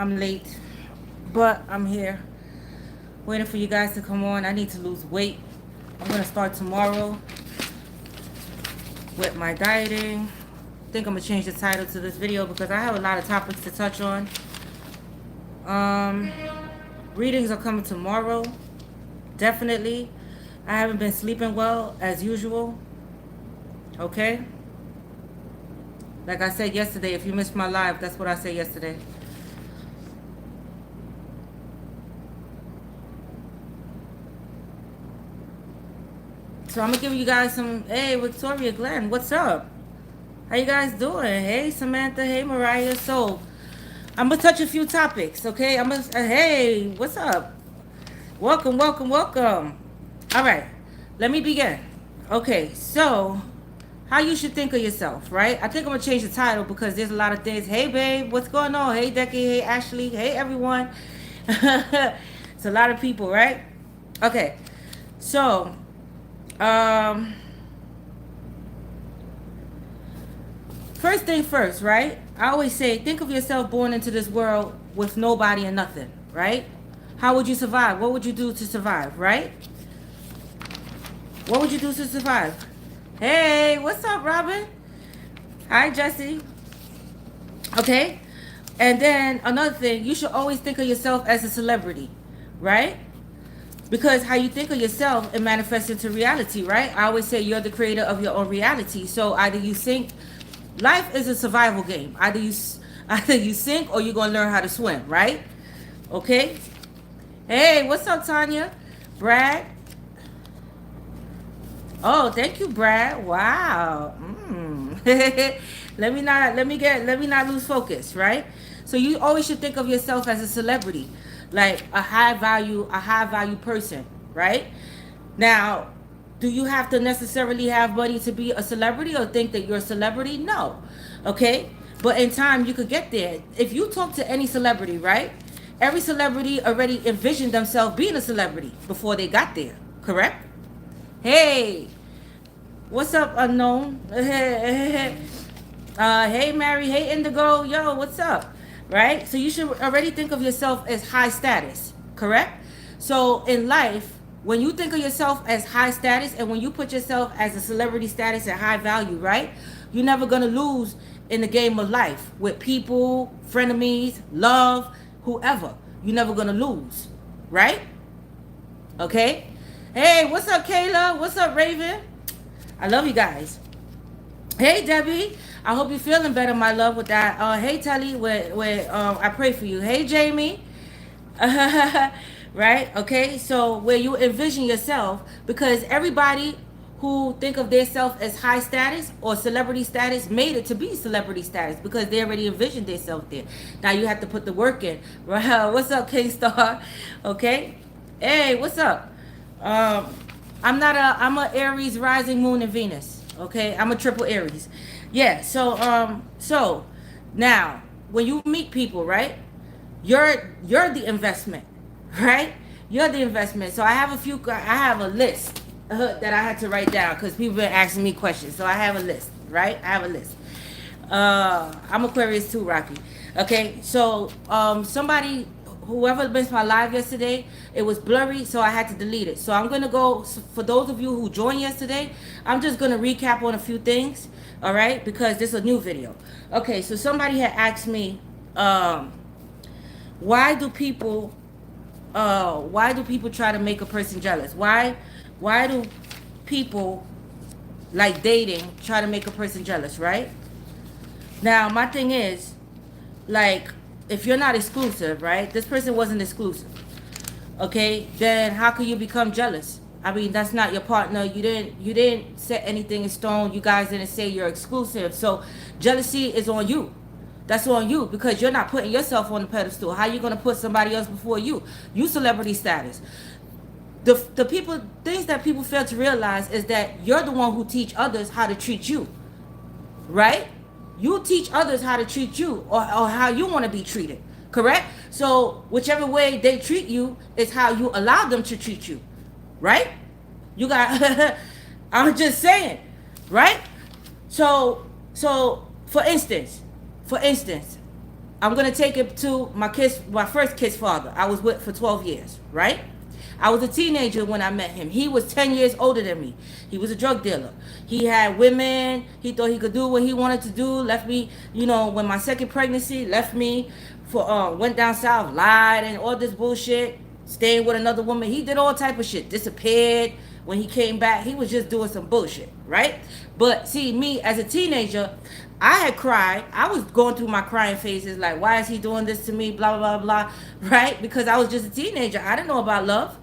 I'm late, but I'm here waiting for you guys to come on. I need to lose weight. I'm gonna start tomorrow with my dieting. I think I'm gonna change the title to this video because I have a lot of topics to touch on. Um, Readings are coming tomorrow, definitely. I haven't been sleeping well as usual. Okay, like I said yesterday, if you missed my live, that's what I said yesterday. So I'm gonna give you guys some. Hey, Victoria Glenn, what's up? How you guys doing? Hey, Samantha. Hey, Mariah. So I'm gonna touch a few topics. Okay. Hey, what's up? Welcome, welcome, welcome. All right. Let me begin. Okay. So how you should think of yourself, right? I think I'm gonna change the title because there's a lot of things. Hey, babe. What's going on? Hey, Decky. Hey, Ashley. Hey, everyone. It's a lot of people, right? Okay. So um first thing first, right? I always say, think of yourself born into this world with nobody and nothing, right? How would you survive? What would you do to survive, right? What would you do to survive? Hey, what's up, Robin? Hi, Jesse. Okay? And then another thing, you should always think of yourself as a celebrity, right? Because how you think of yourself, it manifests into reality, right? I always say you're the creator of your own reality. So either you think life is a survival game. Either you sink or you're gonna learn how to swim, right? Okay. Hey, what's up, Tanya? Brad. Oh, thank you, Brad. Wow. Let me not lose focus, right? So you always should think of yourself as a celebrity, like a high value person, right? Now, do you have to necessarily have money to be a celebrity or think that you're a celebrity? No. Okay? But in time, you could get there. If you talk to any celebrity, right? Every celebrity already envisioned themselves being a celebrity before they got there. Correct? Hey, what's up, unknown? Hey, Mary. Hey, Indigo. Yo, what's up? Right? So you should already think of yourself as high status. Correct? So in life, when you think of yourself as high status and when you put yourself as a celebrity status at high value, right? You're never going to lose in the game of life with people, frenemies, love, whoever. You're never going to lose, right? Okay? Hey, what's up, Kayla? What's up, Raven? I love you guys. Hey, Debbie. I hope you're feeling better, my love, with that. Hey, Telly, I pray for you. Hey, Jamie. Right? Okay, so where you envision yourself, because everybody who think of themselves as high status or celebrity status made it to be celebrity status because they already envisioned themselves there. Now you have to put the work in. Right? What's up, K-Star? Okay. Hey, what's up? I'm a Aries rising moon and Venus. Okay, I'm a triple Aries. Yeah, so now when you meet people, right? You're the investment, right? You're the investment. So I have a list that I had to write down because people been asking me questions. So I have a list, right? I have a list. I'm Aquarius too, Rocky. Okay, so whoever missed my live yesterday, it was blurry, so I had to delete it. So I'm gonna go, for those of you who joined yesterday, I'm just gonna recap on a few things, all right? Because this is a new video. Okay, so somebody had asked me, why do people try to make a person jealous? Why do people like dating try to make a person jealous, right? Now my thing is, like, if you're not exclusive, right? This person wasn't exclusive. Okay, then how can you become jealous? I mean, that's not your partner. You didn't set anything in stone. You guys didn't say you're exclusive. So jealousy is on you. That's on you because you're not putting yourself on the pedestal. How you gonna put somebody else before you? You celebrity status. The people, things that people fail to realize is that you're the one who teach others how to treat you, right? You teach others how to treat you or how you want to be treated, correct? So whichever way they treat you is how you allow them to treat you, right? You got, I'm just saying, right? So for instance, I'm gonna take it to my first kid's father. I was with for 12 years, right? I was a teenager when I met him. He was 10 years older than me. He was a drug dealer. He had women. He thought he could do what he wanted to do. Left me, when my second pregnancy, left me for went down south, lied and all this bullshit, staying with another woman. He did all type of shit. Disappeared. When he came back, he was just doing some bullshit, right? But see, me as a teenager, I had cried. I was going through my crying phases, like, why is he doing this to me? Blah, blah, blah, blah, right? Because I was just a teenager. I didn't know about love,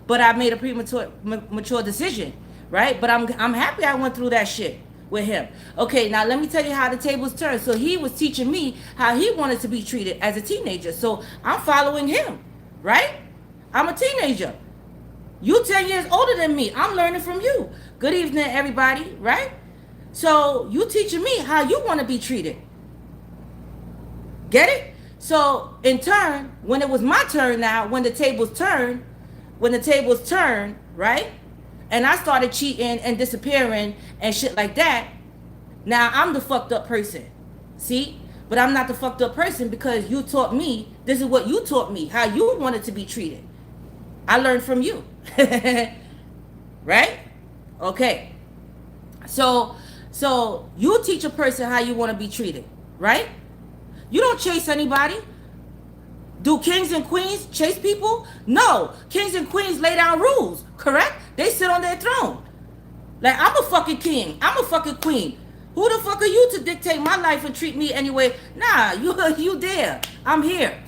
but I made a mature decision, right? But I'm happy I went through that shit with him. Okay, now let me tell you how the tables turned. So he was teaching me how he wanted to be treated as a teenager. So I'm following him, right? I'm a teenager. You 10 years older than me. I'm learning from you. Good evening, everybody, right? So you teaching me how you want to be treated. Get it? So in turn, when it was my turn now, when the tables turned, right? And I started cheating and disappearing and shit like that. Now I'm the fucked up person. See? But I'm not the fucked up person because you taught me, this is what you taught me, how you wanted to be treated. I learned from you. Right? Okay. So you teach a person how you want to be treated, right? You don't chase anybody. Do kings and queens chase people? No. Kings and queens lay down rules, correct? They sit on their throne. Like, I'm a fucking king. I'm a fucking queen. Who the fuck are you to dictate my life and treat me anyway? Nah, you there. I'm here.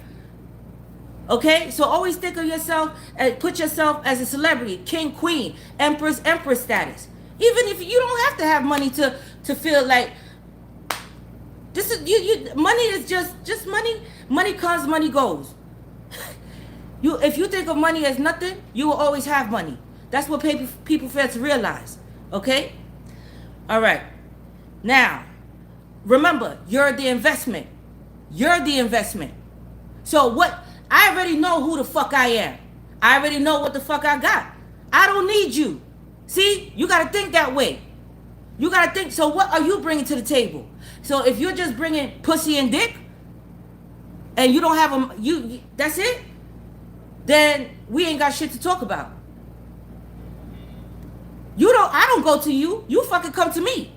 Okay, so always think of yourself and put yourself as a celebrity, king, queen, empress status. Even if you don't have to have money to feel like this is you money is just money. Money comes, money goes. If you think of money as nothing, you will always have money. That's what people fail to realize. Okay, all right. Now, remember, you're the investment. You're the investment. So what? I already know who the fuck I am. I already know what the fuck I got. I don't need you. See, you got to think that way. You got to think, so what are you bringing to the table? So if you're just bringing pussy and dick, and you don't have that's it, then we ain't got shit to talk about. I don't go to you. You fucking come to me.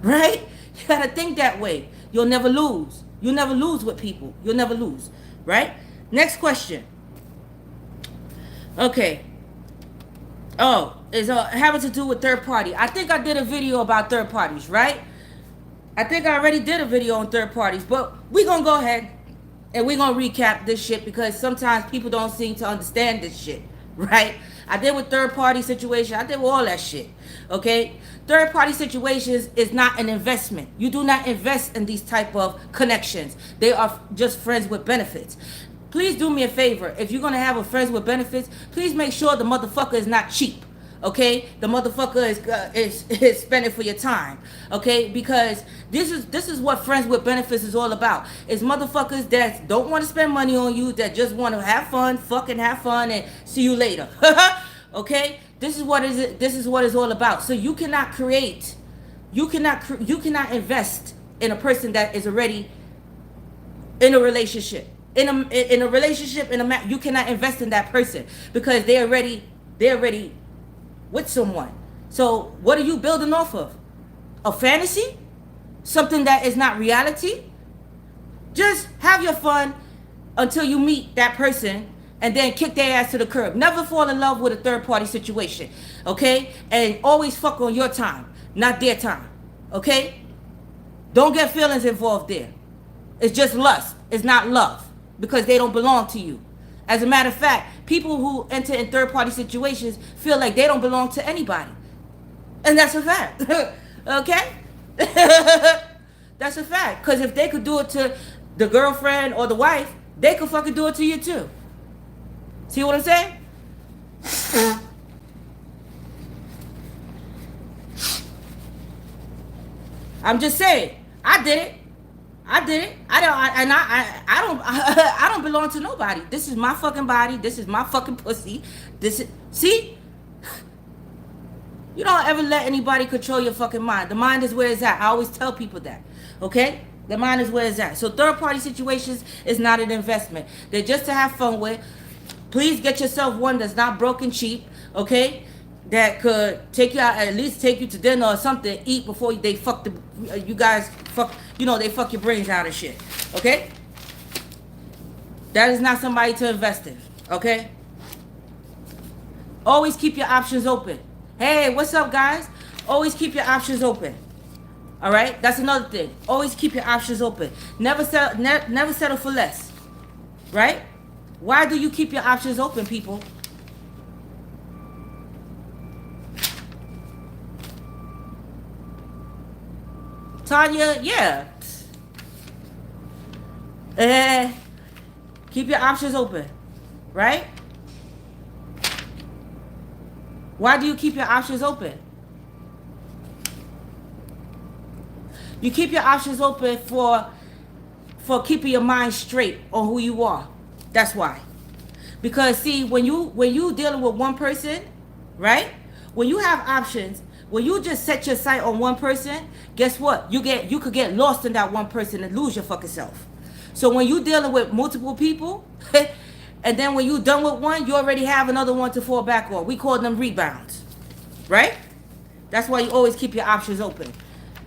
Right? You got to think that way. You'll never lose. You'll never lose with people. You'll never lose. Right? Next question. Okay. Oh, it's having to do with third party. I think I did a video about third parties, right? I think I already did a video on third parties, but we're going to go ahead and we're going to recap this shit because sometimes people don't seem to understand this shit, right? I did with third party situation. I did with all that shit, okay? Third party situations is not an investment. You do not invest in these type of connections. They are just friends with benefits. Please do me a favor. If you're going to have a friends with benefits, please make sure the motherfucker is not cheap. Okay, the motherfucker is spending for your time. Okay, because this is what friends with benefits is all about. It's motherfuckers that don't want to spend money on you, that just want to have fun, and see you later. Okay, this is what it's all about. So you cannot invest in a person that is already in a relationship. In a relationship, you cannot invest in that person because they're already with someone. So what are you building off of? A fantasy? Something that is not reality? Just have your fun until you meet that person and then kick their ass to the curb. Never fall in love with a third party situation. Okay? And always fuck on your time, not their time. Okay? Don't get feelings involved there. It's just lust. It's not love because they don't belong to you. As a matter of fact, people who enter in third-party situations feel like they don't belong to anybody. And that's a fact. Okay? That's a fact. Because if they could do it to the girlfriend or the wife, they could fucking do it to you too. See what I'm saying? I'm just saying. I did it. I don't belong to nobody. This is my fucking body. This is my fucking pussy. See? You don't ever let anybody control your fucking mind. The mind is where it's at. I always tell people that. Okay? The mind is where it's at. So third party situations is not an investment. They're just to have fun with. Please get yourself one that's not broken cheap, okay? That could take you out, at least take you to dinner or something, eat before they fuck you guys fuck, they fuck your brains out and shit, okay? That is not somebody to invest in, okay? Always keep your options open. Hey, what's up, guys? Always keep your options open. All right, that's another thing. Always keep your options open. Never settle for less. Right? Why do you keep your options open, people? Tanya, yeah. Keep your options open. Right? Why do you keep your options open? You keep your options open for keeping your mind straight on who you are. That's why. Because see, when you dealing with one person, right? When you have options, when you just set your sight on one person, guess what? You could get lost in that one person and lose your fucking self. So when you dealing with multiple people, and then when you done with one, you already have another one to fall back on. We call them rebounds. Right? That's why you always keep your options open.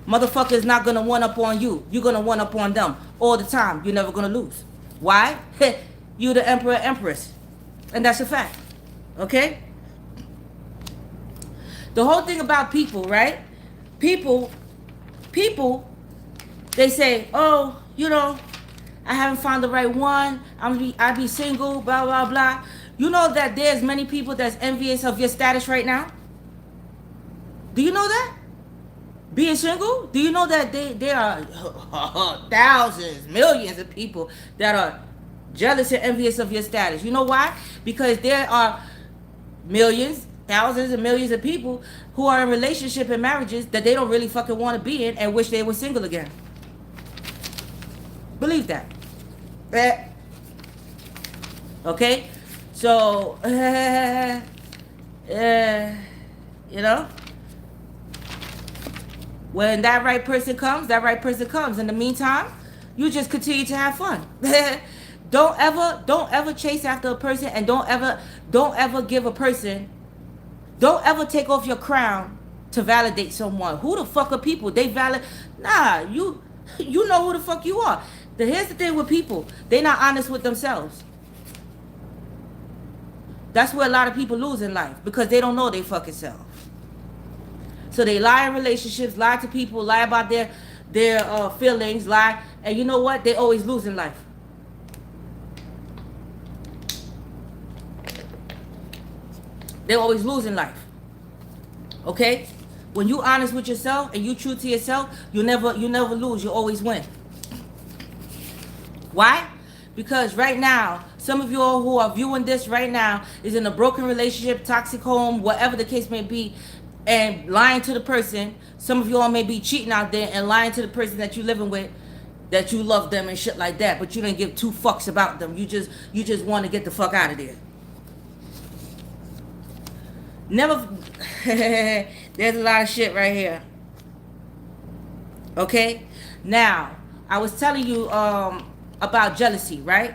Motherfucker is not gonna one up on you. You're gonna one up on them all the time. You're never gonna lose. Why? You the emperor, empress, and that's a fact. Okay. The whole thing about people, right? People, they say, oh, I haven't found the right one. I be single, blah blah blah. You know that there's many people that's envious of your status right now. Do you know that? Being single, do you know that there are thousands, millions of people that are jealous and envious of your status? You know why? Because there are millions, thousands and millions of people who are in relationship and marriages that they don't really fucking want to be in and wish they were single again. Believe that. Okay? So, when that right person comes. In the meantime, you just continue to have fun. Don't ever chase after a person, and don't ever give a person, don't ever take off your crown to validate someone. Who the fuck are people? They nah, you know who the fuck you are. Here's the thing with people. They're not honest with themselves. That's where a lot of people lose in life, because they don't know they fucking self. So they lie in relationships, lie to people, lie about their feelings, lie. And you know what? They always lose in life. They always lose in life. Okay? When you honest with yourself and you true to yourself, you never lose. You always win. Why? Because right now, some of you all who are viewing this right now is in a broken relationship, toxic home, whatever the case may be, and lying to the person. Some of you all may be cheating out there and lying to the person that you're living with, that you love them and shit like that, but you didn't give two fucks about them. You just want to get the fuck out of there. Never. There's a lot of shit right here. Okay? Now, I was telling you about jealousy, right?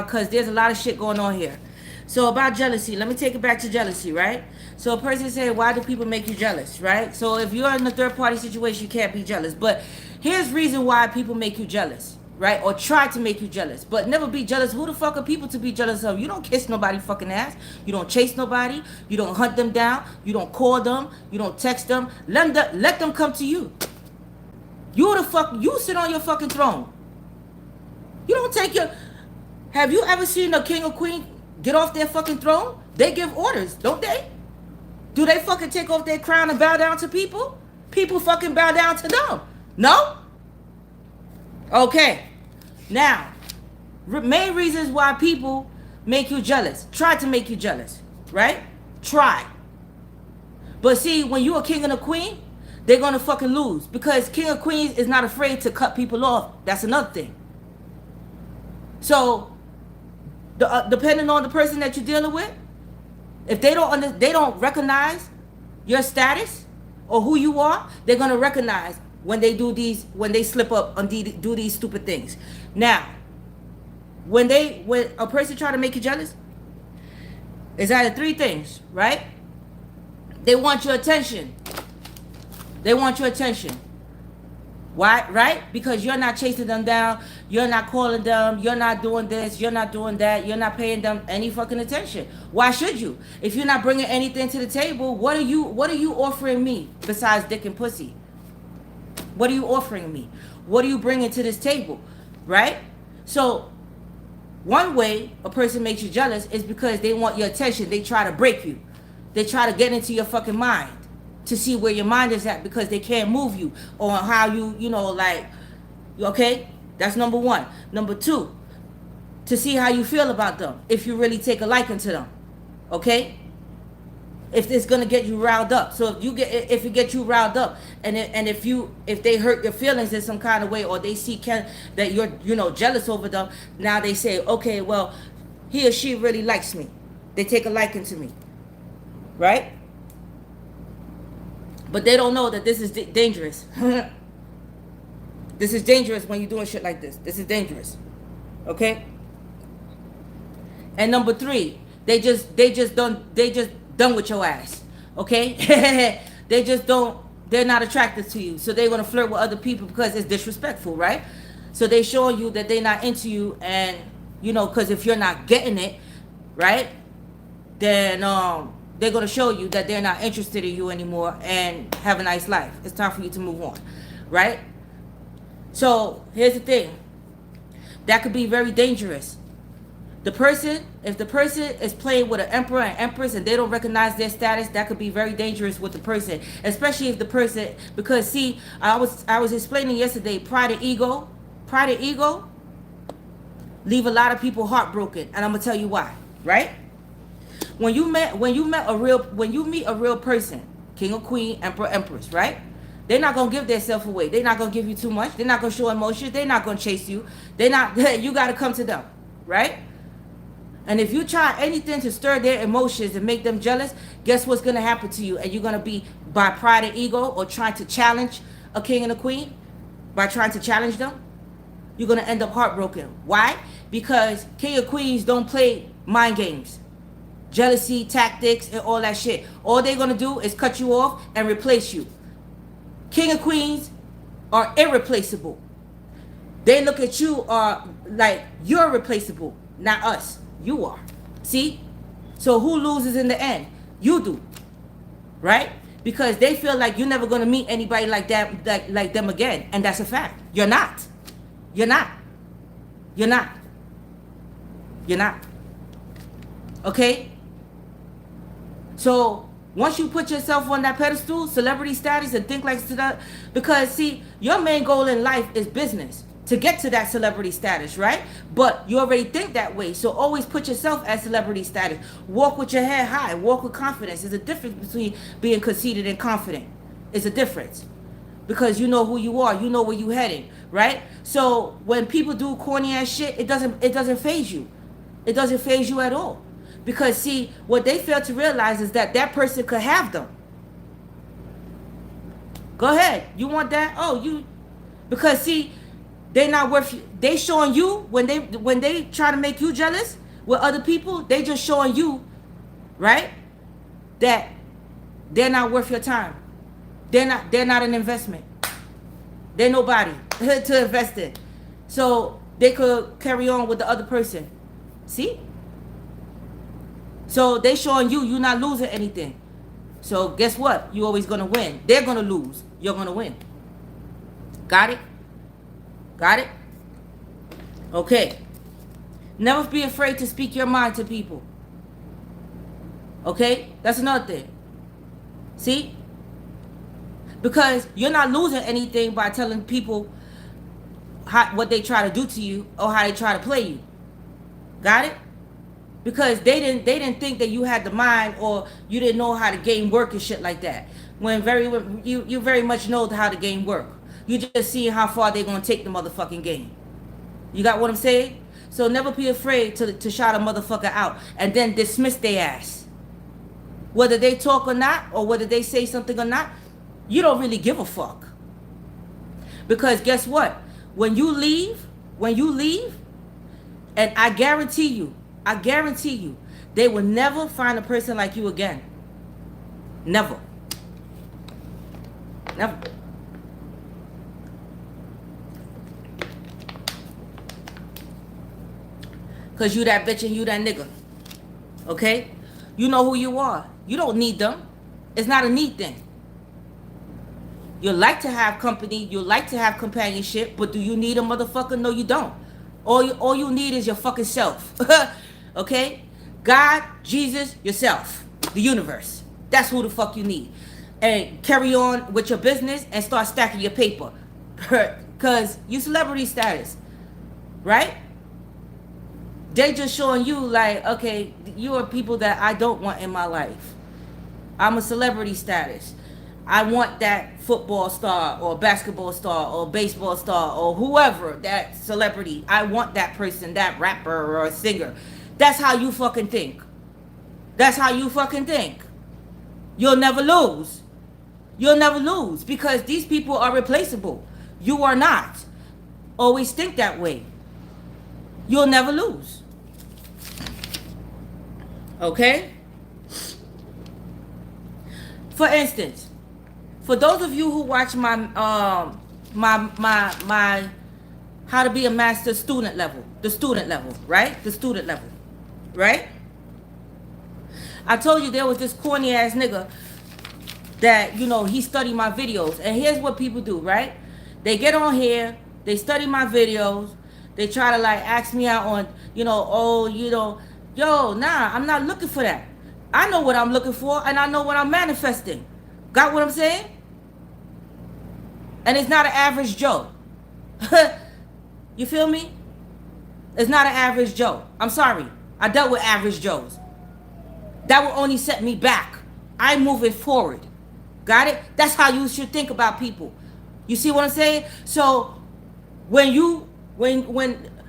Because there's a lot of shit going on here. So about jealousy, let me take it back to jealousy, right? So a person said, why do people make you jealous, right? So if you're in a third party situation, you can't be jealous. But here's reason why people make you jealous, right? Or try to make you jealous. But never be jealous. Who the fuck are people to be jealous of? You don't kiss nobody fucking ass. You don't chase nobody. You don't hunt them down. You don't call them. You don't text them. Let them come to you. You sit on your fucking throne. You don't take your... Have you ever seen a king or queen get off their fucking throne? They give orders, don't they? Do they fucking take off their crown and bow down to people? People fucking bow down to them. No? Okay. Now, main reasons why people make you jealous. Try to make you jealous, right? Try. But see, when you're a king and a queen, they're going to fucking lose. Because king or queen is not afraid to cut people off. That's another thing. So, depending on the person that you're dealing with, if they don't recognize your status or who you are, they're gonna recognize when they do these, when they slip up and do these stupid things. Now, when a person try to make you jealous, it's either three things, right? They want your attention. They want your attention. Why? Right? Because you're not chasing them down. You're not calling them. You're not doing this. You're not doing that. You're not paying them any fucking attention. Why should you? If you're not bringing anything to the table, what are you offering me besides dick and pussy? What are you offering me? What are you bringing to this table? Right? So, one way a person makes you jealous is because they want your attention. They try to break you. They try to get into your fucking mind to see where your mind is at, because they can't move you on how you know, like, okay? That's number one. Number two, to see how you feel about them, if you really take a liking to them, okay? If it's gonna get you riled up. So if it gets you riled up, and if they hurt your feelings in some kind of way, or they see that you're, you know, jealous over them, now they say, okay, well, he or she really likes me. They take a liking to me, right? But they don't know that this is dangerous. This is dangerous when you're doing shit like this. This is dangerous. Okay? And number three, they just done with your ass. Okay? They're not attracted to you. So they're gonna flirt with other people because it's disrespectful, right? So they showing you that they're not into you, and you know, because if you're not getting it, right, then they're going to show you that they're not interested in you anymore and have a nice life. It's time for you to move on, right? So here's the thing. That could be very dangerous. If the person is playing with an emperor and empress and they don't recognize their status, that could be very dangerous with the person. Especially if the person, because see, I was explaining yesterday, pride and ego leave a lot of people heartbroken, and I'm going to tell you why, right? When you meet a real person, king or queen, emperor, empress, right? They're not gonna give themselves away. They're not gonna give you too much. They're not gonna show emotions. They're not gonna chase you. You gotta come to them, right? And if you try anything to stir their emotions and make them jealous, guess what's gonna happen to you? And you're gonna be, by pride and ego, or trying to challenge a king and a queen, by trying to challenge them, you're gonna end up heartbroken. Why? Because king or queens don't play mind games, jealousy tactics, and all that shit. All they're gonna do is cut you off and replace you. King and queens are irreplaceable. They look at you like you're replaceable, not us. You are. See? So who loses in the end? You do, right? Because they feel like you're never gonna meet anybody like that, like them again, and that's a fact. You're not. You're not. You're not. You're not. Okay? So once you put yourself on that pedestal, celebrity status, and think like that, because see, your main goal in life is business, to get to that celebrity status, right? But you already think that way, so always put yourself as celebrity status. Walk with your head high, walk with confidence. There's a difference between being conceited and confident. It's a difference, because you know who you are, you know where you're heading, right? So when people do corny ass shit, it doesn't faze you. It doesn't faze you at all. Because see, what they fail to realize is that person could have them. Go ahead. You want that? Because see, they're not worth. They showing you when they try to make you jealous with other people. They just showing you, right, that they're not worth your time. They're not an investment. They're nobody to invest in. So they could carry on with the other person. See? So they showing you're not losing anything. So guess what? You're always gonna win. They're gonna lose. You're gonna win. Got it? Got it? Okay. Never be afraid to speak your mind to people. Okay? That's another thing. See? Because you're not losing anything by telling people what they try to do to you or how they try to play you. Got it? Because they didn't think that you had the mind, or you didn't know how the game work and shit like that. You very much know how the game work. You just see how far they're gonna take the motherfucking game. You got what I'm saying? So never be afraid to shout a motherfucker out and then dismiss their ass. Whether they talk or not, or whether they say something or not, you don't really give a fuck. Because guess what? When you leave, and I guarantee you, they will never find a person like you again. Never. Never. Because you that bitch and you that nigga. Okay? You know who you are. You don't need them. It's not a need thing. You like to have company. You like to have companionship. But do you need a motherfucker? No, you don't. All you need is your fucking self. Okay? God, Jesus, yourself. The universe. That's who the fuck you need. And carry on with your business and start stacking your paper. Because you celebrity status. Right? They just showing you like, okay, you are people that I don't want in my life. I'm a celebrity status. I want that football star or basketball star or baseball star or whoever, that celebrity. I want that person, that rapper or singer. That's how you fucking think. That's how you fucking think. You'll never lose. You'll never lose because these people are replaceable. You are not. Always think that way. You'll never lose. Okay? For instance, for those of you who watch my how to be a master student level, the student level, right? The student level, right? I told you there was this corny ass nigga that, you know, he studied my videos. And here's what people do, right? They get on here, they study my videos, they try to like ask me out on, you know, oh, you know, yo, nah, I'm not looking for that. I know what I'm looking for and I know what I'm manifesting. Got what I'm saying? And it's not an average Joe. You feel me? It's not an average Joe. I'm sorry. I dealt with average Joes. That will only set me back. I'm moving forward. Got it? That's how you should think about people. You see what I'm saying? So when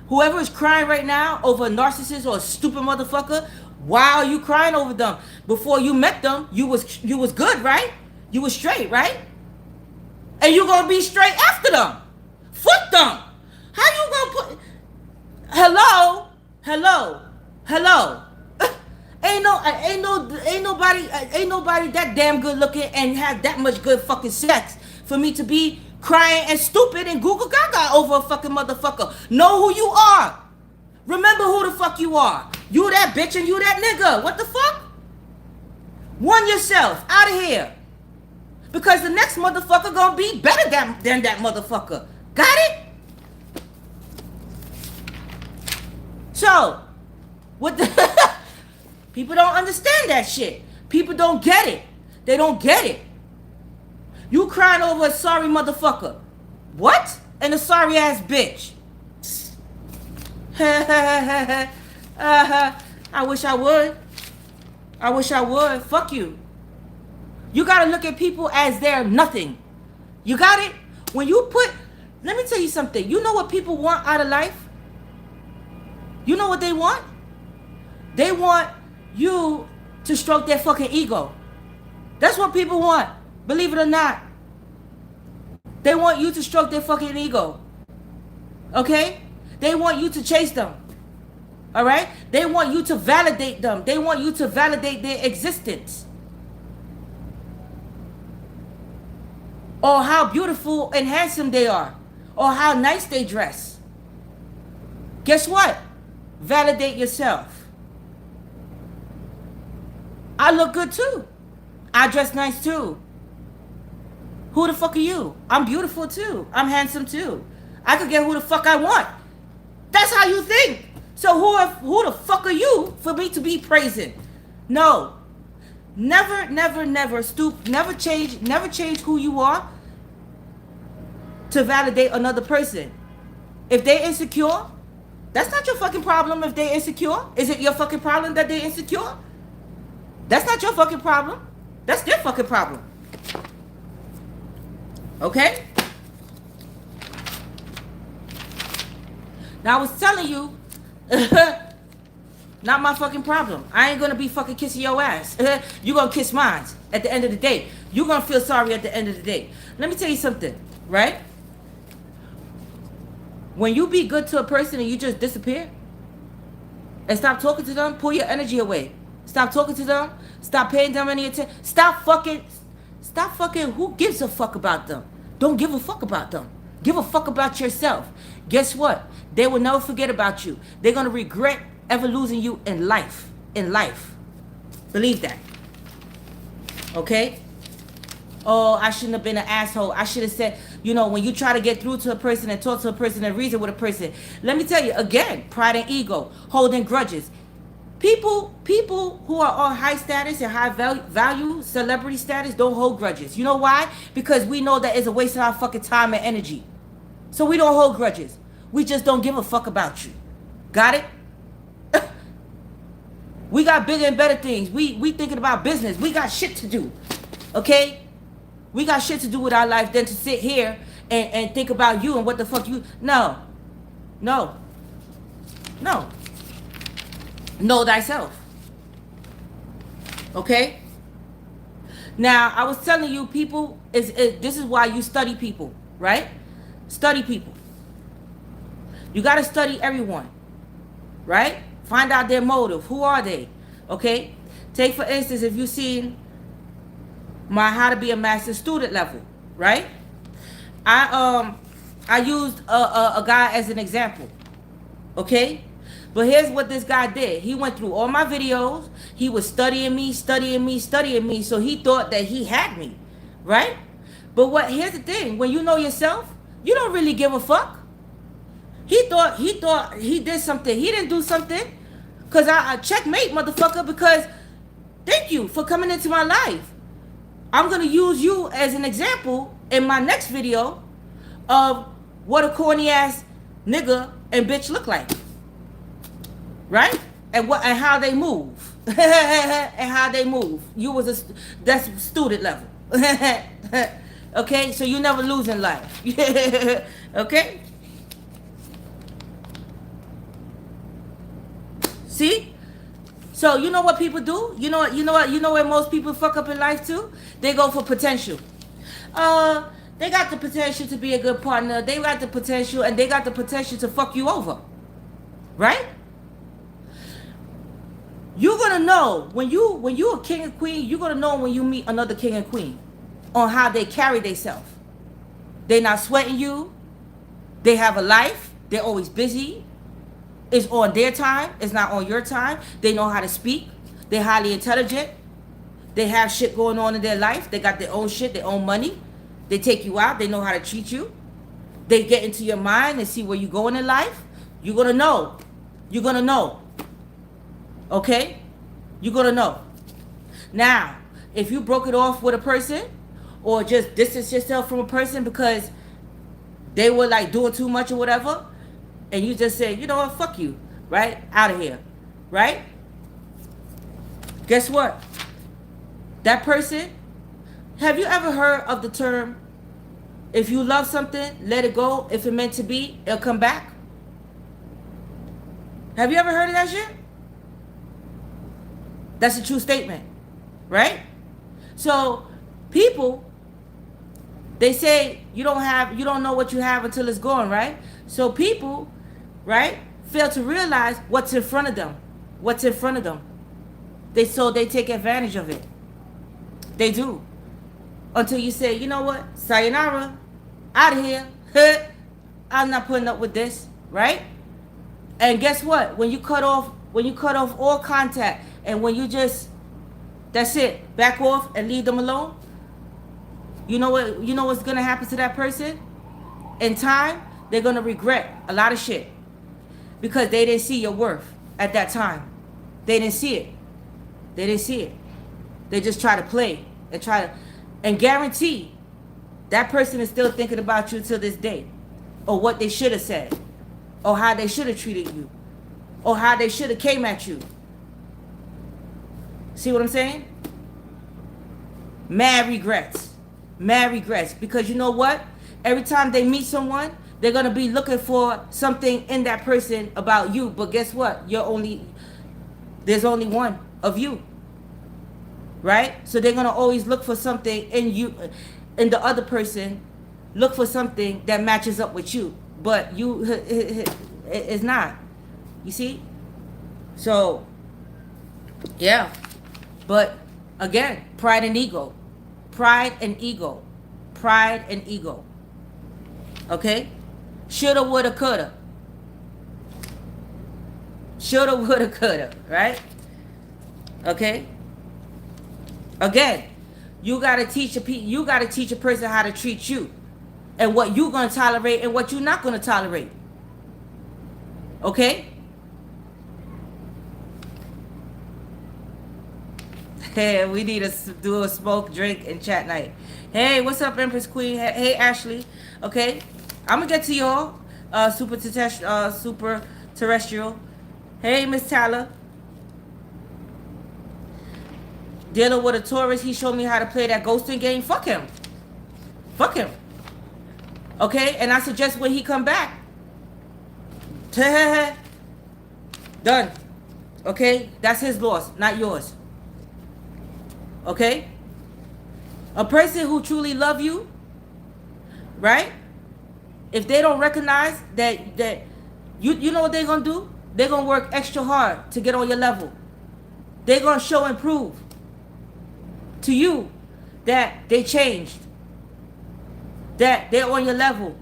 whoever is crying right now over a narcissist or a stupid motherfucker, why are you crying over them? Before you met them, you was good, right? You was straight, right? And you gonna be straight after them. Fuck them. How you gonna put? Hello. Ain't nobody that damn good looking and have that much good fucking sex for me to be crying and stupid and Google Gaga over a fucking motherfucker. Know who you are. Remember who the fuck you are. You that bitch and you that nigga. What the fuck? One yourself. Out of here. Because the next motherfucker gonna be better than that motherfucker. Got it? So, what the... People don't understand that shit. People don't get it. They don't get it. You crying over a sorry motherfucker. What? And a sorry ass bitch. I wish I would. Fuck you. You gotta look at people as they're nothing. You got it? When you put... Let me tell you something. You know what people want out of life? You know what they want? They want you to stroke their fucking ego. That's what people want. Believe it or not. They want you to stroke their fucking ego. Okay? They want you to chase them. Alright? They want you to validate them. They want you to validate their existence. Or how beautiful and handsome they are. Or how nice they dress. Guess what? Validate yourself. I look good too. I dress nice too. Who the fuck are you? I'm beautiful too. I'm handsome too. I could get who the fuck I want. That's how you think. So who the fuck are you for me to be praising? No. Never stoop. Never change who you are to validate another person. If they're insecure, that's not your fucking problem if they're insecure. Is it your fucking problem that they're insecure? That's not your fucking problem. That's their fucking problem. Okay? Now I was telling you, not my fucking problem. I ain't gonna be fucking kissing your ass. You gonna kiss mine at the end of the day. You gonna feel sorry at the end of the day. Let me tell you something, right? When you be good to a person and you just disappear and stop talking to them, pull your energy away. Stop talking to them. Stop paying them any attention. Stop fucking. Who gives a fuck about them? Don't give a fuck about them. Give a fuck about yourself. Guess what? They will never forget about you. They're going to regret ever losing you in life. In life. Believe that. Okay? Oh, I shouldn't have been an asshole. I should have said, when you try to get through to a person and talk to a person and reason with a person, let me tell you, again, pride and ego, holding grudges. People who are on high status and high value, celebrity status, don't hold grudges. You know why? Because we know that it's a waste of our fucking time and energy. So we don't hold grudges. We just don't give a fuck about you. Got it? We got bigger and better things. We thinking about business. We got shit to do. Okay? We got shit to do with our life than to sit here and think about you and what the fuck you... No. Know thyself. Okay? Now, I was telling you, people, this is why you study people, right? Study people. You got to study everyone, right? Find out their motive. Who are they? Okay? Take, for instance, if you've seen my How to Be a Master Student level, right? I used a guy as an example, okay? But here's what this guy did. He went through all my videos. He was studying me. So he thought that he had me, right? But here's the thing. When you know yourself, you don't really give a fuck. He thought he did something. He didn't do something. Because I checkmate, motherfucker, because thank you for coming into my life. I'm going to use you as an example in my next video of what a corny ass nigga and bitch look like. Right? And how they move. And how they move. That's student level. Okay? So you never lose in life. Okay? See? So you know what people do? You know what most people fuck up in life too? They go for potential. They got the potential to be a good partner. They got the potential, and they got the potential to fuck you over. Right? You're gonna know when you a king and queen. You're gonna know when you meet another king and queen on how they carry themselves. They not sweating you. They have a life. They're always busy. It's on their time. It's not on your time. They know how to speak. They're highly intelligent. They have shit going on in their life. They got their own shit, their own money. They take you out. They know how to treat you. They get into your mind and see where you're going in life. You're gonna know. You're gonna know. Okay? You're gonna know. Now, if you broke it off with a person or just distance yourself from a person because they were like doing too much or whatever, and you just say, you know what, fuck you, right? Out of here, right? Guess what? That person, have you ever heard of the term, if you love something, let it go. If it meant to be, it'll come back? Have you ever heard of that shit? That's a true statement, right? So people, they say you don't know what you have until it's gone, right? So people, right, fail to realize what's in front of them. What's in front of them. They take advantage of it. They do. Until you say, you know what, sayonara, out of here. I'm not putting up with this, right? And guess what? When you cut off all contact, and when you just, that's it, back off and leave them alone, you know what's gonna happen to that person? In time, they're gonna regret a lot of shit. Because they didn't see your worth at that time. They didn't see it. They just try to play and guarantee that person is still thinking about you till this day. Or what they should have said. Or how they should have treated you. Or how they should have came at you. See what I'm saying? Mad regrets. Because you know what? Every time they meet someone, they're going to be looking for something in that person about you. But guess what? There's only one of you. Right? So they're going to always look for something in you, in the other person. Look for something that matches up with you. but it's not. You see? So, yeah. But again, pride and ego. Pride and ego. Pride and ego. Okay? Shoulda, woulda, coulda. Shoulda, woulda, coulda. Right? Okay? Again, you gotta teach a person how to treat you, and what you gonna tolerate and what you're not gonna tolerate. Okay? Hey, we need to do a smoke, drink, and chat night. Hey, what's up, Empress Queen? Hey, Ashley. Okay, I'm gonna get to y'all. Super terrestrial. Hey, Miss Tyler. Dealing with a Taurus, he showed me how to play that ghosting game. Fuck him. Fuck him. Okay, and I suggest when he come back. Done. Okay, that's his loss, not yours. Okay? A person who truly love you, right? If they don't recognize that you know what they're gonna do? They're gonna work extra hard to get on your level. They're gonna show and prove to you that they changed, that they're on your level,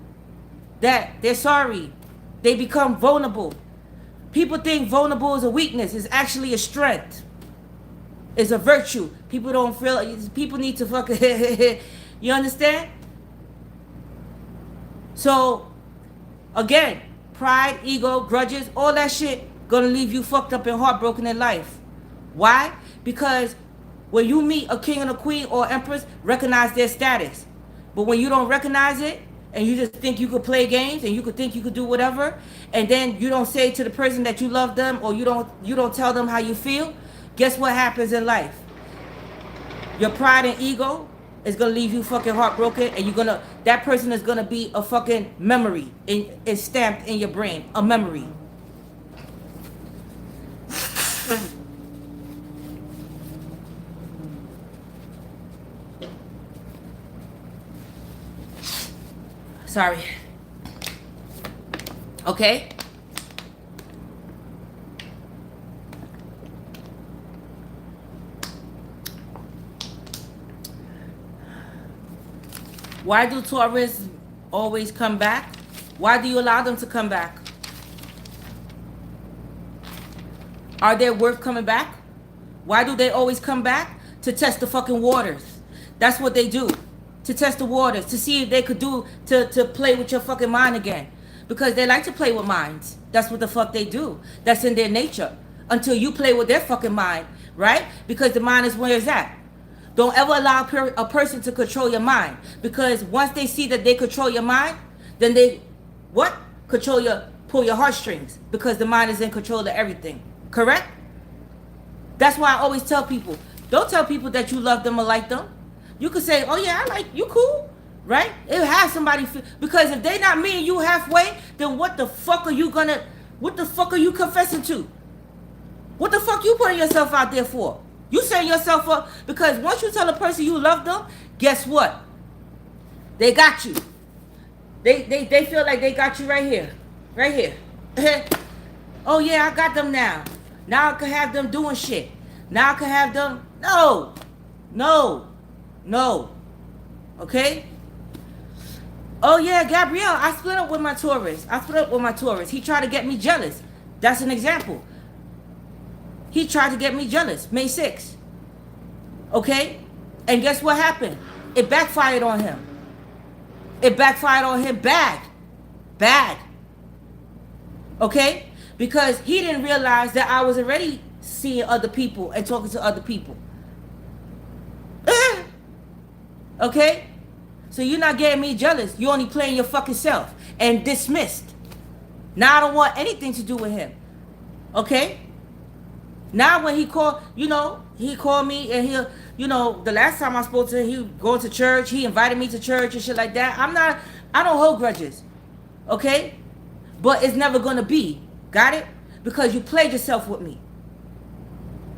that they're sorry. They become vulnerable. People think vulnerable is a weakness. It's actually a strength. It's a virtue. People don't feel. People need to fucking. You understand? So, again, pride, ego, grudges, all that shit gonna leave you fucked up and heartbroken in life. Why? Because when you meet a king and a queen or empress, recognize their status. But when you don't recognize it, and you just think you could play games, and you could think you could do whatever, and then you don't say to the person that you love them, or you don't tell them how you feel, guess what happens in life? Your pride and ego is gonna leave you fucking heartbroken, and that person is gonna be a fucking memory, it's stamped in your brain, a memory. Sorry. Okay? Why do Taurus always come back? Why do you allow them to come back? Are they worth coming back? Why do they always come back? To test the fucking waters. That's what they do. To test the waters, to see if they could to play with your fucking mind again. Because they like to play with minds. That's what the fuck they do. That's in their nature. Until you play with their fucking mind, right? Because the mind is where it's at. Don't ever allow a person to control your mind. Because once they see that they control your mind, then they, pull your heartstrings. Because the mind is in control of everything. Correct? That's why I always tell people, don't tell people that you love them or like them. You could say, oh yeah, I like you, cool, right? It'll have somebody feel, because if they not meeting you halfway, then what the fuck are you confessing to? What the fuck you putting yourself out there for? You setting yourself up, because once you tell a person you love them, guess what? They got you. They feel like they got you right here. Right here. Oh yeah, I got them now. Now I can have them doing shit. Now I can have them. No. Okay? Oh yeah, Gabrielle, I split up with my Taurus. He tried to get me jealous. That's an example. He tried to get me jealous. May 6th. Okay? And guess what happened? It backfired on him. Bad. Okay? Because he didn't realize that I was already seeing other people and talking to other people. Okay? So you're not getting me jealous. You're only playing your fucking self. And dismissed. Now I don't want anything to do with him. Okay? Now when he called, he called me and the last time I spoke to him, he going to church. He invited me to church and shit like that. I don't hold grudges. Okay? But it's never going to be. Got it? Because you played yourself with me.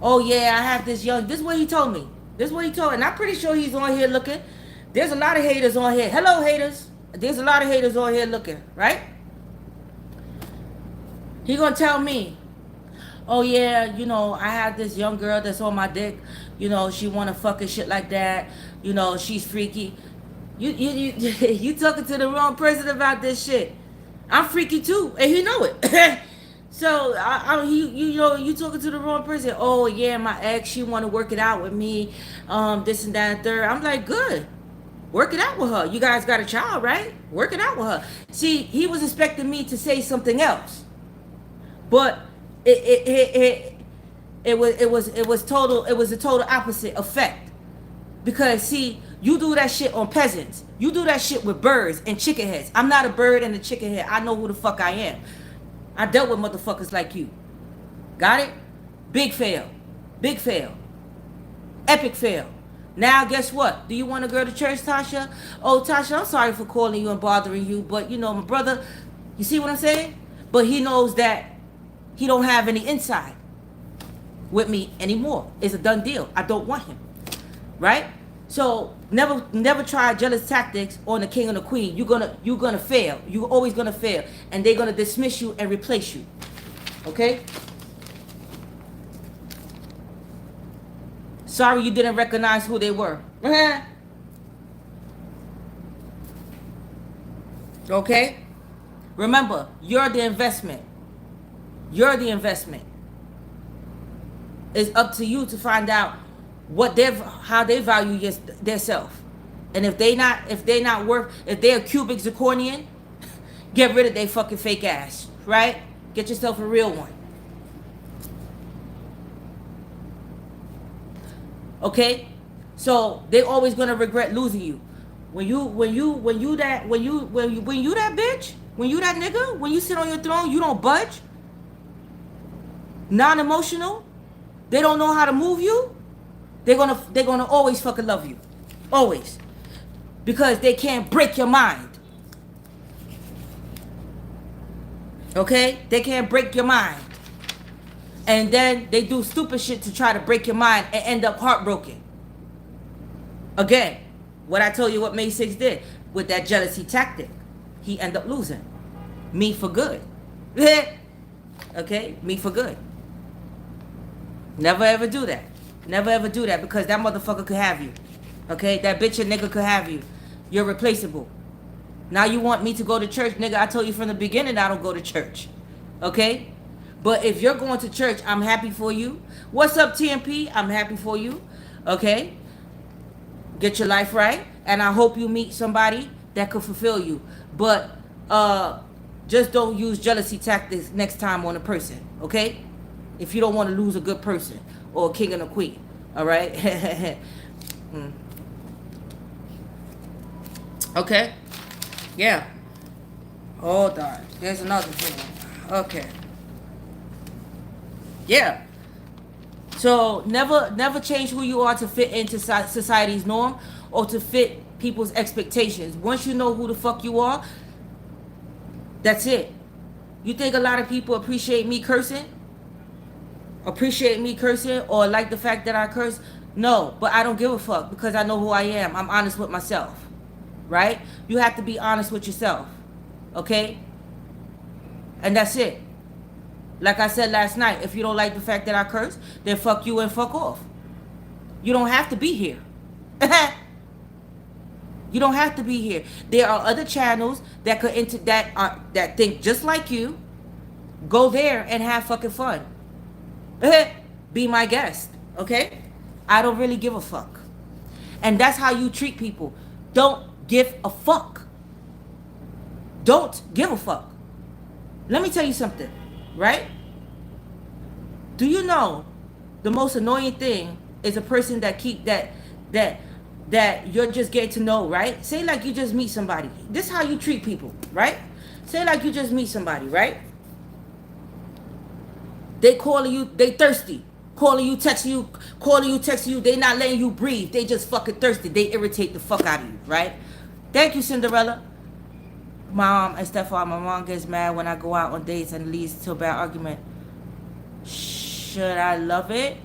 Oh yeah, I have this is what he told me. And I'm pretty sure he's on here looking. There's a lot of haters on here. Hello, haters. There's a lot of haters on here looking, right? He gonna tell me, oh yeah, I have this young girl that's on my dick. She wanna fuck and shit like that. She's freaky. You talking to the wrong person about this shit. I'm freaky too, and he know it. So you talking to the wrong person. Oh yeah, my ex, she want to work it out with me, this and that and third. I'm like, good, work it out with her. You guys got a child, right? Work it out with her. See, he was expecting me to say something else, but it was a total opposite effect. Because see, you do that shit on peasants. You do that shit with birds and chicken heads. I'm not a bird and a chicken head. I know who the fuck I am. I dealt with motherfuckers like you. Got it? Big fail. Big fail. Epic fail. Now guess what? Do you want to go to church, Tasha? Oh, Tasha, I'm sorry for calling you and bothering you, but my brother, you see what I'm saying? But he knows that he don't have any inside with me anymore. It's a done deal. I don't want him. Right? So never try jealous tactics on the king and the queen. You're gonna fail. You're always gonna fail, and they're gonna dismiss you and replace you. Okay? Sorry you didn't recognize who they were. Okay? Remember, you're the investment. You're the investment. It's up to you to find out how they value their self. And if they're a cubic zirconian, get rid of their fucking fake ass, right? Get yourself a real one. Okay? So they're always gonna regret losing you. When you that bitch, when you that nigga, when you sit on your throne, you don't budge. Non-emotional, they don't know how to move you. They're gonna always fucking love you. Always. Because they can't break your mind. Okay? They can't break your mind. And then they do stupid shit to try to break your mind and end up heartbroken. Again, what I told you what May 6 did with that jealousy tactic. He ended up losing. Me for good. Okay? Me for good. Never ever do that. Never ever do that, because that motherfucker could have you. Okay? That bitch and nigga could have you. You're replaceable. Now you want me to go to church? Nigga, I told you from the beginning I don't go to church. Okay? But if you're going to church, I'm happy for you. What's up, TMP? I'm happy for you. Okay? Get your life right. And I hope you meet somebody that could fulfill you. But just don't use jealousy tactics next time on a person. Okay? If you don't want to lose a good person. Or a king and a queen. Alright? Okay? Yeah. Hold on. There's another thing. Okay. Yeah. So never change who you are to fit into society's norm or to fit people's expectations. Once you know who the fuck you are, that's it. You think a lot of people appreciate me cursing? Or like the fact that I curse? No, but I don't give a fuck because I know who I am. I'm honest with myself. Right? You have to be honest with yourself. Okay? And that's it. Like I said last night, if you don't like the fact that I curse, then fuck you and fuck off. You don't have to be here. You don't have to be here. There are other channels that that think just like you. Go there and have fucking fun. Be my guest. Okay? I don't really give a fuck. And that's how you treat people. Don't give a fuck. Don't give a fuck. Let me tell you something. Right? Do you know the most annoying thing is a person that you're just getting to know, right? Say like you just meet somebody. This is how you treat people, right? Say like you just meet somebody, right? They calling you, they thirsty. Calling you, texting you, they not letting you breathe. They just fucking thirsty. They irritate the fuck out of you, right? Thank you, Cinderella. Mom and Stefan, my mom gets mad when I go out on dates and leads to a bad argument. Should I love it?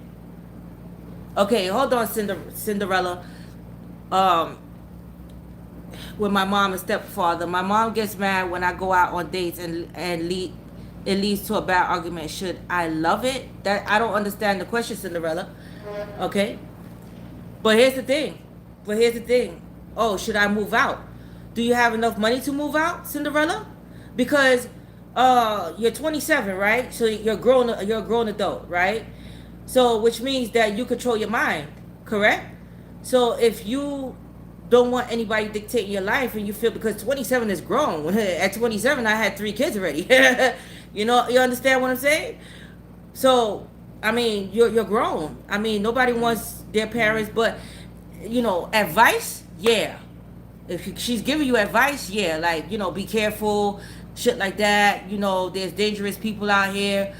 Okay, hold on, Cinderella. With my mom and stepfather, my mom gets mad when I go out on dates and lead it leads to a bad argument. Should I love it? That I don't understand the question, Cinderella. Okay, but here's the thing. Oh, should I move out? Do you have enough money to move out, Cinderella? Because you're 27, right? So you're a grown adult, right? So which means that you control your mind, correct? So if you don't want anybody dictating your life and you feel, because 27 is grown. At 27 I had 3 kids already. You know, you understand what I'm saying? So I mean, you're grown. I mean, nobody wants their parents, but you know, advice, yeah. If she's giving you advice, yeah, like, you know, be careful, shit like that. You know, there's dangerous people out here.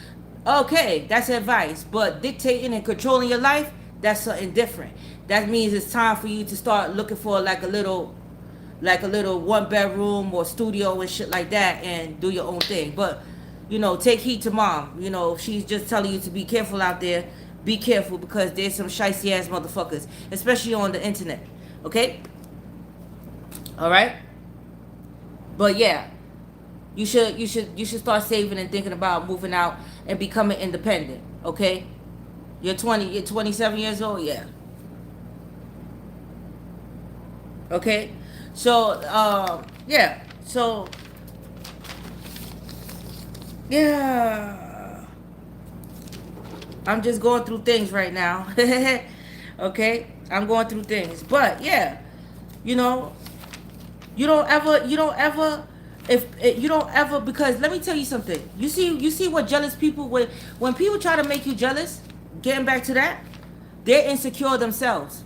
Okay, that's advice. But dictating and controlling your life, that's something different. That means it's time for you to start looking for like a little 1-bedroom or studio and shit like that, and do your own thing. But you know, take heed to mom. You know, if she's just telling you to be careful out there, be careful, because there's some shicey ass motherfuckers, especially on the internet. Okay? All right? But yeah, you should start saving and thinking about moving out and becoming independent. Okay? You're 27 years old, yeah. Okay? So yeah. So yeah, I'm just going through things right now. Okay, I'm going through things, but yeah, you know, you don't ever, if you don't ever, because let me tell you something. You see what jealous people, when people try to make you jealous, getting back to that, they're insecure themselves.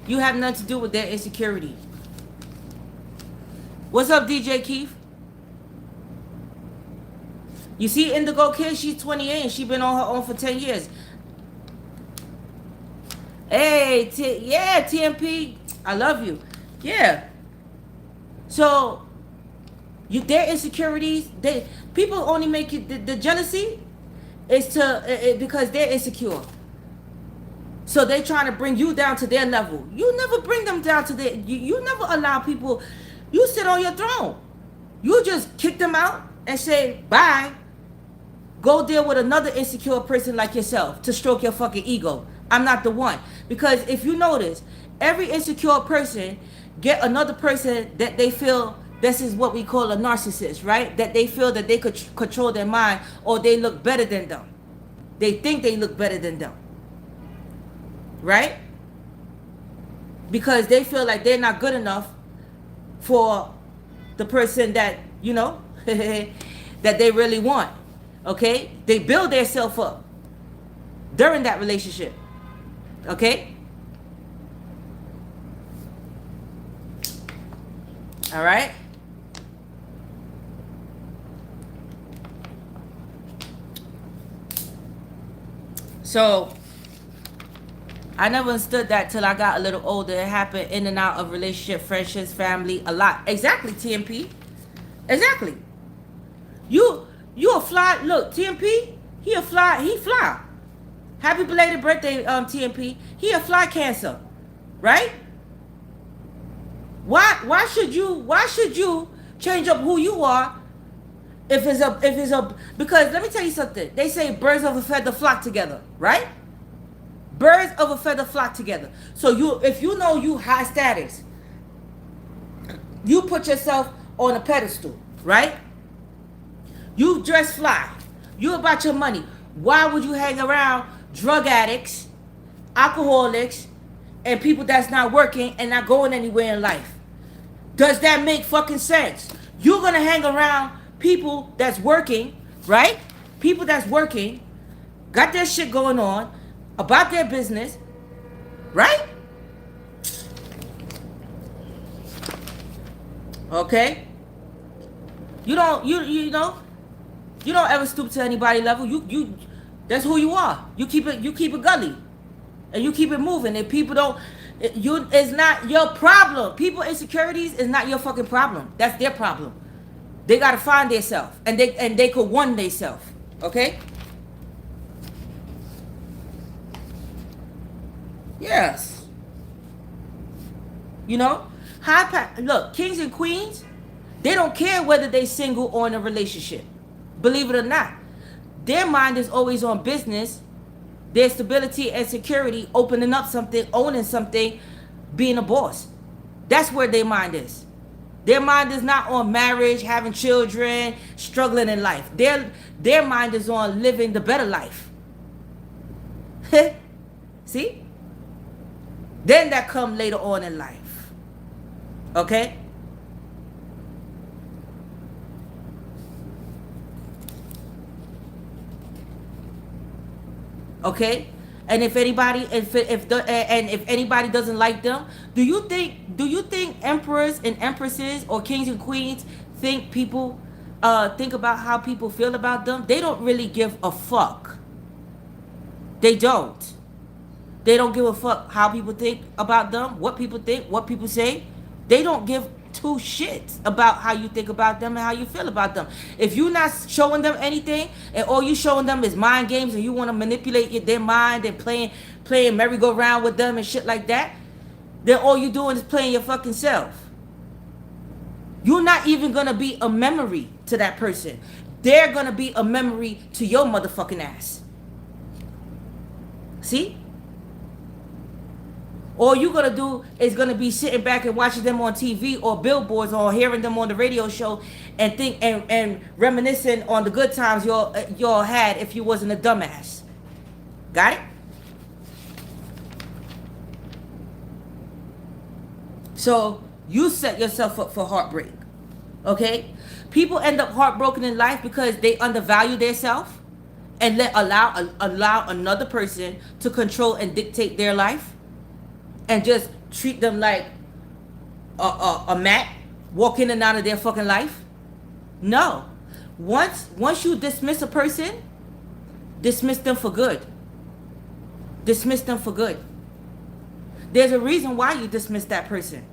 You have nothing to do with their insecurity. What's up, DJ Keith? You see Indigo Kid, she's 28 and she been on her own for 10 years. Hey, yeah, TMP, I love you. Yeah. So, their insecurities, people only make you, the jealousy is because they're insecure. So they trying to bring you down to their level. You never bring them down to their, you never allow people, you sit on your throne. You just kick them out and say, bye. Go deal with another insecure person like yourself to stroke your fucking ego. I'm not the one. Because if you notice, every insecure person get another person that they feel, this is what we call a narcissist, right? That they feel that they could control their mind, or they look better than them. They think they look better than them. Right? Because they feel like they're not good enough for the person that, you know, that they really want. Okay? They build themselves up during that relationship. Okay? All right? So, I never understood that till I got a little older. It happened in and out of relationship, friendships, family, a lot. Exactly, TMP. Exactly. You a fly. Look, TMP, he fly. Happy belated birthday, TMP. He a fly Cancer, right? Why should you change up who you are if it's a because let me tell you something. They say birds of a feather flock together, right? Birds of a feather flock together. So if you know you high status, you put yourself on a pedestal, right? You dress fly. You about your money. Why would you hang around drug addicts, alcoholics, and people that's not working and not going anywhere in life? Does that make fucking sense? You're gonna hang around people that's working, right? People that's working, got their shit going on, about their business, right? Okay? You don't ever stoop to anybody level. You that's who you are. You keep it gully. And you keep it moving. If people don't, it's not your problem. People insecurities is not your fucking problem. That's their problem. They gotta find themselves. And they could one themselves. Okay? Yes. You know? Look, kings and queens, they don't care whether they single or in a relationship. Believe it or not. Their mind is always on business, their stability and security, opening up something, owning something, being a boss. That's where their mind is. Their mind is not on marriage, having children, struggling in life. Their mind is on living the better life. See? Then that come later on in life. Okay? Okay? And if anybody if anybody doesn't like them, do you think emperors and empresses or kings and queens think people think about how people feel about them? They don't really give a fuck. They don't. They don't give a fuck how people think about them, what people think, what people say. They don't give two shits about how you think about them and how you feel about them. If you're not showing them anything and all you showing them is mind games and you want to manipulate their mind and playing merry-go-round with them and shit like that, then all you doing is playing your fucking self. You're not even going to be a memory to that person. They're going to be a memory to your motherfucking ass. See? All you're going to do is going to be sitting back and watching them on TV or billboards or hearing them on the radio show and think and reminiscing on the good times y'all had if you wasn't a dumbass. Got it? So you set yourself up for heartbreak. Okay? People end up heartbroken in life because they undervalue themselves and allow another person to control and dictate their life. And just treat them like a mat, walk in and out of their fucking life. No. Once you dismiss a person, dismiss them for good. Dismiss them for good. There's a reason why you dismiss that person.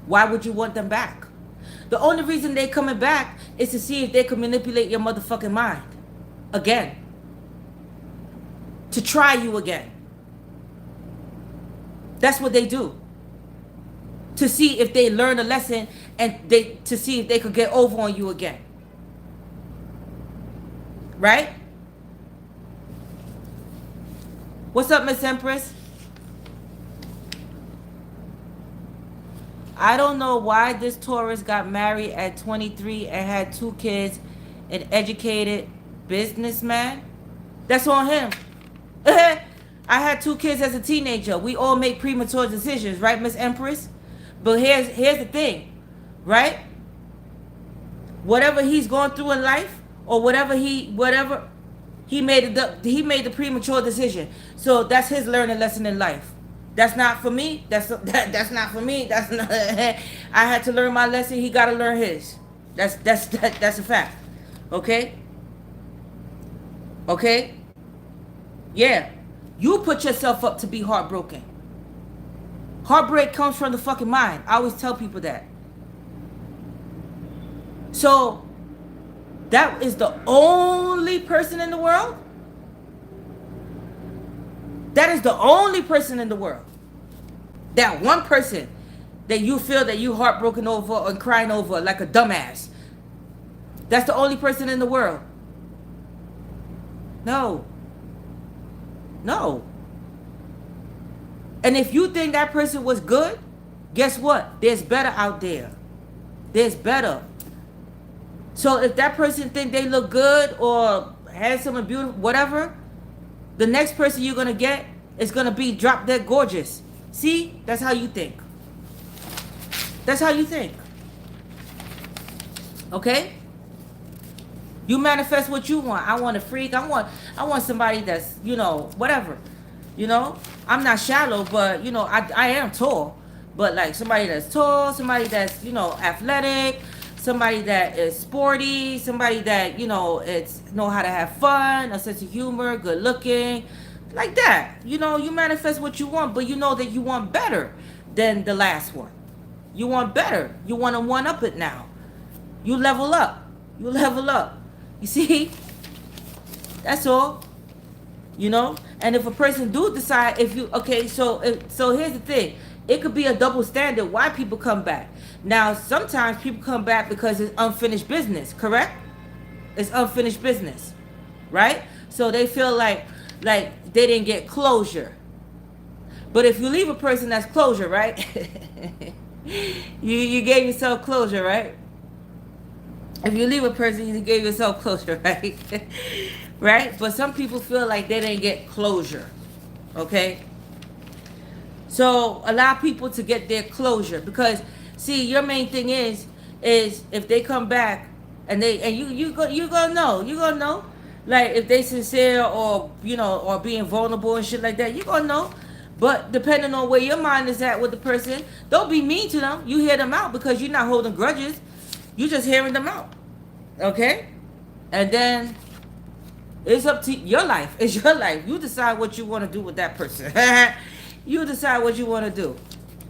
Why would you want them back? The only reason they're coming back is to see if they can manipulate your motherfucking mind. Again. To try you again. That's what they do. To see if they learn a lesson and to see if they could get over on you again. Right? What's up, Miss Empress? I don't know why this Taurus got married at 23 and had 2 kids, an educated businessman. That's on him. I had 2 kids as a teenager. We all make premature decisions, right, Miss Empress? But here's the thing, right? Whatever he's going through in life, or whatever he made the premature decision. So that's his learning lesson in life. That's not for me. That's not for me. That's not. I had to learn my lesson. He got to learn his. That's a fact. Okay. Okay. Yeah. You put yourself up to be heartbroken. Heartbreak comes from the fucking mind. I always tell people that. So, that is the only person in the world? That is the only person in the world. That one person that you feel that you heartbroken over and crying over like a dumbass. That's the only person in the world. No. No. And if you think that person was good, guess what? There's better out there. There's better. So if that person think they look good or handsome and beautiful, whatever, the next person you're going to get is going to be drop dead gorgeous. See? That's how you think. That's how you think. Okay? You manifest what you want. I want a freak. I want somebody that's, whatever. I'm not shallow, but, I am tall. But, like, somebody that's tall, somebody that's, athletic, somebody that is sporty, somebody that, know how to have fun, a sense of humor, good looking, like that. You manifest what you want, but you know that you want better than the last one. You want better. You want to one-up it now. You level up. You level up. You see? That's all. And if a person do decide, so here's the thing. It could be a double standard why people come back. Now, sometimes people come back because it's unfinished business, correct? It's unfinished business, right? So they feel like they didn't get closure. But if you leave a person, that's closure, right? you gave yourself closure, right? If you leave a person, you gave yourself closure, right? Right? But some people feel like they didn't get closure. Okay? So allow people to get their closure, because see, your main thing is if they come back and you gonna know, like if they sincere, or or being vulnerable and shit like that, you gonna know. But depending on where your mind is at with the person, don't be mean to them. You hear them out because you're not holding grudges. You just hearing them out. Okay? And then it's up to your life. It's your life. You decide what you want to do with that person. You decide what you want to do.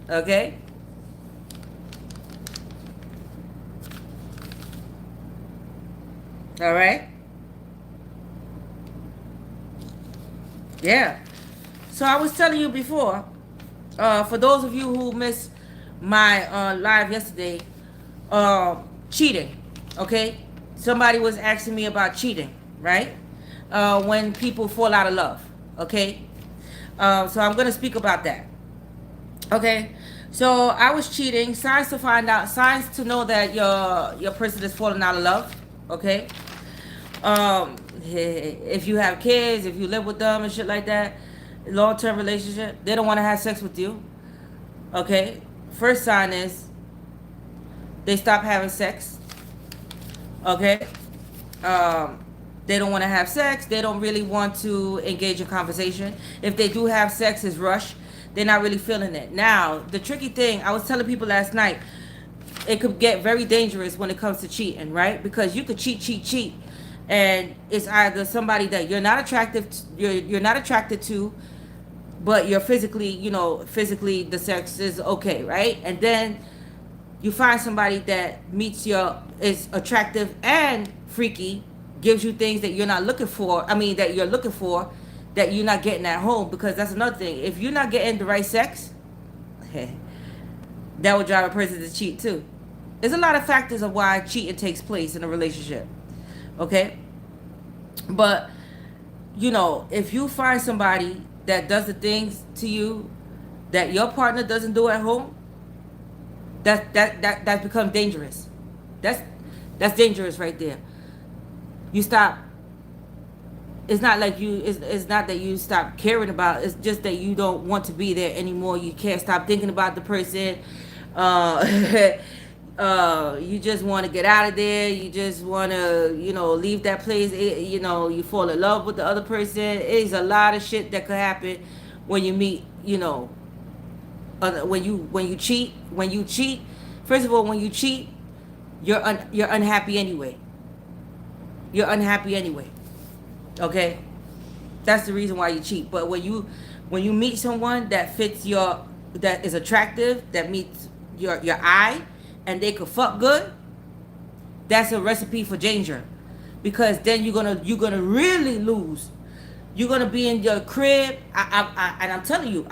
Okay? All right? Yeah. So I was telling you before, for those of you who missed my live yesterday, cheating. Okay? Somebody was asking me about cheating, right? When people fall out of love. Okay? So I'm going to speak about that. Okay? So I was cheating. Signs to find out. Signs to know that your person is falling out of love. Okay? If you have kids, if you live with them and shit like that, long-term relationship, they don't want to have sex with you. Okay? First sign is they stop having sex. Okay? They don't want to have sex. They don't really want to engage in conversation. If they do have sex, it's rushed. They're not really feeling it. Now, the tricky thing, I was telling people last night, it could get very dangerous when it comes to cheating, right? Because you could cheat, and it's either somebody that you're not attractive to, you're not attracted to, but you're physically, physically the sex is okay, right? And then you find somebody that is attractive and freaky, gives you things that you're not looking for. That you're looking for, that you're not getting at home. Because that's another thing. If you're not getting the right sex, that would drive a person to cheat too. There's a lot of factors of why cheating takes place in a relationship. Okay? But, if you find somebody that does the things to you that your partner doesn't do at home, that becomes dangerous. That's dangerous right there. You stop. It's not like it's not that you stop caring about. It's just that you don't want to be there anymore. You can't stop thinking about the person. You just want to get out of there. You just want to, leave that place. You fall in love with the other person. It's a lot of shit that could happen when you meet. When you cheat. First of all, when you cheat, you're unhappy anyway. You're unhappy anyway. Okay? That's the reason why you cheat. But when you meet someone that that is attractive, that meets your eye, and they could fuck good, that's a recipe for danger. Because then you're gonna really lose. You're gonna be in your crib. And I'm telling you,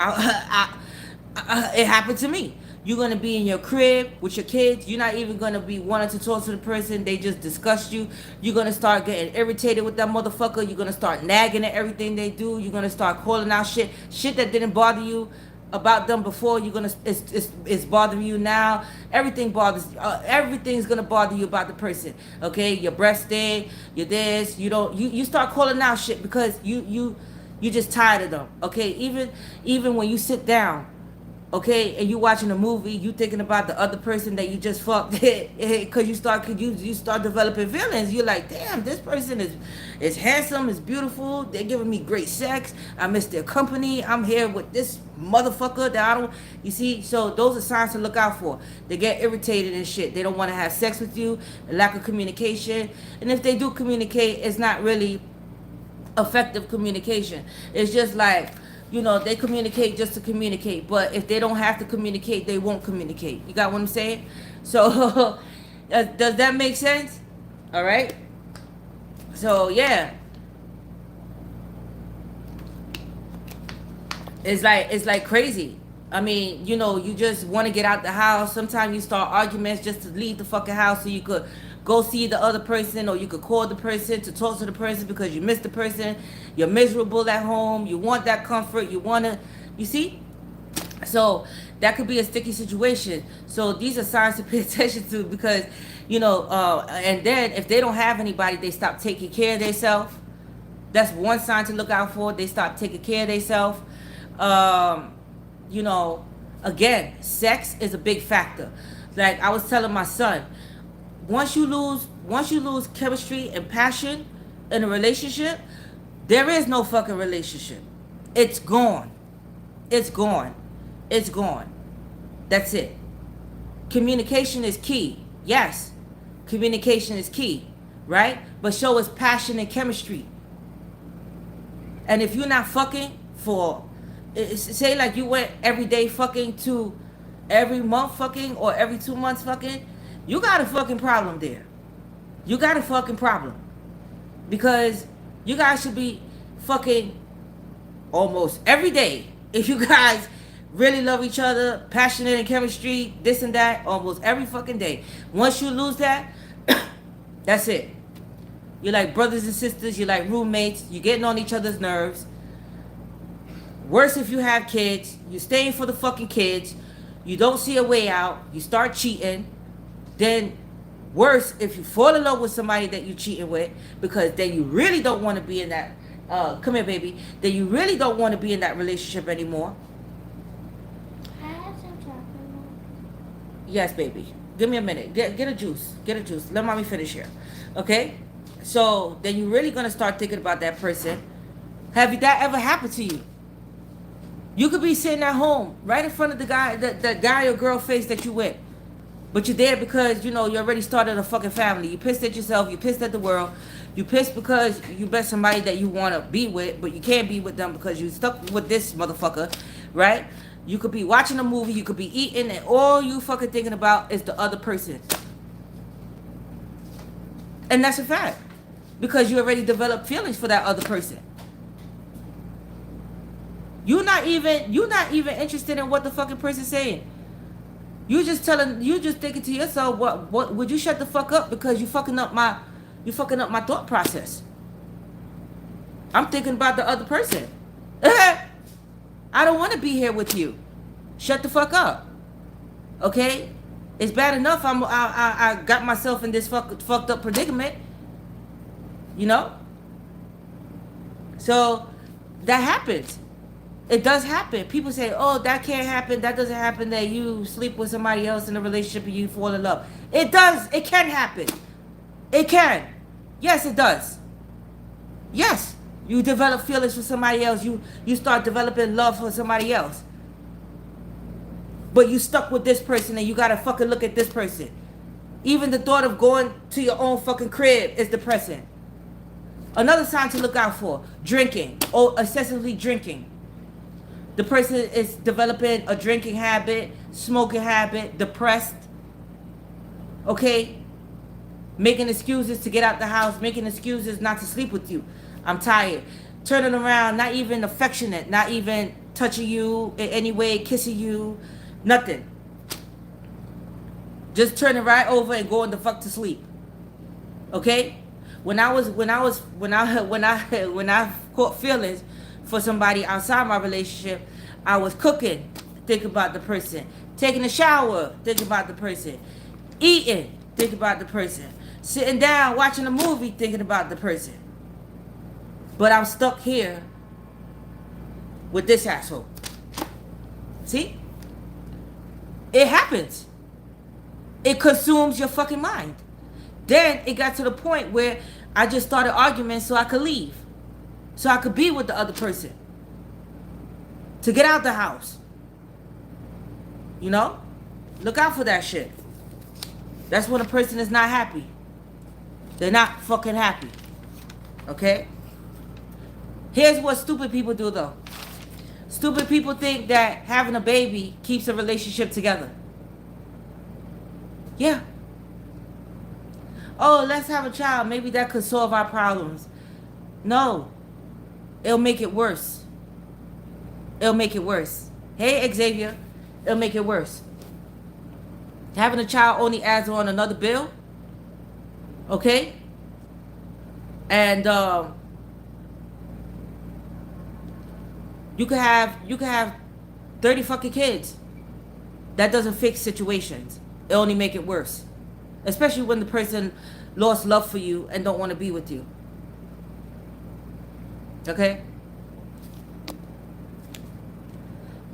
it happened to me. You're going to be in your crib with your kids. You're not even going to be wanting to talk to the person. They just disgust you. You're going to start getting irritated with that motherfucker. You're going to start nagging at everything they do. You're going to start calling out shit that didn't bother you about them before. It's bothering you now. Everything's going to bother you about the person. Okay? Your breath stink, you're this, you start calling out shit because you're just tired of them. Okay? Even when you sit down, okay, and you watching a movie, you thinking about the other person that you just fucked, because you start developing feelings. You're like, damn, this person is handsome, is beautiful. They're giving me great sex. I miss their company. I'm here with this motherfucker that I don't. You see, so those are signs to look out for. They get irritated and shit. They don't want to have sex with you. A lack of communication, and if they do communicate, it's not really effective communication. It's just like, they communicate just to communicate. But if they don't have to communicate, they won't communicate. You got what I'm saying? So, does that make sense? All right? So, yeah. It's like crazy. You just want to get out the house. Sometimes you start arguments just to leave the fucking house so you could go see the other person, or you could call the person to talk to the person because you miss the person. You're miserable at home. You want that comfort. You want to, you see? So that could be a sticky situation. So these are signs to pay attention to, because, you know, and then if they don't have anybody, they stop taking care of themselves. That's one sign to look out for. They stop taking care of themselves. You know, again, sex is a big factor. Like I was telling my son, once you lose chemistry and passion in a relationship, there is no fucking relationship. It's gone. It's gone. It's gone. That's it. Communication is key. Yes, communication is key, right? But show us passion and chemistry. And if you're not fucking for, say like you went every day fucking to every month fucking, or every 2 months fucking, you got a fucking problem there. You got a fucking problem. Because you guys should be fucking almost every day. If you guys really love each other, passionate and chemistry, this and that, almost every fucking day. Once you lose that, that's it. You're like brothers and sisters, you're like roommates, you're getting on each other's nerves. Worse if you have kids, you're staying for the fucking kids, you don't see a way out, you start cheating. Then worse if you fall in love with somebody that you're cheating with, because then you really don't want to be in that, come here baby, then you really don't want to be in that relationship anymore. I have some chocolate. Yes, baby. Give me a minute. Get a juice. Get a juice. Let mommy finish here. Okay? So then you're really going to start thinking about that person. Have that ever happened to you? You could be sitting at home right in front of the guy, the guy or girl face that you with. But you're there because, you know, you already started a fucking family. You pissed at yourself. You pissed at the world. You pissed because you met somebody that you want to be with, but you can't be with them because you stuck with this motherfucker, right? You could be watching a movie. You could be eating, and all you fucking thinking about is the other person. And that's a fact. Because you already developed feelings for that other person. You're not even interested in what the fucking person's saying. You just thinking to yourself, what would you shut the fuck up, because you fucking up my thought process. I'm thinking about the other person. I don't want to be here with you. Shut the fuck up. Okay? It's bad enough I got myself in this fucked up predicament. You know? So that happens. It does happen. People say, oh, that can't happen. That doesn't happen, that you sleep with somebody else in a relationship and you fall in love. It does. It can happen. It can. Yes, it does. Yes. You develop feelings for somebody else. You start developing love for somebody else. But you stuck with this person and you gotta fucking look at this person. Even the thought of going to your own fucking crib is depressing. Another sign to look out for: drinking or excessively drinking. The person is developing a drinking habit, smoking habit, depressed. Okay? Making excuses to get out the house, making excuses not to sleep with you. I'm tired. Turning around, not even affectionate, not even touching you in any way, kissing you, nothing. Just turning right over and going the fuck to sleep. Okay? When I caught feelings for somebody outside my relationship, I was cooking, thinking about the person. Taking a shower, thinking about the person. Eating, thinking about the person. Sitting down, watching a movie, thinking about the person. But I'm stuck here with this asshole. See? It happens. It consumes your fucking mind. Then it got to the point where I just started arguing so I could leave. So I could be with the other person. To get out the house. You know? Look out for that shit. That's when a person is not happy. They're not fucking happy. Okay? Here's what stupid people do though. Stupid people think that having a baby keeps a relationship together. Yeah. Oh, let's have a child. Maybe that could solve our problems. No. It'll make it worse. It'll make it worse. Hey, Xavier. It'll make it worse. Having a child only adds on another bill. Okay? And you could have 30 fucking kids. That doesn't fix situations. It only make it worse. Especially when the person lost love for you and don't want to be with you. Okay?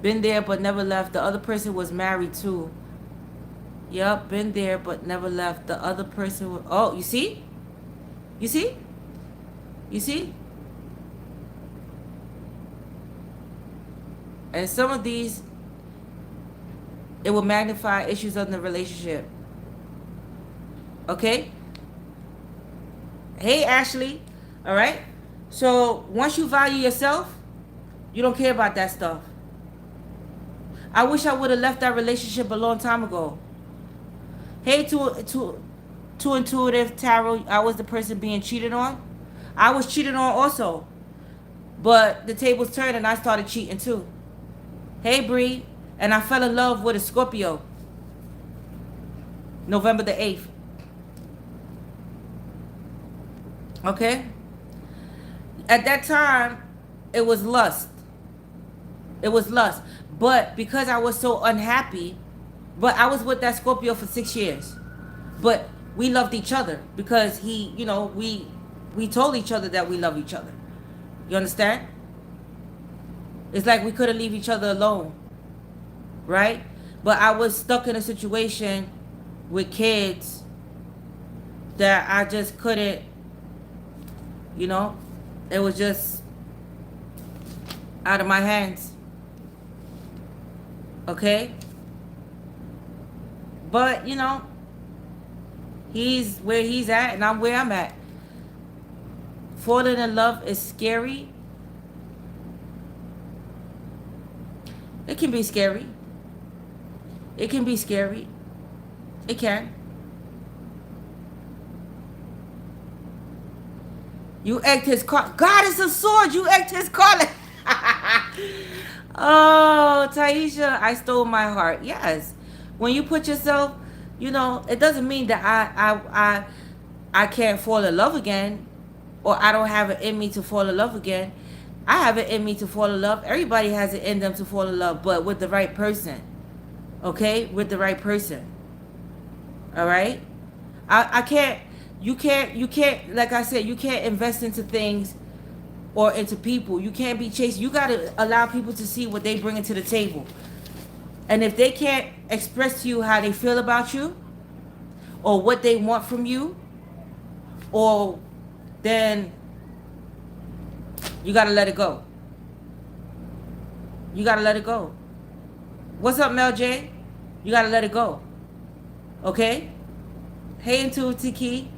Been there but never left. The other person was married too. Yep, been there but never left. The other person was, oh, you see? You see? You see? And some of these, it will magnify issues in the relationship. Okay? Hey, Ashley. All right? So, once you value yourself, you don't care about that stuff. I wish I would have left that relationship a long time ago. Hey, to intuitive tarot, I was the person being cheated on. I was cheated on also. But the tables turned and I started cheating too. Hey, Bree. And I fell in love with a Scorpio. November the 8th. Okay? At that time, it was lust. It was lust. But because I was so unhappy, but I was with that Scorpio for 6 years. But we loved each other because he, we told each other that we love each other. You understand? It's like we couldn't leave each other alone. Right? But I was stuck in a situation with kids that I just couldn't, it was just out of my hands. Okay? But, he's where he's at and I'm where I'm at. Falling in love is scary. It can be scary. It can be scary. It can. You egged his car. Goddess of Swords, you egged his car. Oh, Taisha, I stole my heart. Yes. When you put yourself, it doesn't mean that I can't fall in love again, or I don't have it in me to fall in love again. I have it in me to fall in love. Everybody has it in them to fall in love, but with the right person. Okay? With the right person. All right? I can't, you can't, like I said, you can't invest into things or into people. You can't be chased. You got to allow people to see what they bring to the table. And if they can't express to you how they feel about you or what they want from you, or then you got to let it go. You got to let it go. What's up, Mel J? You got to let it go. Okay? Hey, Intuitive Key.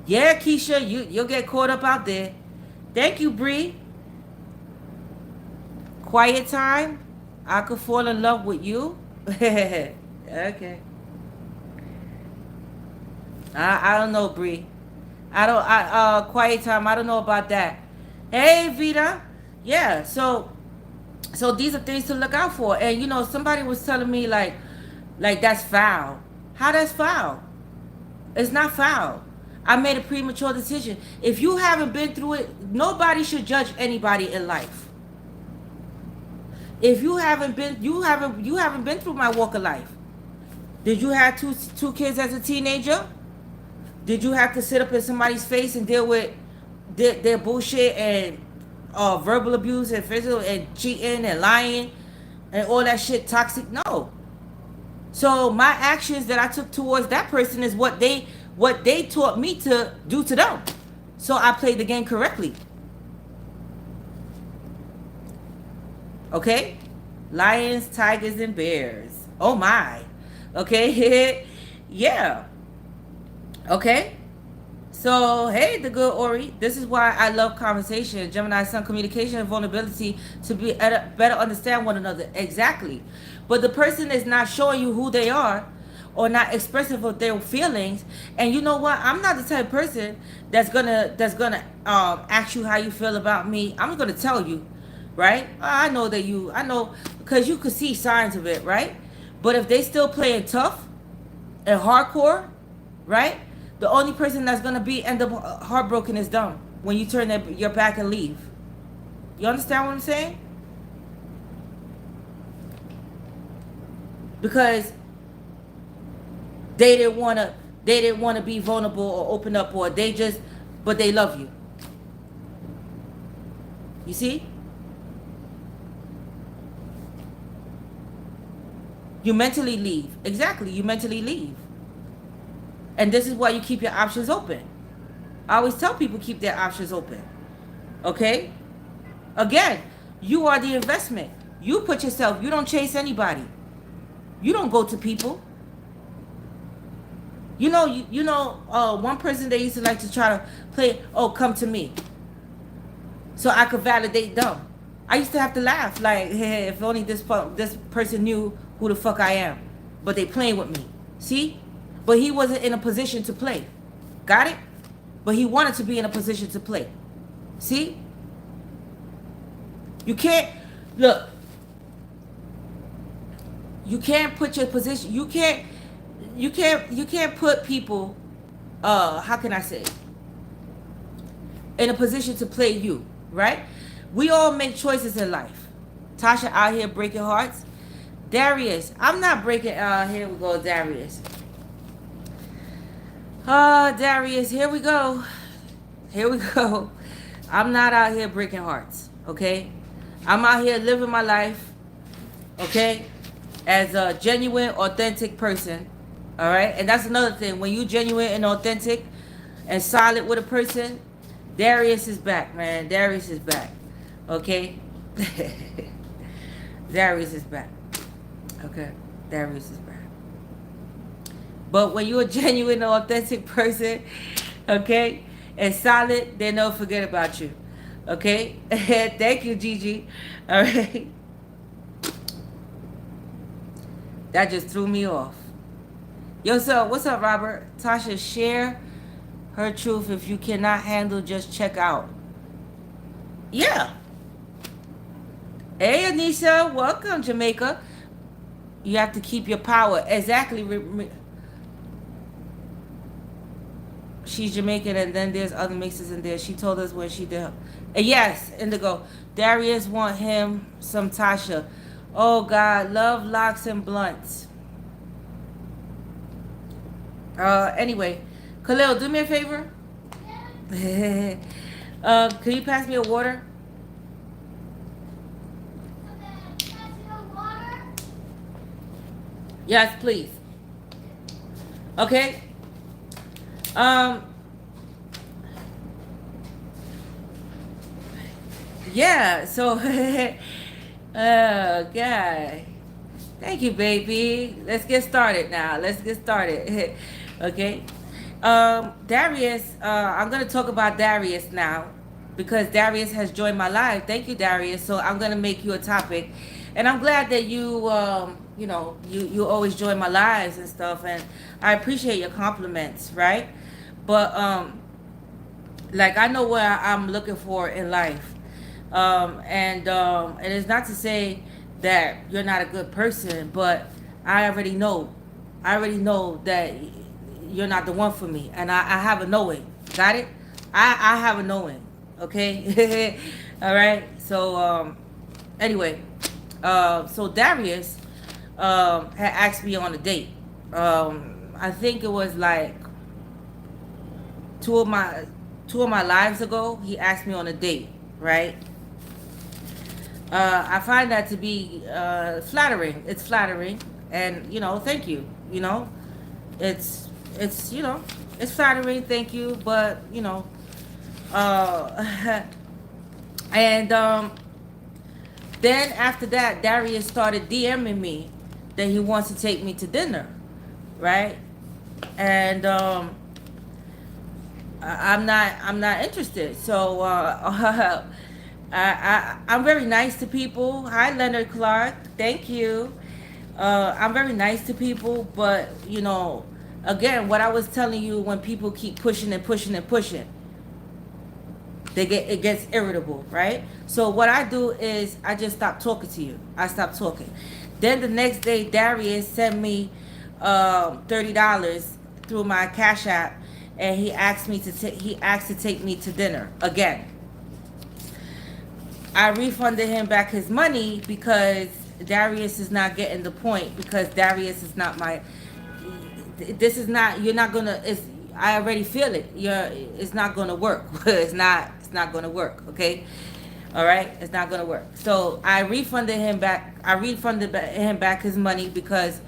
Yeah, Keisha, you'll get caught up out there. Thank you, Bree. Quiet time. I could fall in love with you. Okay. I don't know, Bree. Quiet time. I don't know about that. Hey, Vita. Yeah. So these are things to look out for. And somebody was telling me like that's foul. How that's foul? It's not foul. I made a premature decision. If you haven't been through it, nobody should judge anybody in life. If you haven't been through my walk of life. Did you have two kids as a teenager? Did you have to sit up in somebody's face and deal with their bullshit and verbal abuse and physical and cheating and lying and all that shit toxic? No. So my actions that I took towards that person is what they taught me to do to them. So I played the game correctly. Okay? Lions, tigers, and bears. Oh my. Okay? Yeah. Okay? So, hey, the good Ori. This is why I love conversation. Gemini Sun, communication and vulnerability to be better understand one another. Exactly. But the person is not showing you who they are or not expressive of their feelings. And you know what? I'm not the type of person that's gonna ask you how you feel about me. I'm gonna tell you, right? I know because you could see signs of it, right? But if they still playing tough And hardcore, right? The only person that's gonna be end up heartbroken is them when you turn your back and leave. You understand what I'm saying? Because they didn't wanna be vulnerable or open up, or but they love you. You see? You mentally leave. Exactly, you mentally leave. And this is why you keep your options open. I always tell people keep their options open. Okay? Again, you are the investment. You put yourself, you don't chase anybody. You don't go to people. One person they used to like to try to play, oh, come to me. So I could validate them. I used to have to laugh, like, hey, if only this person knew who the fuck I am. But they playing with me. See? But he wasn't in a position to play. Got it? But he wanted to be in a position to play. See? You can't, look, you can't put your position, you can't put people, how can I say, in a position to play you, right? We all make choices in life. Tasha out here breaking hearts. Darius, I'm not breaking, here we go, Darius. Darius, here we go. Here we go. I'm not out here breaking hearts, okay? I'm out here living my life, okay, as a genuine, authentic person, all right? And that's another thing. When you genuine and authentic and solid with a person, Darius is back, man. Darius is back, okay? Darius is back, okay? Darius is back. But when you're a genuine, authentic person, okay, and solid, they never forget about you. Okay? Thank you, Gigi. All right. That just threw me off. Yo, so what's up, Robert? Tasha, share her truth. If you cannot handle, just check out. Yeah. Hey, Anisha. Welcome, Jamaica. You have to keep your power. Exactly. She's Jamaican, and then there's other mixes in there. She told us when she did. Yes, Indigo. Darius want him some Tasha. Oh God, love locks and blunts. Anyway, Khalil, do me a favor. Can you pass me a water? Yes, please. Okay. Yeah, so oh God. Thank you, baby. Let's get started now. Let's get started. Okay. Darius, I'm gonna talk about Darius now because Darius has joined my live. Thank you, Darius. So I'm gonna make you a topic. And I'm glad that you you always join my lives and stuff, and I appreciate your compliments, right? But like I know what I'm looking for in life, and it's not to say that you're not a good person, but I already know that you're not the one for me, and I have a knowing. Got it? I have a knowing. Okay. All right. So anyway, so Darius had asked me on a date. I think it was like two of my lives ago. He asked me on a date, right? I find that to be flattering. It's flattering, and thank you. It's it's flattering. Thank you, but and then after that, Darius started DMing me that he wants to take me to dinner, right? And I'm not interested. So I'm very nice to people. Hi, Leonard Clark. Thank you. I'm very nice to people, but again, what I was telling you, when people keep pushing and pushing and pushing, it gets irritable, right? So what I do is I just stop talking to you. I stop talking. Then the next day, Darius sent me $30 through my Cash App, and he asked to take me to dinner again. I refunded him back his money because Darius is not getting the point, because Darius is not my. This is not. You're not gonna. It's. I already feel it. It's not gonna work. It's not. It's not gonna work. Okay. All right. It's not gonna work. So I refunded him back. I refunded him back his money because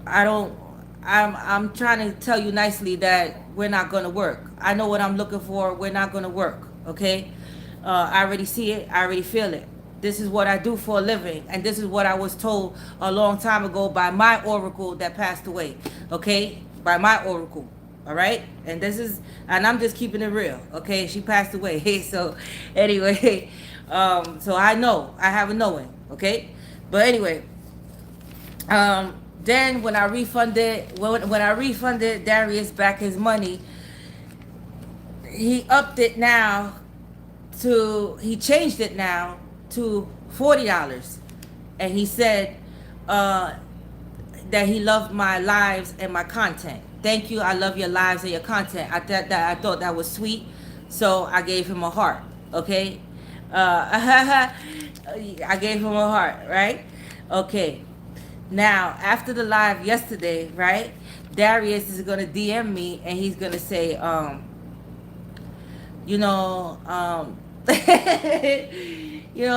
I don't. I'm trying to tell you nicely that we're not gonna work. I know what I'm looking for. We're not gonna work. Okay. I already see it. I already feel it. This is what I do for a living, and this is what I was told a long time ago by my oracle that passed away. Okay, by my oracle. All right, and I'm just keeping it real. Okay, she passed away. So, anyway, so I know, I have a knowing. Okay, but anyway, then when I refunded Darius back his money, he upped it now he changed it now to $40, and he said that he loved my lives and my content. Thank you. I love your lives and your content. I thought that was sweet, so I gave him a heart. Okay, I gave him a heart. Right? Okay. Now after the live yesterday, right? Darius is gonna DM me and he's gonna say, you know,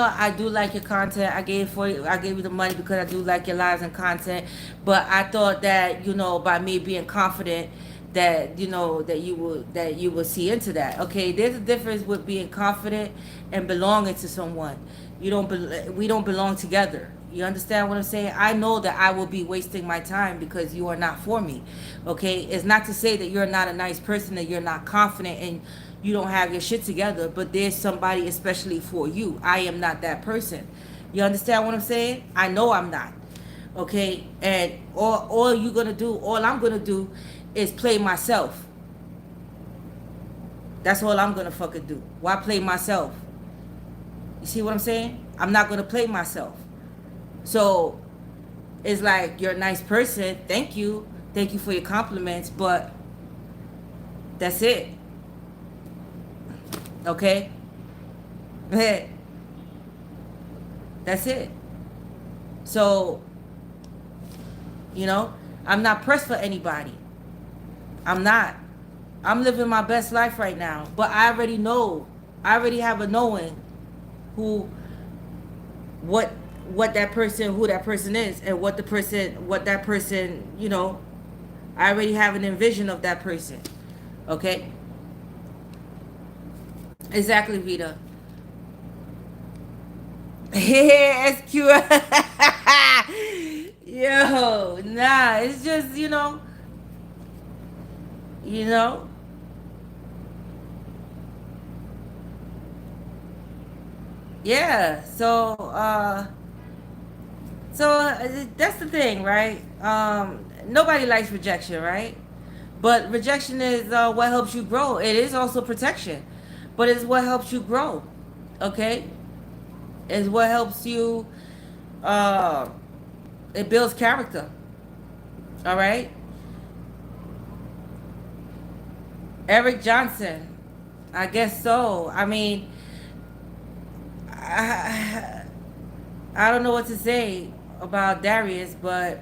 I do like your content. I gave you the money because I do like your lives and content. But I thought that, by me being confident that, that you will see into that. Okay, there's a difference with being confident and belonging to someone. We don't belong together. You understand what I'm saying? I know that I will be wasting my time because you are not for me. Okay, it's not to say that you're not a nice person, that you're not confident and you don't have your shit together, but there's somebody especially for you. I am not that person. You understand what I'm saying? I know I'm not. Okay, and all I'm gonna do is play myself. That's all I'm gonna fucking do. Why play myself? You see what I'm saying? I'm not gonna play myself. So it's like, you're a nice person. Thank you for your compliments, but that's it. Okay? That's it. So, I'm not pressed for anybody. I'm not. I'm living my best life right now. But I already know. I already have a knowing who that person is, and what that person, I already have an envision of that person. Okay? Exactly, Vita. SQ. Yo, nah, it's just, yeah. So that's the thing, right? Nobody likes rejection, right? But rejection is what helps you grow. It is also protection, but it's what helps you grow. Okay, it's what helps you. It builds character. All right. Eric Johnson, I guess so. I mean, I don't know what to say about Darius, but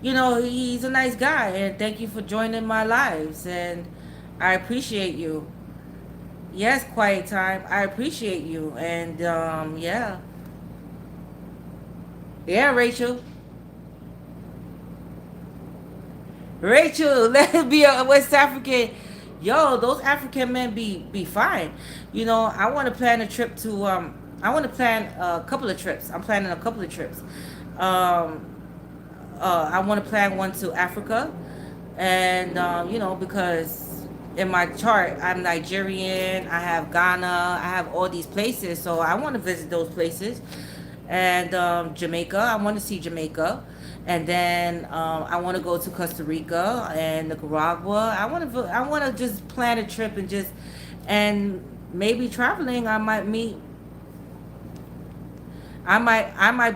he's a nice guy, and thank you for joining my lives, and I appreciate you. Yes, quiet time. I appreciate you, and yeah, Rachel. Let it be a West African. Yo, those African men be fine. I want to plan a trip to I want to plan a couple of trips. I'm planning a couple of trips. I want to plan one to Africa, and because in my chart I'm Nigerian, I have Ghana, I have all these places, so I want to visit those places. And Jamaica, I want to see Jamaica, and then I want to go to Costa Rica and Nicaragua. I want to just plan a trip and maybe traveling. I might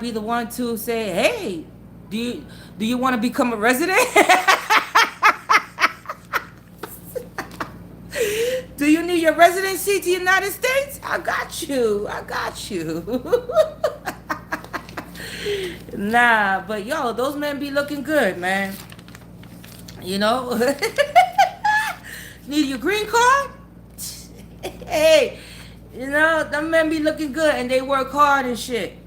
be the one to say, hey, Do you do you want to become a resident? Do you need your residency to the United States? I got you. I got you. Nah, but yo, those men be looking good, man. You know? Need your green card? Hey, you know, them men be looking good and they work hard and shit.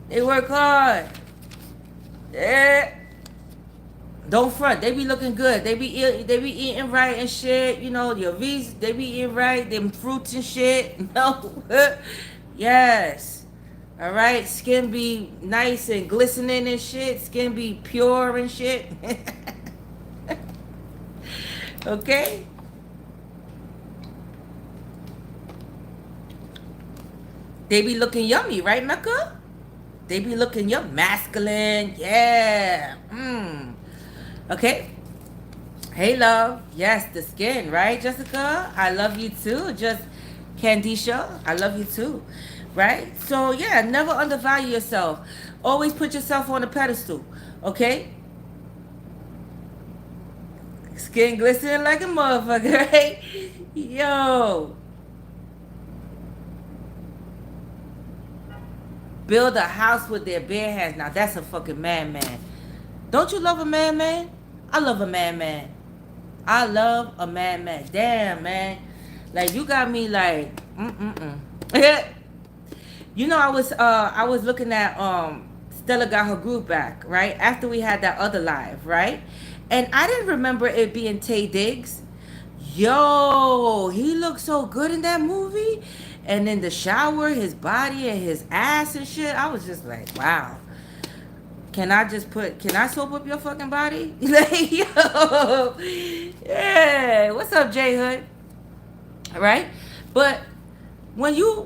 They work hard. Yeah. Don't front. They be looking good. They be eating right and shit. You know, your V's, they be eating right. Them fruits and shit. No. Yes. All right. Skin be nice and glistening and shit. Skin be pure and shit. Okay. They be looking yummy, right, Mecca? They be looking yum, masculine. Yeah. Okay. Hey, love. Yes, the skin, right, Jessica? I love you too. Just Candisha, I love you too. Right? So, yeah, never undervalue yourself. Always put yourself on a pedestal. Okay? Skin glistening like a motherfucker, right? Yo. Build a house with their bare hands. Now, that's a fucking man. Don't you love a man? I love a man. I love a man. Damn, man. Like, you got me like, You know, I was looking at Stella got her groove back, right? After we had that other live, right? And I didn't remember it being Tay Diggs. Yo, he looked so good in that movie. And in the shower, his body and his ass and shit. I was just like, wow. Can I soap up your fucking body? Like, yo. Yeah. What's up, J Hood? Right? But when you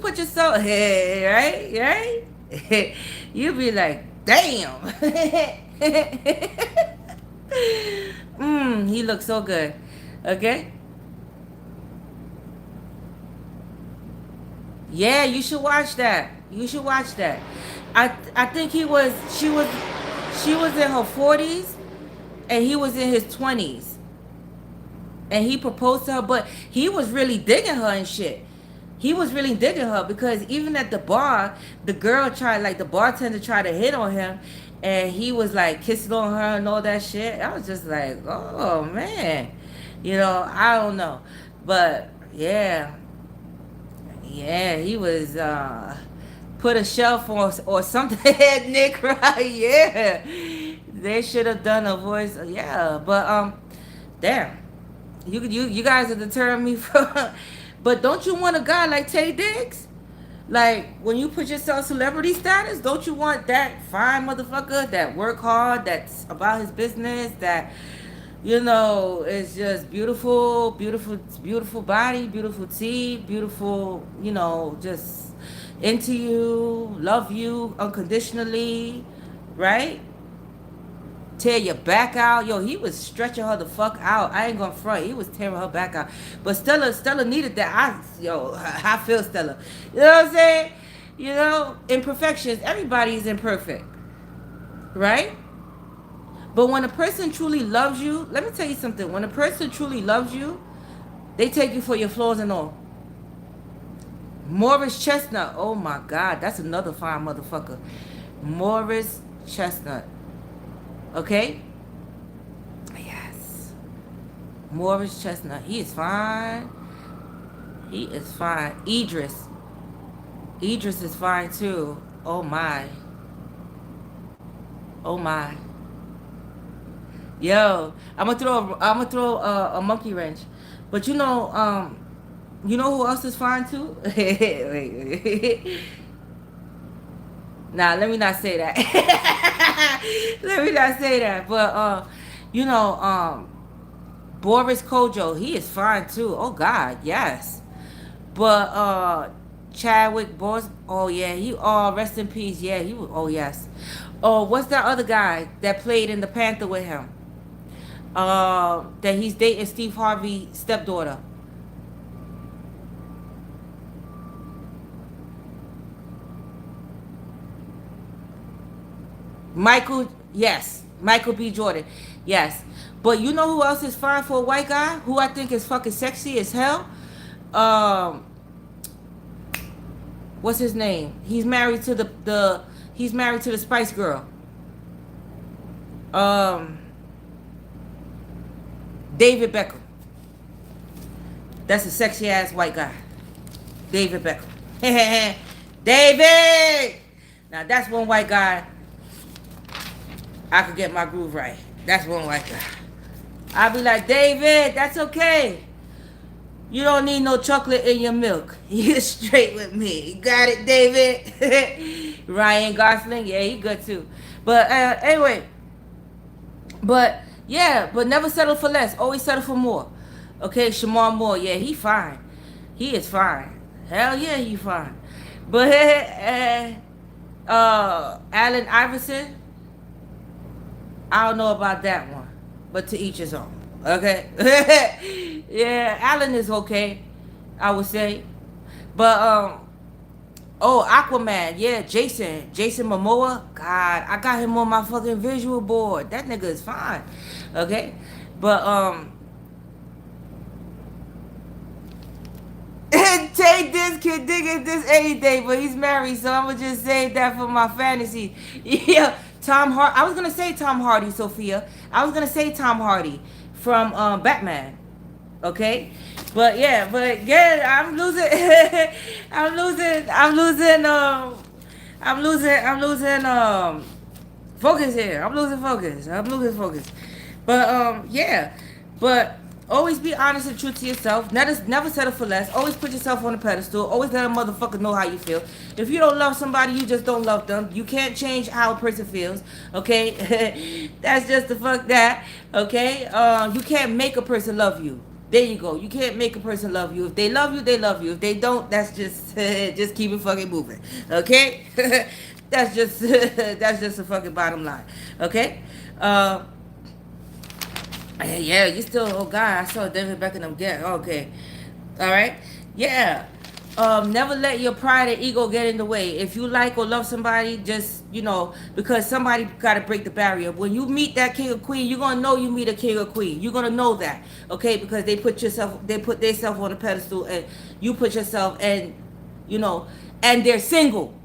put yourself, hey, right? You be like, damn. He looks so good. Okay? Yeah, you should watch that. You should watch that. I think she was in her 40s and he was in his 20s. And he proposed to her, but he was really digging her and shit. He was really digging her because even at the bar, the bartender tried to hit on him and he was like kissing on her and all that shit. I was just like, oh man. You know, I don't know. But yeah. Yeah, he was put a shelf on or something. Nick, right? Yeah. They should have done a voice. Yeah, but damn. You guys are deterring me from. But don't you want a guy like Tay Diggs? Like when you put yourself celebrity status, don't you want that fine motherfucker that work hard, that's about his business, that is just beautiful body, beautiful teeth, beautiful, just into you, love you unconditionally, right? Tear your back out. Yo, he was stretching her the fuck out. I ain't gonna front. He was tearing her back out. But Stella needed that. I feel Stella. You know what I'm saying? Imperfections. Everybody is imperfect. Right? But when a person truly loves you, let me tell you something. When a person truly loves you, they take you for your flaws and all. Morris Chestnut. Oh my God. That's another fine motherfucker. Morris Chestnut. Okay? Yes. Morris Chestnut. He is fine. He is fine. Idris. Idris is fine too. Oh my. Oh my. Yo, I'm gonna throw a monkey wrench. But you know who else is fine too? Wait. Nah, let me not say that. Let me not say that. But Boris Kojo, he is fine too. Oh God, yes. But Chadwick Boss, oh yeah, rest in peace. Yeah, he was, oh yes. Oh, what's that other guy that played in the Panther with him? That he's dating Steve Harvey's stepdaughter. Michael, yes. Michael B. Jordan, yes. But you know who else is fine for a white guy? Who I think is fucking sexy as hell? Um, what's his name? He's married to the he's married to the Spice Girl. Um, David Beckham. That's a sexy ass white guy. David Beckham. David! Now that's one white guy I could get my groove right. That's one white guy. I'll be like, David, that's okay. You don't need no chocolate in your milk. You're straight with me. You got it, David? Ryan Gosling, yeah, he good too. But anyway, but yeah, but never settle for less. Always settle for more. Okay, Shamar Moore, yeah, he fine. He is fine. Hell yeah, he fine. But Allen Iverson, I don't know about that one, but to each his own. Okay, yeah, Allen is okay, I would say, but oh, Aquaman, yeah, Jason Momoa, God, I got him on my fucking visual board. That nigga is fine, okay, but take this kid digging this anything, but he's married, so I'm gonna just save that for my fantasy. Yeah, I was gonna say Tom Hardy, Sophia. I was gonna say Tom Hardy from Batman. Okay, but I'm losing. I'm losing focus here. I'm losing focus. But yeah, but always be honest and true to yourself. Never settle for less. Always put yourself on a pedestal. Always let a motherfucker know how you feel. If you don't love somebody, you just don't love them. You can't change how a person feels. Okay, that's just the fuck that. Okay, you can't make a person love you. There you go. You can't make a person love you. If they love you, they love you. If they don't, that's just just keep it fucking moving. Okay, that's just a fucking bottom line. Okay. Yeah, you still, oh God, I saw David Beckham get, okay. All right. Yeah. Never let your pride and ego get in the way. If you like or love somebody, just, because somebody got to break the barrier. When you meet that king or queen, you're going to know you meet a king or queen. You're going to know that, okay? Because they put themselves on a pedestal and you put yourself and, and they're single.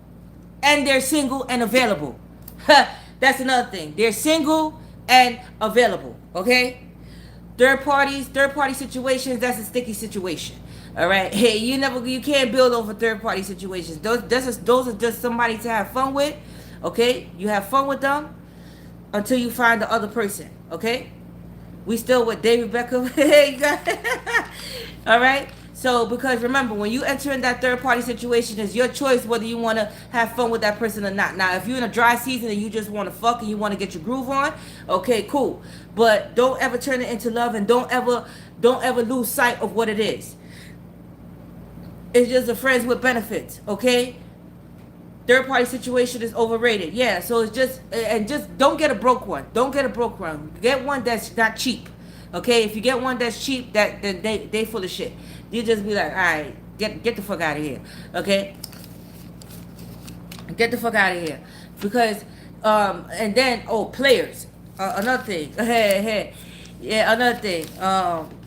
And they're single and available. That's another thing. They're single and available, okay? Third party situations, that's a sticky situation. All right. Hey, you can't build over third party situations. Those are just somebody to have fun with. Okay? You have fun with them until you find the other person. Okay? We still with David Beckham. All right? So, because remember, when you enter in that third party situation, it's your choice whether you want to have fun with that person or not. Now, if you're in a dry season and you just want to fuck and you want to get your groove on, okay, cool. But don't ever turn it into love and don't ever lose sight of what it is. It's just a friends with benefits, okay? Third party situation is overrated. Yeah, so it's just don't get a broke one. Don't get a broke one. Get one that's not cheap. Okay? If you get one that's cheap, then they full of shit. You just be like, all right, get the fuck out of here. Okay? Get the fuck out of here. Because and then players. Another thing. Yeah, another thing.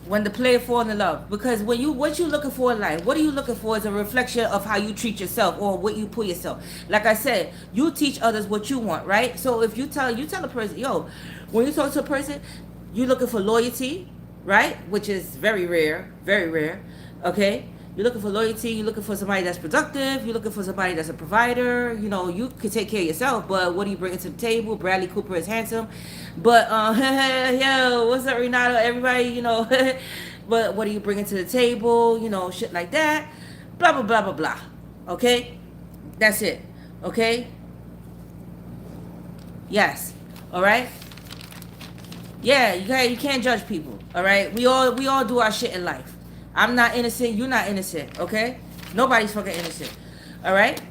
When the player fall in love, because what you looking for in life, what are you looking for is a reflection of how you treat yourself or what you put yourself. Like I said, you teach others what you want, right? So if you tell a person, yo, when you talk to a person, you looking for loyalty, right? Which is very rare, okay? You're looking for loyalty, you're looking for somebody that's productive, you're looking for somebody that's a provider, you can take care of yourself, but what do you bring to the table? Bradley Cooper is handsome. But, yo, what's up, Renato? Everybody, but what are you bringing to the table? Shit like that. Blah, blah, blah, blah, blah. Okay? That's it. Okay? Yes. All right? Yeah, you can't judge people. All right? We all do our shit in life. I'm not innocent. You're not innocent. Okay? Nobody's fucking innocent. All right?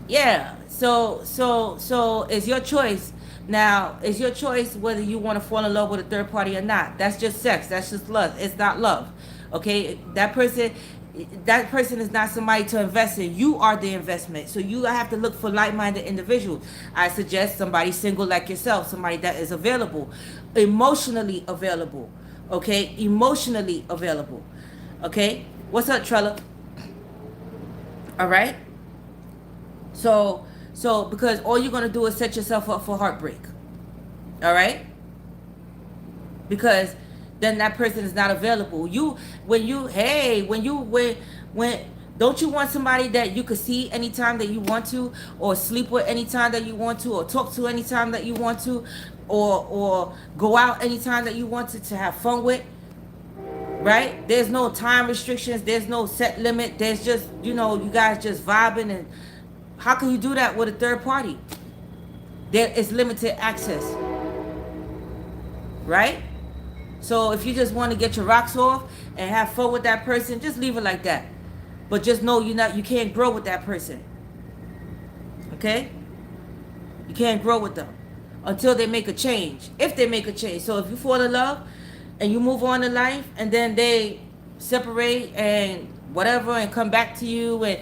Yeah. So it's your choice. Now, it's your choice whether you want to fall in love with a third party or not. That's just sex. That's just lust. It's not love. Okay? That person, that person is not somebody to invest in. You are the investment. So you have to look for like-minded individuals. I suggest somebody single like yourself, somebody that is available, emotionally available. Okay, emotionally available. Okay, what's up, Trella? All right. So because all you're gonna do is set yourself up for heartbreak. All right. Because then that person is not available. When don't you want somebody that you could see anytime that you want to, or sleep with anytime that you want to, or talk to anytime that you want to, or go out anytime that you want to have fun with, right? There's no time restrictions, there's no set limit, there's just, you guys just vibing. And how can you do that with a third party? There is limited access, right? So if you just want to get your rocks off and have fun with that person, just leave it like that. But just know you can't grow with that person. Okay? You can't grow with them until they make a change. If they make a change. So if you fall in love and you move on in life and then they separate and whatever and come back to you and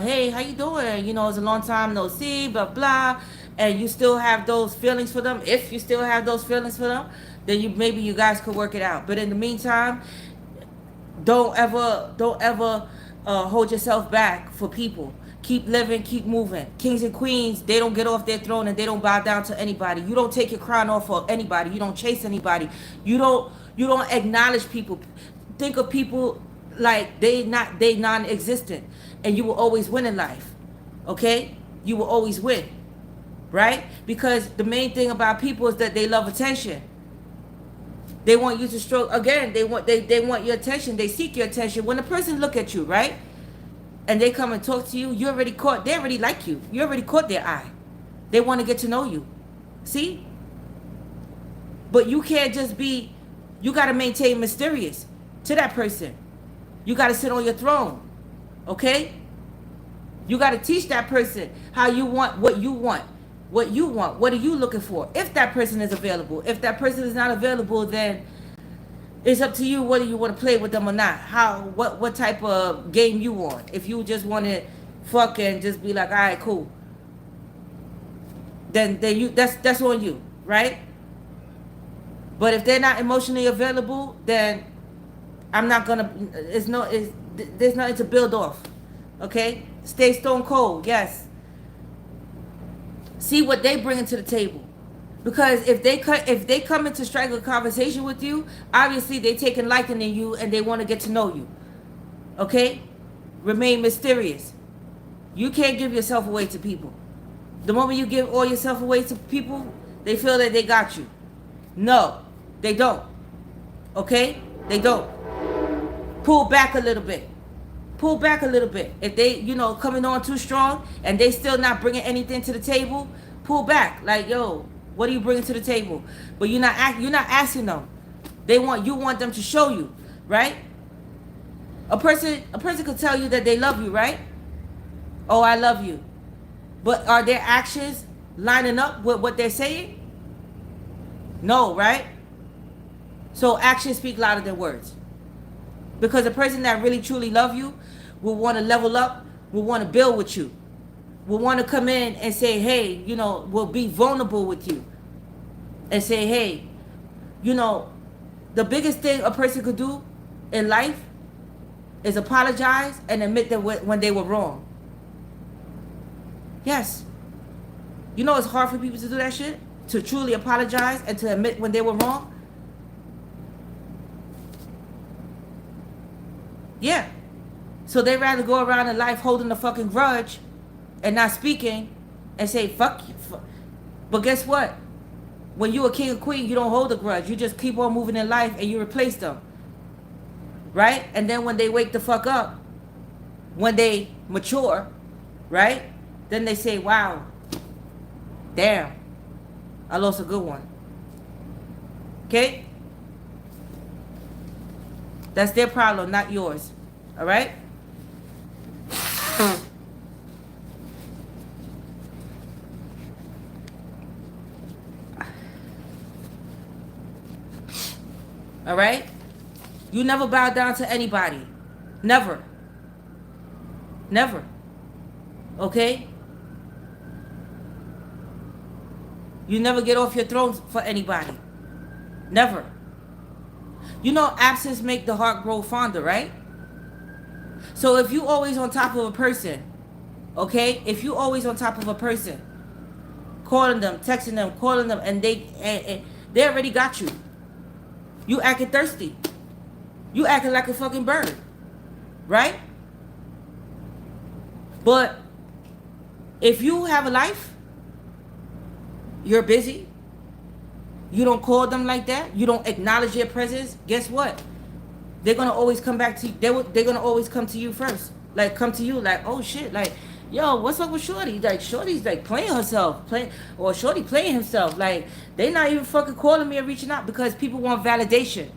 hey, how you doing? It's a long time no see, blah blah, and you still have those feelings for them. If you still have those feelings for them, then maybe you guys could work it out. But in the meantime, don't ever hold yourself back for people. Keep living, keep moving. Kings and queens, they don't get off their throne and they don't bow down to anybody. You don't take your crown off of anybody. You don't chase anybody. You don't acknowledge people. Think of people like they non-existent, and you will always win in life. Okay? You will always win. Right? Because the main thing about people is that they love attention. They want you to stroke again. They want your attention. They seek your attention. When a person look at you, right, and they come and talk to you, you already caught. They already like you. You already caught their eye. They want to get to know you. See? But you can't just be. You got to maintain mysterious to that person. You got to sit on your throne. Okay? You got to teach that person how you want what you want. What you want. What are you looking for? If that person is available. If that person is not available, then it's up to you whether you want to play with them or not. What type of game you want. If you just want to fuck and just be like, all right, cool. Then that's on you, right? But if they're not emotionally available, then I'm not gonna. There's nothing to build off. Okay, stay stone cold. Yes. See what they bring to the table, because if they come into strike a conversation with you, obviously they taking liking in you and they want to get to know you. Okay, remain mysterious. You can't give yourself away to people. The moment you give all yourself away to people, they feel that they got you. No, they don't. Okay, they don't. Pull back a little bit. Pull back a little bit. If they, coming on too strong and they still not bringing anything to the table, pull back. Like, yo, what are you bringing to the table? But you're not asking them. You want them to show you, right? A person could tell you that they love you, right? Oh, I love you. But are their actions lining up with what they're saying? No, right? So actions speak louder than words. Because a person that really truly love you will want to level up, will want to build with you, will want to come in and say, hey, will be vulnerable with you. And say, hey, the biggest thing a person could do in life is apologize and admit that when they were wrong. Yes. It's hard for people to do that shit? To truly apologize and to admit when they were wrong? Yeah. So they rather go around in life holding a fucking grudge and not speaking and say, fuck you. But guess what? When you a king or queen, you don't hold a grudge. You just keep on moving in life and you replace them. Right? And then when they wake the fuck up, when they mature, right? Then they say, wow, damn, I lost a good one. Okay? That's their problem, not yours. All right? All right? You never bow down to anybody. Never. Never. Okay? You never get off your throne for anybody. Never. You know absence make the heart grow fonder, right? So if you always on top of a person, okay? If you always on top of a person, calling them, texting them, calling them, and they already got you. You acting thirsty. You acting like a fucking bird. Right? But if you have a life, you're busy, you don't call them like that, you don't acknowledge their presence, guess what? They're gonna always come back to you. They're gonna always come to you first. Like come to you like, oh shit, like, yo, what's up with Shorty? Like Shorty's like playing herself, or Shorty playing himself. Like they not even fucking calling me or reaching out because people want validation.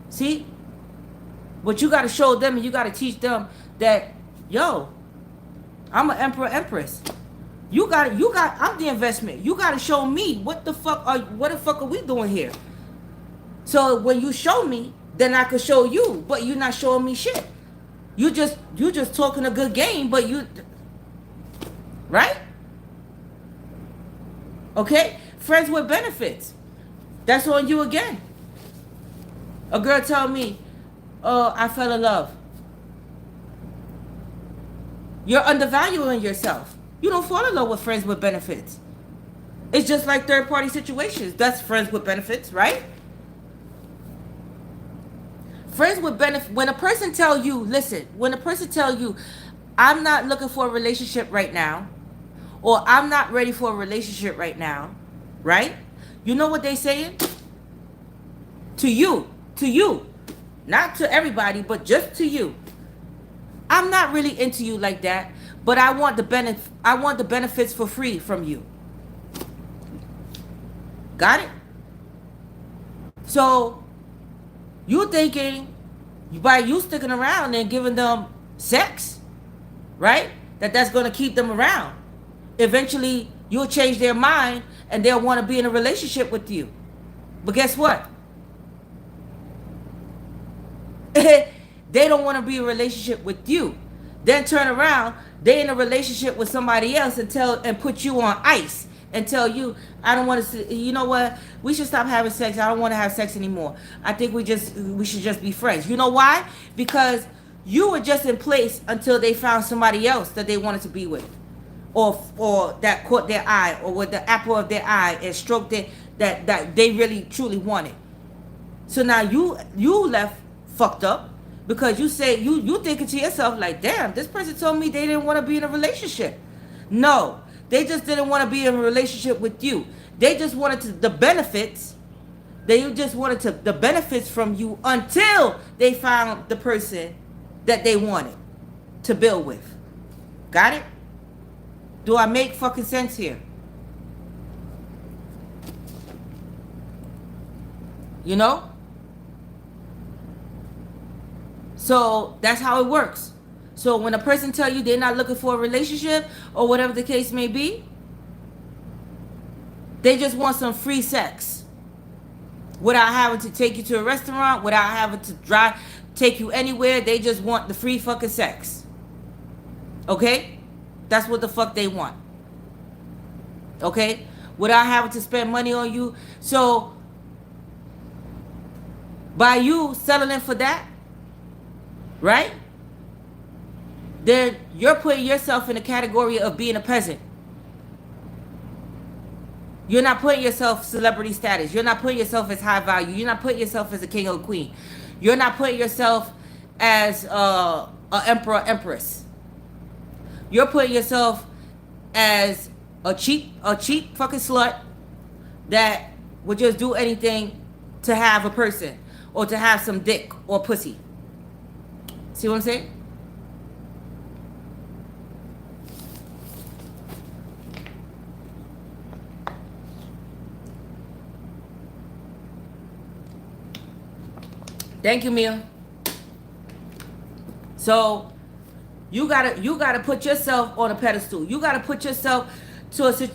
See? But you gotta show them and you gotta teach them that, yo, I'm an emperor, empress. I'm the investment. You gotta show me what the fuck are we doing here? So when you show me, then I could show you, but you're not showing me shit. You just talking a good game, but you, right? Okay? Friends with benefits. That's on you again. A girl tell me, oh, I fell in love. You're undervaluing yourself. You don't fall in love with friends with benefits. It's just like third-party situations. That's friends with benefits, right? Friends with benefits. When a person tell you, listen, when a person tell you, I'm not looking for a relationship right now, or I'm not ready for a relationship right now, right? You know what they saying? To you. Not to everybody, but just to you. I'm not really into you like that, but I want the benefits for free from you. Got it? So you thinking by you sticking around and giving them sex, right? That's going to keep them around. Eventually, you'll change their mind and they'll want to be in a relationship with you. But guess what? They don't want to be in a relationship with you. Then turn around, they in a relationship with somebody else and put you on ice and tell you, I don't want to, you know what? We should stop having sex. I don't want to have sex anymore. I think we should just be friends. You know why? Because you were just in place until they found somebody else that they wanted to be with, or that caught their eye, or with the apple of their eye and stroked it that they really truly wanted. So now you left fucked up because you say you thinking to yourself like, damn, this person told me they didn't want to be in a relationship. No, they just didn't want to be in a relationship with you. They just wanted the benefits. They just wanted the benefits from you until they found the person that they wanted to build with. Got it? Do I make fucking sense here? You know? So that's how it works. So when a person tell you they're not looking for a relationship or whatever the case may be, they just want some free sex without having to take you to a restaurant, without having to take you anywhere. They just want the free fucking sex. Okay? That's what the fuck they want. Okay? Without having to spend money on you. So by you settling for that, right? Then you're putting yourself in the category of being a peasant. You're not putting yourself celebrity status. You're not putting yourself as high value. You're not putting yourself as a king or a queen. You're not putting yourself as a emperor, empress. You're putting yourself as a cheap fucking slut that would just do anything to have a person or to have some dick or pussy. See what I'm saying? Thank you, Mia. So you gotta put yourself on a pedestal. You gotta put yourself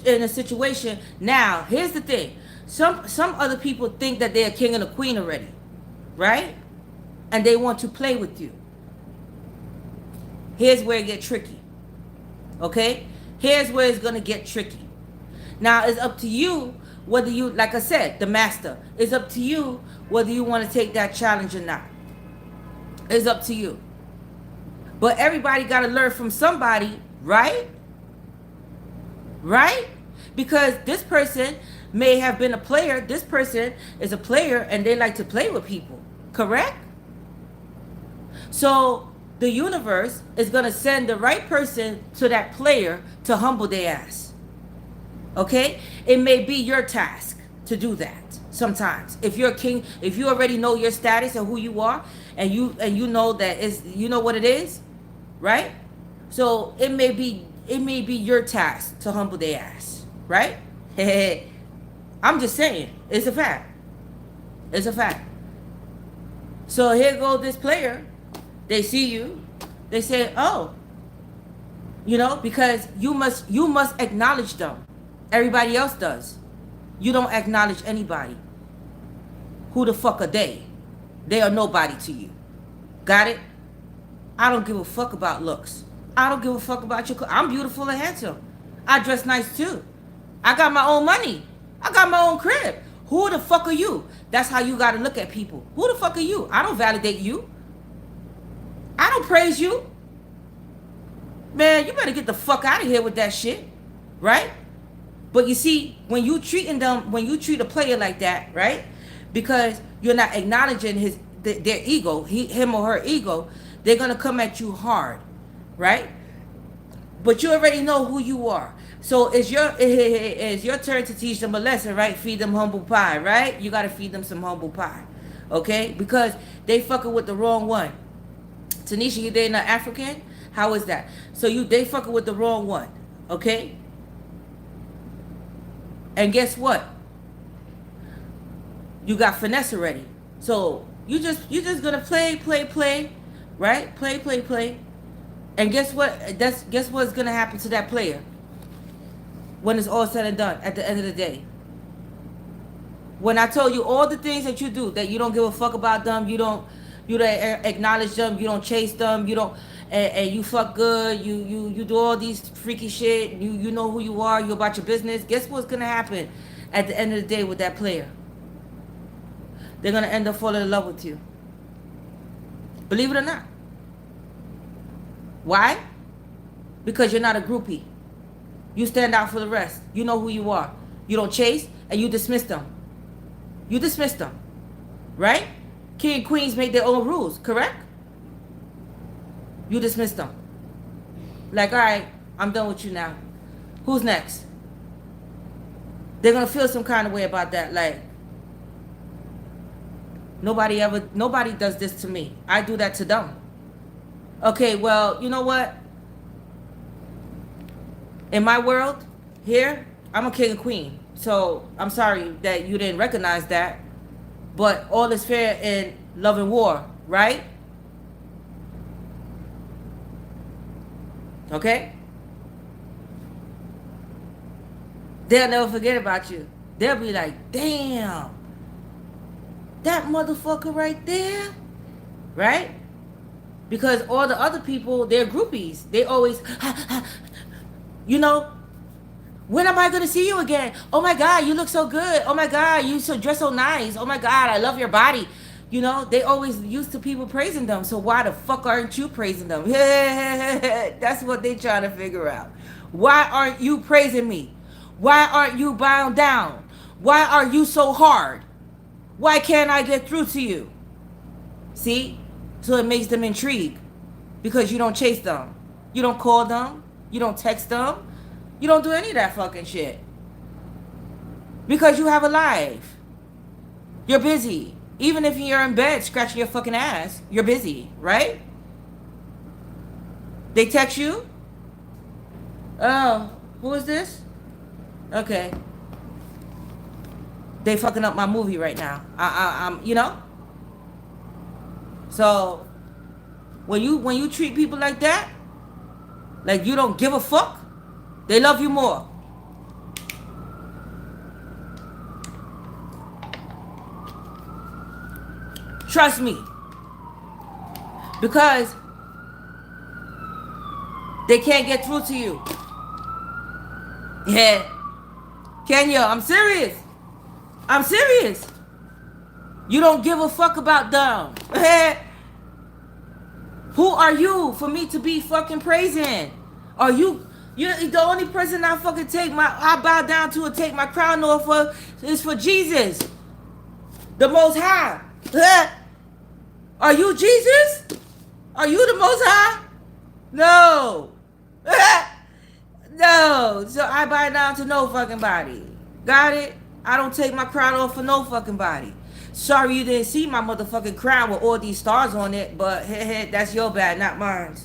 in a situation. Now, here's the thing. Some other people think that they're a king and a queen already, right? and they want to play with you. Here's where it gets tricky. Okay? Here's where it's going to get tricky. Now, it's up to you whether you, like I said, the master, it's up to you whether you want to take that challenge or not. It's up to you. But everybody got to learn from somebody, right? Right? Because this person may have been a player. This person is a player and they like to play with people. Correct? So the universe is going to send the right person to that player to humble their ass. Okay? It may be your task to do that sometimes. If you're a king, if you already know your status and who you are, and you know that is, you know what it is, right? So it may be your task to humble their ass, right? I'm just saying, it's a fact. It's a fact. So here goes this player. They see you. They say, "Oh, you know," because you must acknowledge them. Everybody else does. You don't acknowledge anybody. Who the fuck are they? They are nobody to you. Got it? I don't give a fuck about looks. I don't give a fuck about your. I'm beautiful and handsome. I dress nice too. I got my own money. I got my own crib. Who the fuck are you? That's how you gotta look at people. Who the fuck are you? I don't validate you. I don't praise you. Man, you better get the fuck out of here with that shit. Right? But you see, when you treat a player like that, right? Because you're not acknowledging their ego, him or her ego, they're gonna come at you hard, right? But you already know who you are. So it's your turn to teach them a lesson, right? Feed them humble pie, right? You gotta feed them some humble pie, okay? Because they fucking with the wrong one. Tanisha, you dating an African? How is that? So they fucking with the wrong one, okay? And guess what? You got finesse already. So you just gonna play, right? Play. And guess what? Guess what's gonna happen to that player when it's all said and done at the end of the day? When I told you all the things that you do, that you don't give a fuck about them, you don't acknowledge them, you don't chase them, you don't, and you fuck good, you do all these freaky shit, you know who you are, you about your business. Guess what's gonna happen at the end of the day with that player? They're gonna end up falling in love with you. Believe it or not. Why? Because you're not a groupie. You stand out for the rest. You know who you are. You don't chase, and you dismiss them. You dismiss them. Right? King and queens make their own rules, correct? You dismiss them. Like, all right, I'm done with you now. Who's next? They're gonna feel some kind of way about that. Like, nobody does this to me. I do that to them. Okay, well, you know what? In my world, here, I'm a king and queen. So I'm sorry that you didn't recognize that. But all is fair in love and war, right? Okay? They'll never forget about you. They'll be like, damn, that motherfucker right there, right? Because all the other people, they're groupies. They always, you know, when am I going to see you again? Oh my God, you look so good. Oh my God, you dress so nice. Oh my God, I love your body. You know, they always used to people praising them. So why the fuck aren't you praising them? That's what they trying to figure out. Why aren't you praising me? Why aren't you bowing down? Why are you so hard? Why can't I get through to you? See? So it makes them intrigued. Because you don't chase them. You don't call them. You don't text them. You don't do any of that fucking shit. Because you have a life. You're busy. Even if you're in bed scratching your fucking ass, you're busy, right? They text you? Oh, who is this? Okay. They fucking up my movie right now. I'm, you know? So, when you treat people like that, like you don't give a fuck, they love you more. Trust me. Because they can't get through to you. Yeah. Kenya, I'm serious. I'm serious. You don't give a fuck about them. Who are you for me to be fucking praising? Are you're the only person I fucking I bow down to and take my crown off for is for Jesus, the Most High. Are you Jesus? Are you the Most High? No. No. So I bow down to no fucking body. Got it? I don't take my crown off for no fucking body. Sorry you didn't see my motherfucking crown with all these stars on it, but that's your bad, not mine.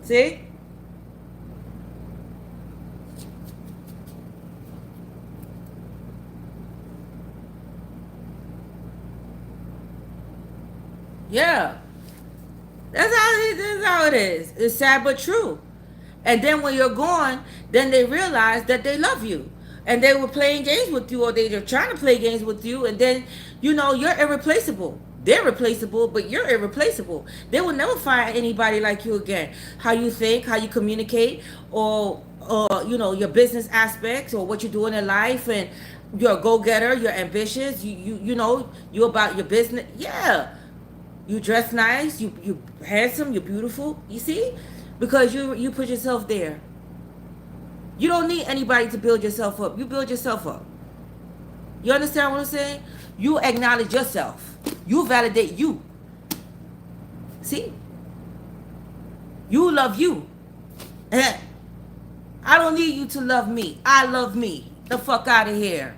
See? Yeah. That's how it is. It's sad but true. And then when you're gone, then they realize that they love you. And they were playing games with you, or they're trying to play games with you, and then, you're irreplaceable. They're replaceable, but you're irreplaceable. They will never find anybody like you again. How you think, how you communicate, or your business aspects, or what you're doing in life, and you're a go-getter, you're ambitious, you're about your business. Yeah. You dress nice, you handsome, you're beautiful. You see? Because you put yourself there. You don't need anybody to build yourself up. You build yourself up. You understand what I'm saying? You acknowledge yourself. You validate you. See? You love you. I don't need you to love me. I love me. The fuck out of here.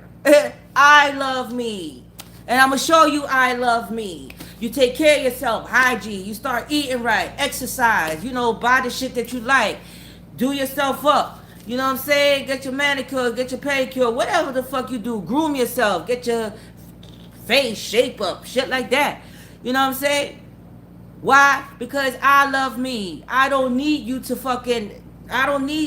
I love me. And I'm going to show you I love me. You take care of yourself. Hygiene. You start eating right. Exercise. Buy the shit that you like. Do yourself up. You know what I'm saying? Get your manicure, get your pedicure, whatever the fuck you do. Groom yourself. Get your face shape up. Shit like that. You know what I'm saying? Why? Because I love me. I don't need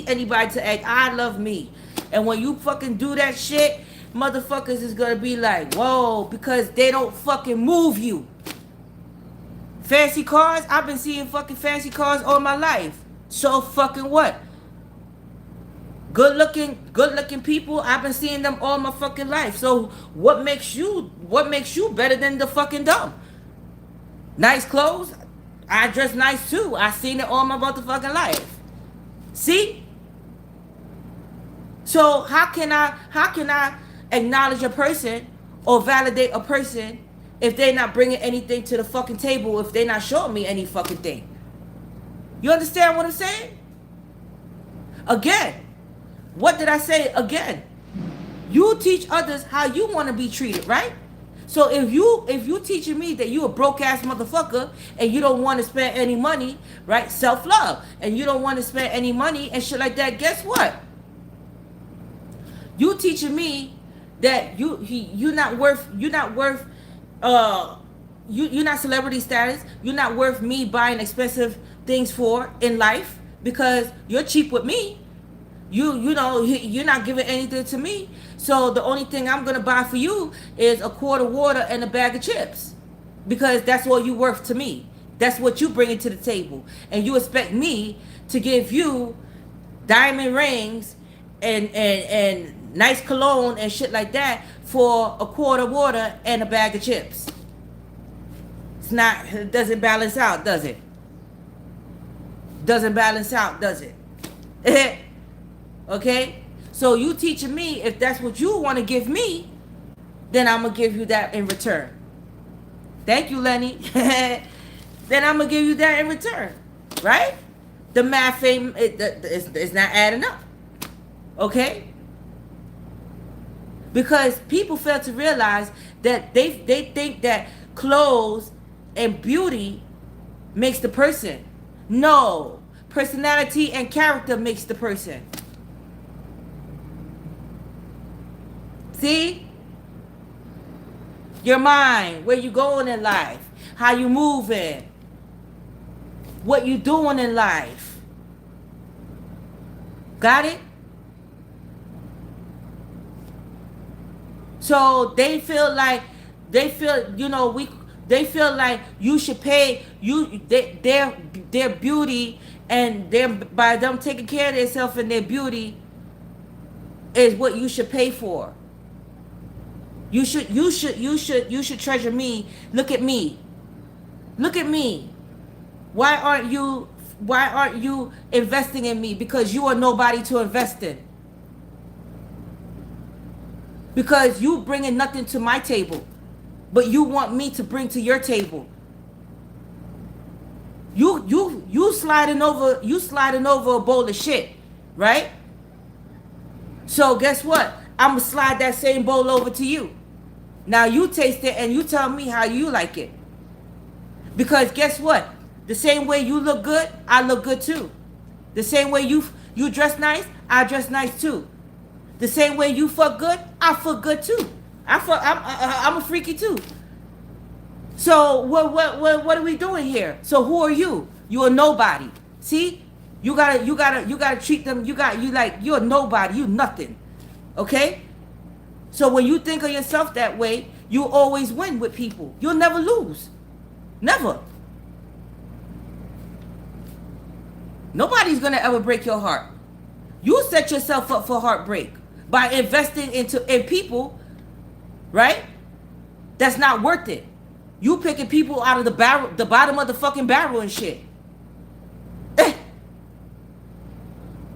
anybody to act. I love me. And when you fucking do that shit, motherfuckers is gonna be like, whoa, because they don't fucking move you. Fancy cars? I've been seeing fucking fancy cars all my life. So fucking what? Good looking people, I've been seeing them all my fucking life. So what makes you better than the fucking dumb? Nice clothes? I dress nice too. I seen it all my motherfucking life. See? So how can I acknowledge a person or validate a person if they're not bringing anything to the fucking table, if they're not showing me any fucking thing? You understand what I'm saying? Again, what did I say again? You teach others how you want to be treated, right? So if you teaching me that you a broke ass motherfucker and you don't want to spend any money, right? Self-love. And you don't want to spend any money and shit like that, guess what? You teaching me that you're not celebrity status. You're not worth me buying expensive things in life because you're cheap with me. You're not giving anything to me. So the only thing I'm gonna buy for you is a quart of water and a bag of chips, because that's all you worth to me. That's what you bring to the table, and you expect me to give you diamond rings and nice cologne and shit like that for a quart of water and a bag of chips. It doesn't balance out, does it? Doesn't balance out, does it? Okay? So you teaching me, if that's what you want to give me, then I'm going to give you that in return. Thank you, Lenny. Then I'm going to give you that in return. Right? The math it's not adding up. Okay? Because people fail to realize that they think that clothes and beauty makes the person. No. Personality and character makes the person. See? Your mind, where you going in life, how you moving, what you doing in life. Got it? So they feel they feel like you should pay their beauty, and by them taking care of themselves and their beauty is what you should pay for. You should treasure me. Look at me. Look at me. Why aren't you investing in me? Because you are nobody to invest in. Because you bringing nothing to my table, but you want me to bring to your table. You sliding over a bowl of shit, right? So guess what? I'm gonna slide that same bowl over to you. Now you taste it and you tell me how you like it. Because guess what? The same way you look good, I look good too. The same way you dress nice, I dress nice too. The same way you fuck good, I fuck good too. I'm a freaky too. So what are we doing here? So who are you? You are nobody. See? You gotta treat them. You're nobody. You nothing. Okay? So when you think of yourself that way, you always win with people. You'll never lose. Never. Nobody's gonna ever break your heart. You set yourself up for heartbreak by investing in people, right? That's not worth it. You picking people out of the bottom of the fucking barrel and shit.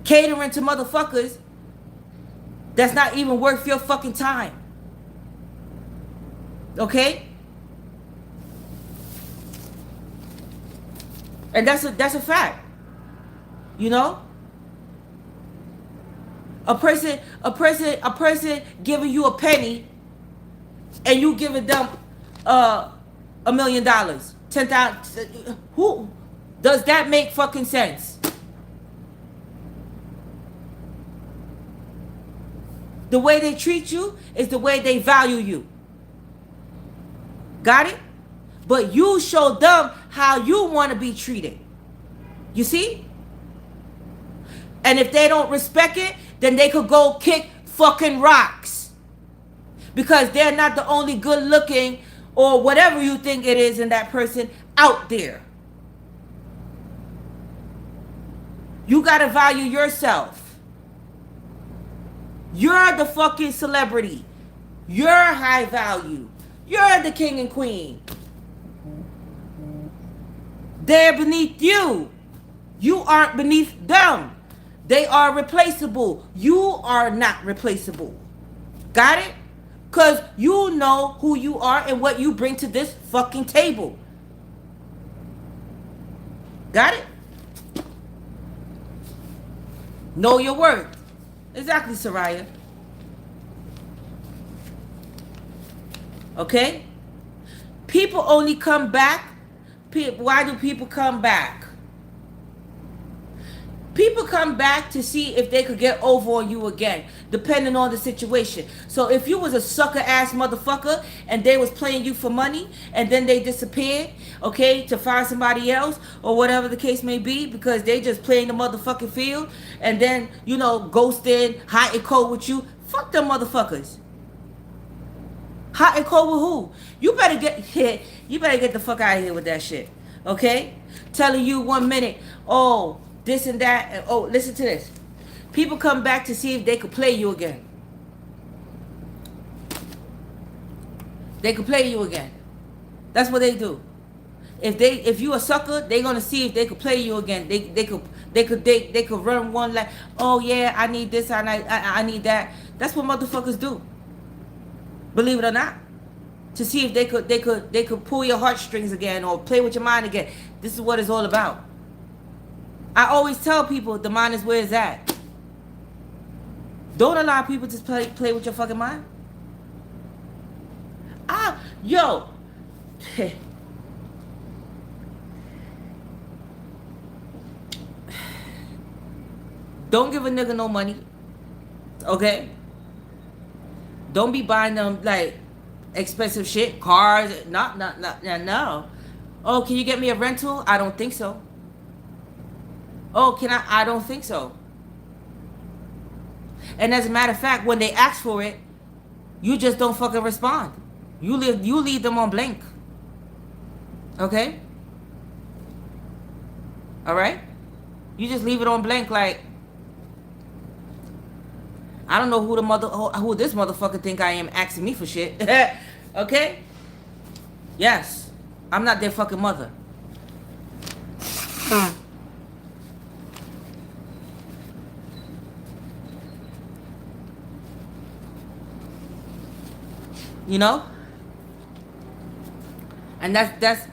Catering to motherfuckers that's not even worth your fucking time. Okay? And that's a fact. You know? A person giving you a penny and you giving them $1 million, 10,000. Who does that make fucking sense? The way they treat you is the way they value you. Got it? But you show them how you want to be treated. You see? And if they don't respect it, then they could go kick fucking rocks. Because they're not the only good looking or whatever you think it is in that person out there. You gotta value yourself. You're the fucking celebrity. You're high value. You're the king and queen. They're beneath you. You aren't beneath them. They are replaceable. You are not replaceable. Got it? Because you know who you are and what you bring to this fucking table. Got it? Know your worth. Exactly, Soraya. Okay? People only come back. Why do people come back? People come back to see if they could get over on you again, depending on the situation. So if you was a sucker ass motherfucker and they was playing you for money and then they disappeared, okay, to find somebody else or whatever the case may be, because they just playing the motherfucking field and then, you know, ghosting, hot and cold with you, fuck them motherfuckers. Hot and cold with who? You better get the fuck out of here with that shit. Okay? Telling you 1 minute, oh, this and that, and oh, listen to this. People come back to see if they could play you again. They could play you again. That's what they do. If you a sucker, they gonna see if they could play you again. They could run one like, oh yeah, I need this, I need that. That's what motherfuckers do. Believe it or not. To see if they could pull your heartstrings again or play with your mind again. This is what it's all about. I always tell people the mind is where it's at. Don't allow people to play with your fucking mind. Yo. Don't give a nigga no money. Okay? Don't be buying them like expensive shit, cars. No. Oh, can you get me a rental? I don't think so. Oh, can I? I don't think so. And as a matter of fact, when they ask for it, you just don't fucking respond. You leave them on blank. Okay? All right? You just leave it on blank like, I don't know who this motherfucker think I am asking me for shit. Okay? Yes. I'm not their fucking mother. You know? And that's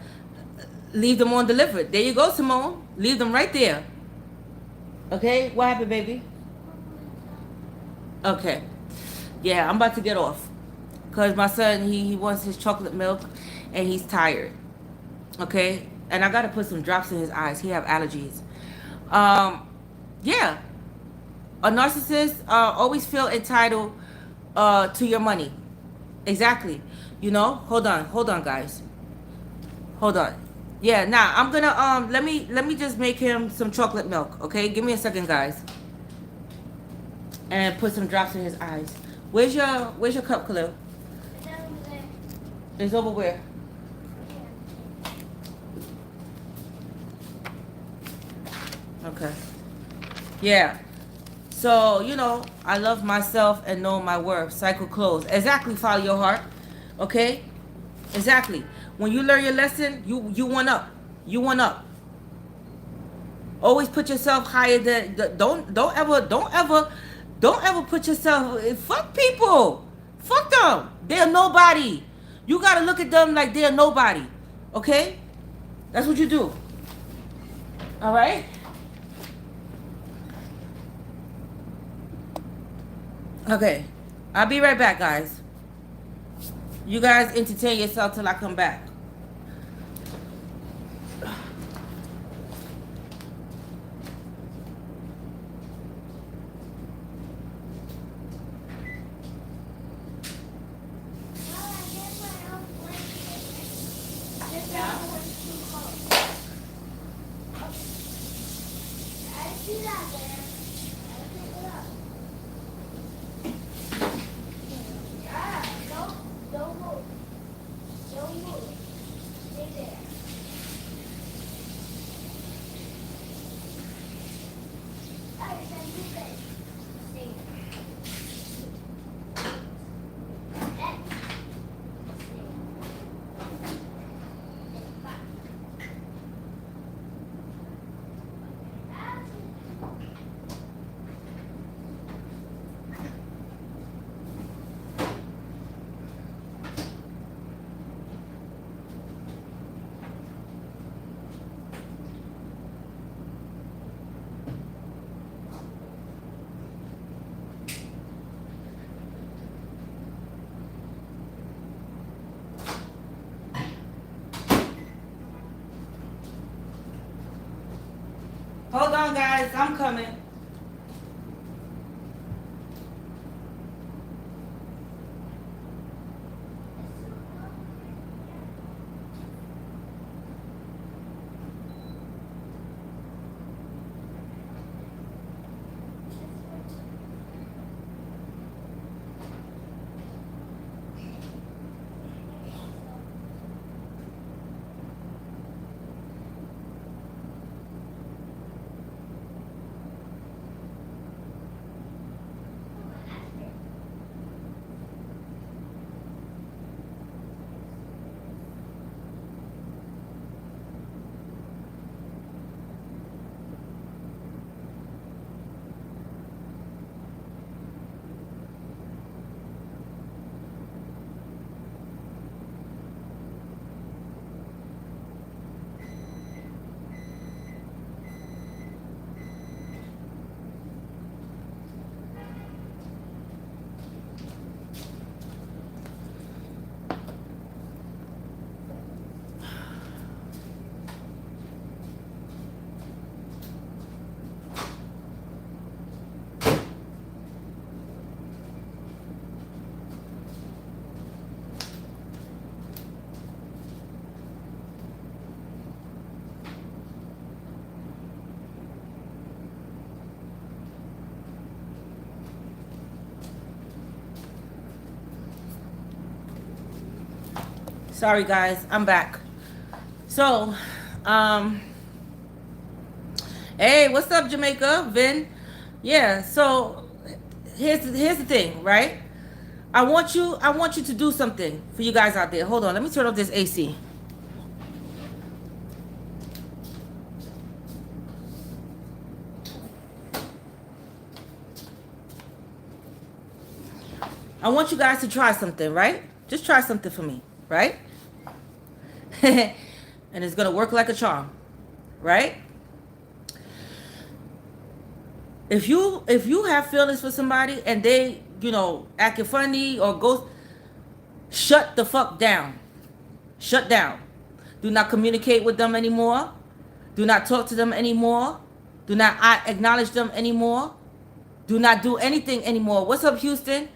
leave them on delivered. There you go, Simone. Leave them right there. Okay? What happened, baby? Okay. Yeah, I'm about to get off. Because my son, he wants his chocolate milk and he's tired. Okay? And I got to put some drops in his eyes. He have allergies. Yeah. A narcissist always feel entitled to your money. Exactly. You know? Hold on, guys. Hold on. Yeah, now I'm gonna let me just make him some chocolate milk, okay? Give me a second, guys. And put some drops in his eyes. Where's your cup, Khalil? It's over there. It's over where? Okay. Yeah. So, you know, I love myself and know my worth. Cycle close. Exactly, follow your heart. Okay? Exactly. When you learn your lesson, you went up. You went up. Always put yourself higher than don't ever put yourself, fuck people. Fuck them. They're nobody. You gotta look at them like they're nobody. Okay? That's what you do. Alright? Okay. I'll be right back, guys. You guys entertain yourself till I come back. Hold on, guys. I'm coming. Sorry, guys. I'm back. So, um, hey, what's up, Jamaica? Vin? Yeah, so here's the thing, right? I want you to do something for you guys out there. Hold on, let me turn off this AC. I want you guys to try something, right? Just try something for me, right? And it's gonna work like a charm, right? If you have feelings for somebody and they, acting funny or go, shut the fuck down. Shut down. Do not communicate with them anymore. Do not talk to them anymore. Do not acknowledge them anymore. Do not do anything anymore. What's up, Houston?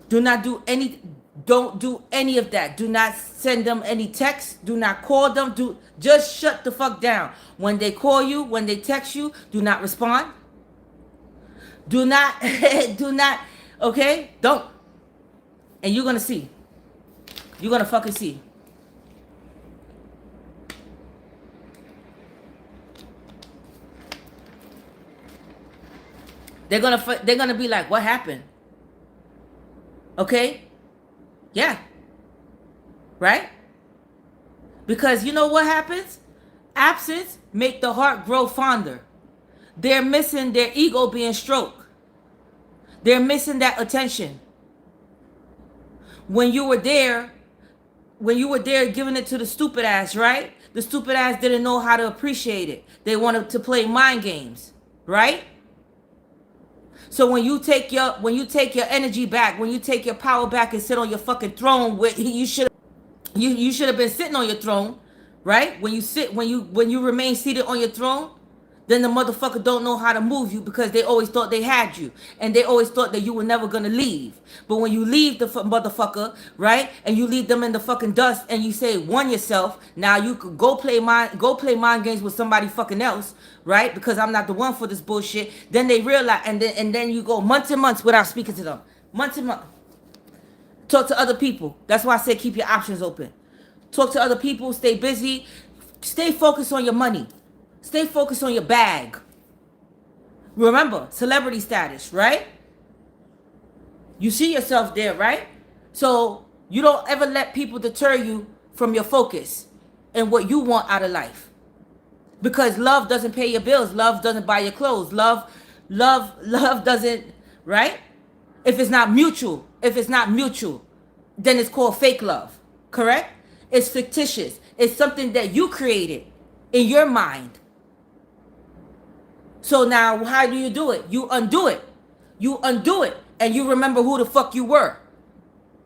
Do not do any don't do any of that. Do not send them any texts. Do not call them. Just shut the fuck down. When they call you, when they text you, do not respond. Do not do not, okay? Don't. And you're gonna see. You're gonna fucking see. They're gonna be like, what happened? Okay? Yeah. Right? Because you know what happens? Absence make the heart grow fonder. They're missing their ego being stroked. They're missing that attention. When you were there giving it to the stupid ass, right? The stupid ass didn't know how to appreciate it. They wanted to play mind games, right? So when you take your energy back, when you take your power back and sit on your fucking throne, where you should have been sitting on your throne, right? When you remain seated on your throne, then the motherfucker don't know how to move you because they always thought they had you and they always thought that you were never gonna leave. But when you leave the motherfucker, right, and you leave them in the fucking dust and you say won yourself, now you could go play mind games with somebody fucking else, right? Because I'm not the one for this bullshit. Then they realize, and then you go months and months without speaking to them, months and months. Talk to other people. That's why I say keep your options open. Talk to other people. Stay busy. Stay focused on your money. Stay focused on your bag. Remember, celebrity status, right? You see yourself there, right? So you don't ever let people deter you from your focus and what you want out of life. Because love doesn't pay your bills. Love doesn't buy your clothes. Love doesn't, right? If it's not mutual, then it's called fake love, correct? It's fictitious. It's something that you created in your mind. So now how do you do it? You undo it. You undo it and you remember who the fuck you were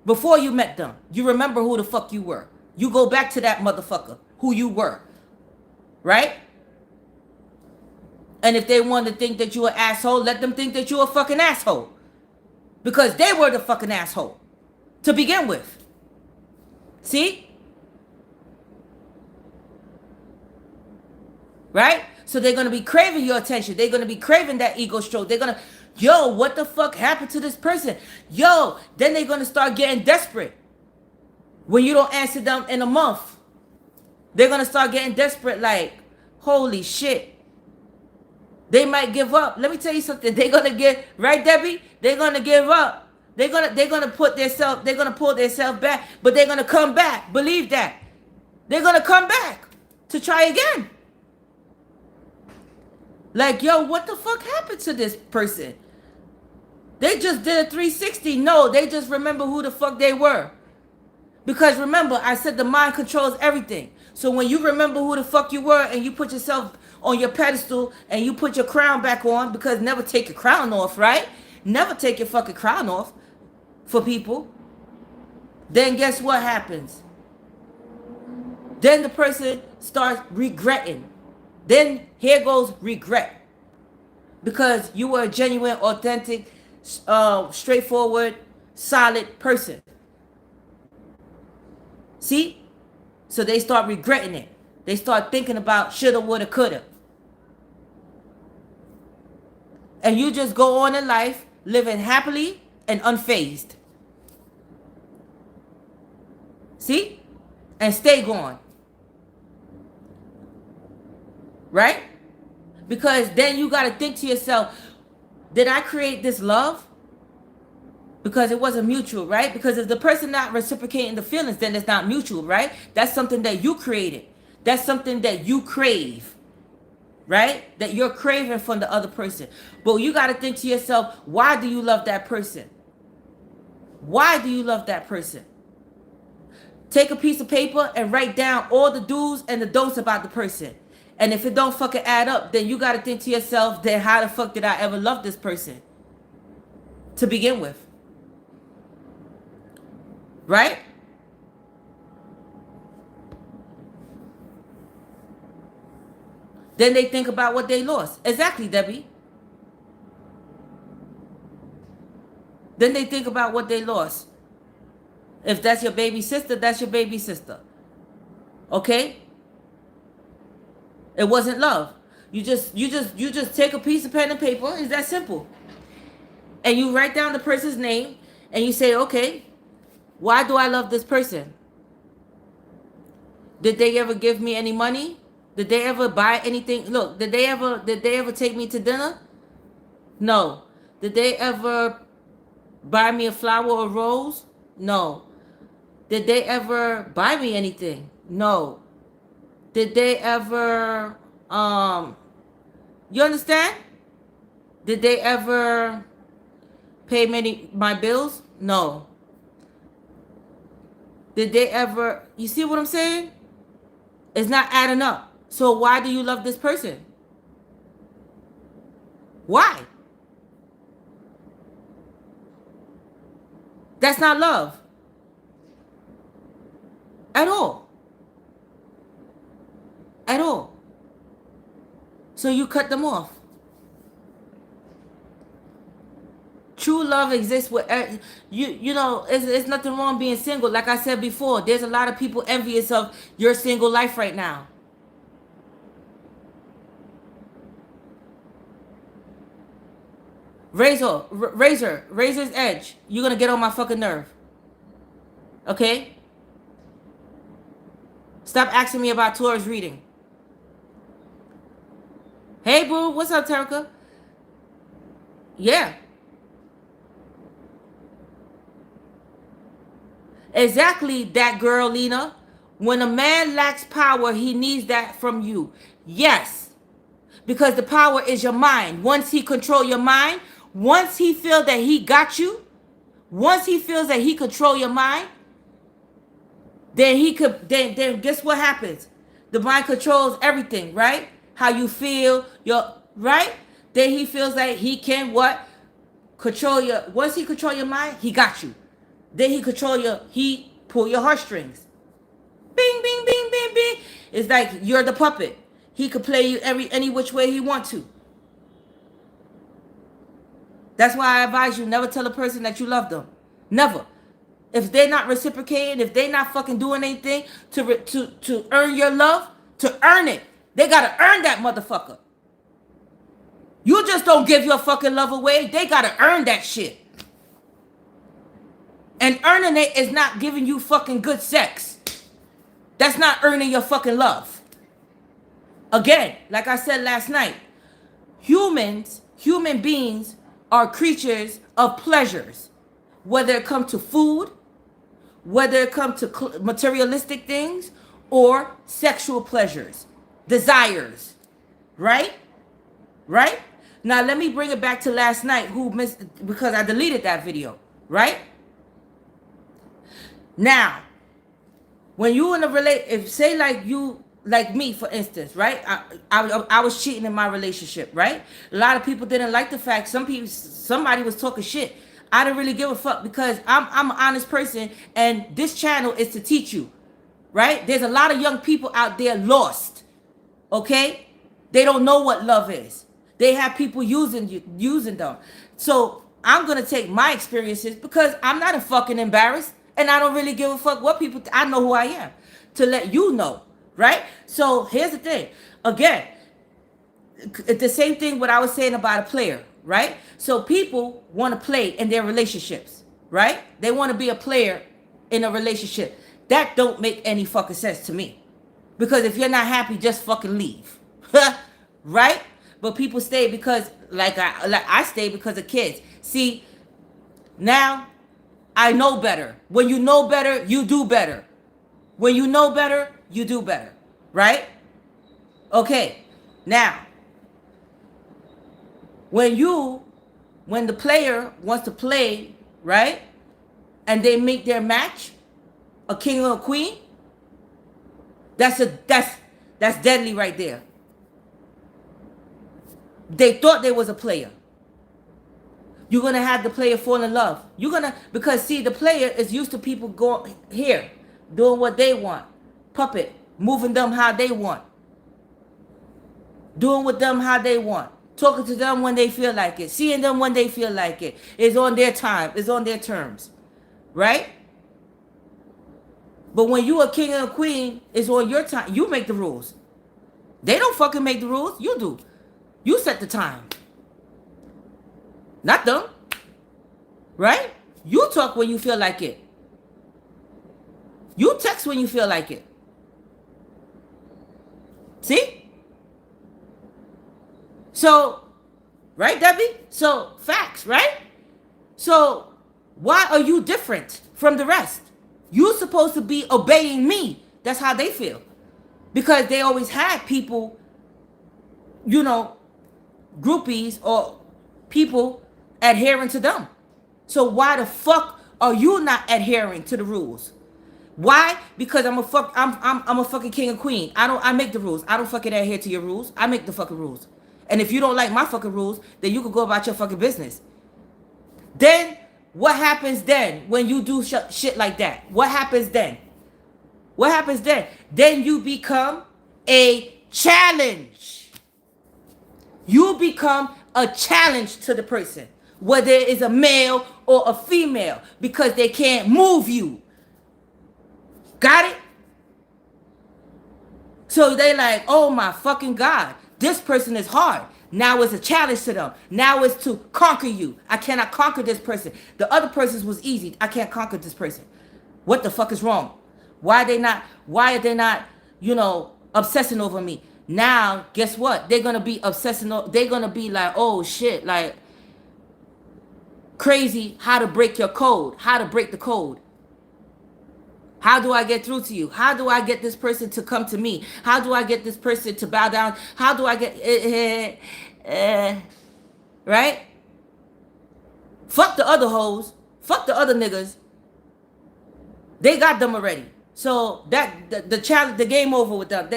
before you met them. You remember who the fuck you were. You go back to that motherfucker, who you were, right? And if they want to think that you're an asshole, let them think that you're a fucking asshole. Because they were the fucking asshole to begin with. See? Right? So they're going to be craving your attention. They're going to be craving that ego stroke. They're going to, yo, what the fuck happened to this person? Yo, then they're going to start getting desperate. When you don't answer them in a month, they're going to start getting desperate like, holy shit. They might give up. Let me tell you something. They're going to get, right, Debbie? They're going to give up. They're going to pull themselves back, but they're going to come back. Believe that. They're going to come back to try again. Like, yo, what the fuck happened to this person? They just did a 360. No, they just remember who the fuck they were. Because remember, I said the mind controls everything. So when you remember who the fuck you were and you put yourself on your pedestal and you put your crown back on, because never take your crown off, right? Never take your fucking crown off for people. Then guess what happens? Then the person starts regretting. Then here goes regret. Because you were a genuine, authentic, straightforward, solid person. See? So they start regretting it. They start thinking about shoulda, woulda, coulda. And you just go on in life living happily and unfazed. See? and stay gone. Right? Because then you got to think to yourself, did I create this love? Because it wasn't mutual, right? Because if the person not reciprocating the feelings, then it's not mutual, right? That's something that you created. That's something that you crave, right? That you're craving from the other person. But you got to think to yourself, why do you love that person? Why do you love that person? Take a piece of paper and write down all the do's and the don'ts about the person. And if it don't fucking add up, then you got to think to yourself, then how the fuck did I ever love this person to begin with? Right? Then they think about what they lost. Exactly, Debbie. Then they think about what they lost. If that's your baby sister, that's your baby sister. Okay? It wasn't love. You just take a piece of pen and paper. It's that simple. And you write down the person's name and you say, okay, why do I love this person? Did they ever give me any money? Did they ever buy anything? Look, did they ever take me to dinner? No. Did they ever buy me a flower or rose? No. Did they ever buy me anything? No. Did they ever you understand? Did they ever pay my bills? No. Did they ever, you see what I'm saying? It's not adding up. So why do you love this person? Why? That's not love. At all. At all. So you cut them off. True love exists with you know, it's nothing wrong being single. Like I said before, there's a lot of people envious of your single life right now. Razor's edge. You're gonna get on my fucking nerve. Okay? Stop asking me about Taurus reading. Hey boo, what's up, Terica? Yeah. Exactly that, girl, Lena. When a man lacks power, he needs that from you. Yes. Because the power is your mind. Once he control your mind, once he feels that he got you, once he feels that he control your mind, then he could then guess what happens? The mind controls everything, right? How you feel, your right? Then he feels like he can what? Control your, once he control your mind, he got you. Then he pull your heartstrings. Bing, bing, bing, bing, bing. It's like you're the puppet. He could play you any which way he want to. That's why I advise you never tell a person that you love them. Never. If they're not reciprocating, if they're not fucking doing anything to earn your love, to earn it, they gotta earn that motherfucker. You just don't give your fucking love away. They gotta earn that shit. And earning it is not giving you fucking good sex. That's not earning your fucking love. Again, like I said last night, human beings are creatures of pleasures. Whether it comes to food, whether it comes to materialistic things, or sexual pleasures, desires. Right? Right? Now let me bring it back to last night, because I deleted that video. Right? Now, when you in a if say like you, like me for instance, right? I was cheating in my relationship, right? A lot of people didn't like the fact somebody was talking shit. I didn't really give a fuck because I'm an honest person, and this channel is to teach you, right? There's a lot of young people out there lost, okay? They don't know what love is. They have people using them. So I'm gonna take my experiences because I'm not a fucking embarrassed. And I don't really give a fuck what people, I know who I am. To let you know, right? So here's the thing. Again, the same thing what I was saying about a player, right? So people want to play in their relationships, right? They want to be a player in a relationship. That don't make any fucking sense to me. Because if you're not happy, just fucking leave. Right? But people stay because like I stay because of kids. See, now I know better. When you know better, you do better. When you know better, you do better. Right? Okay. Now, when the player wants to play, right? And they make their match, a king or a queen, that's deadly right there. They thought they was a player. You're gonna have the player fall in love. Because see, the player is used to people going here, doing what they want, puppet, moving them how they want, doing with them how they want, talking to them when they feel like it, seeing them when they feel like it. It's on their time. It's on their terms, right? But when you a king and a queen, it's on your time. You make the rules. They don't fucking make the rules. You do. You set the time. Not them. Right? You talk when you feel like it. You text when you feel like it. See? So, right, Debbie? So, facts, right? So, why are you different from the rest? You're supposed to be obeying me. That's how they feel. Because they always had people, groupies or people adhering to them. So why the fuck are you not adhering to the rules? Why? Because I'm a fucking king and queen. I make the rules. I don't fucking adhere to your rules. I make the fucking rules. And if you don't like my fucking rules, then you can go about your fucking business. Then what happens then when you do shit like that? What happens then? What happens then? Then you become a challenge. You become a challenge to the person, whether it is a male or a female, because they can't move you. Got it? So they like, oh my fucking God, this person is hard. Now it's a challenge to them. Now it's to conquer you. I cannot conquer this person. The other person's was easy. I can't conquer this person. What the fuck is wrong? Why are they not, obsessing over me? Now, guess what? They're going to be obsessing. They're going to be like, oh shit, like crazy how to break your code, how to break the code. How do I get through to you? How do I get this person to come to me? How do I get this person to bow down? How do I get, right? Fuck the other hoes. Fuck the other niggas. They got them already. So that the challenge, the game over with them.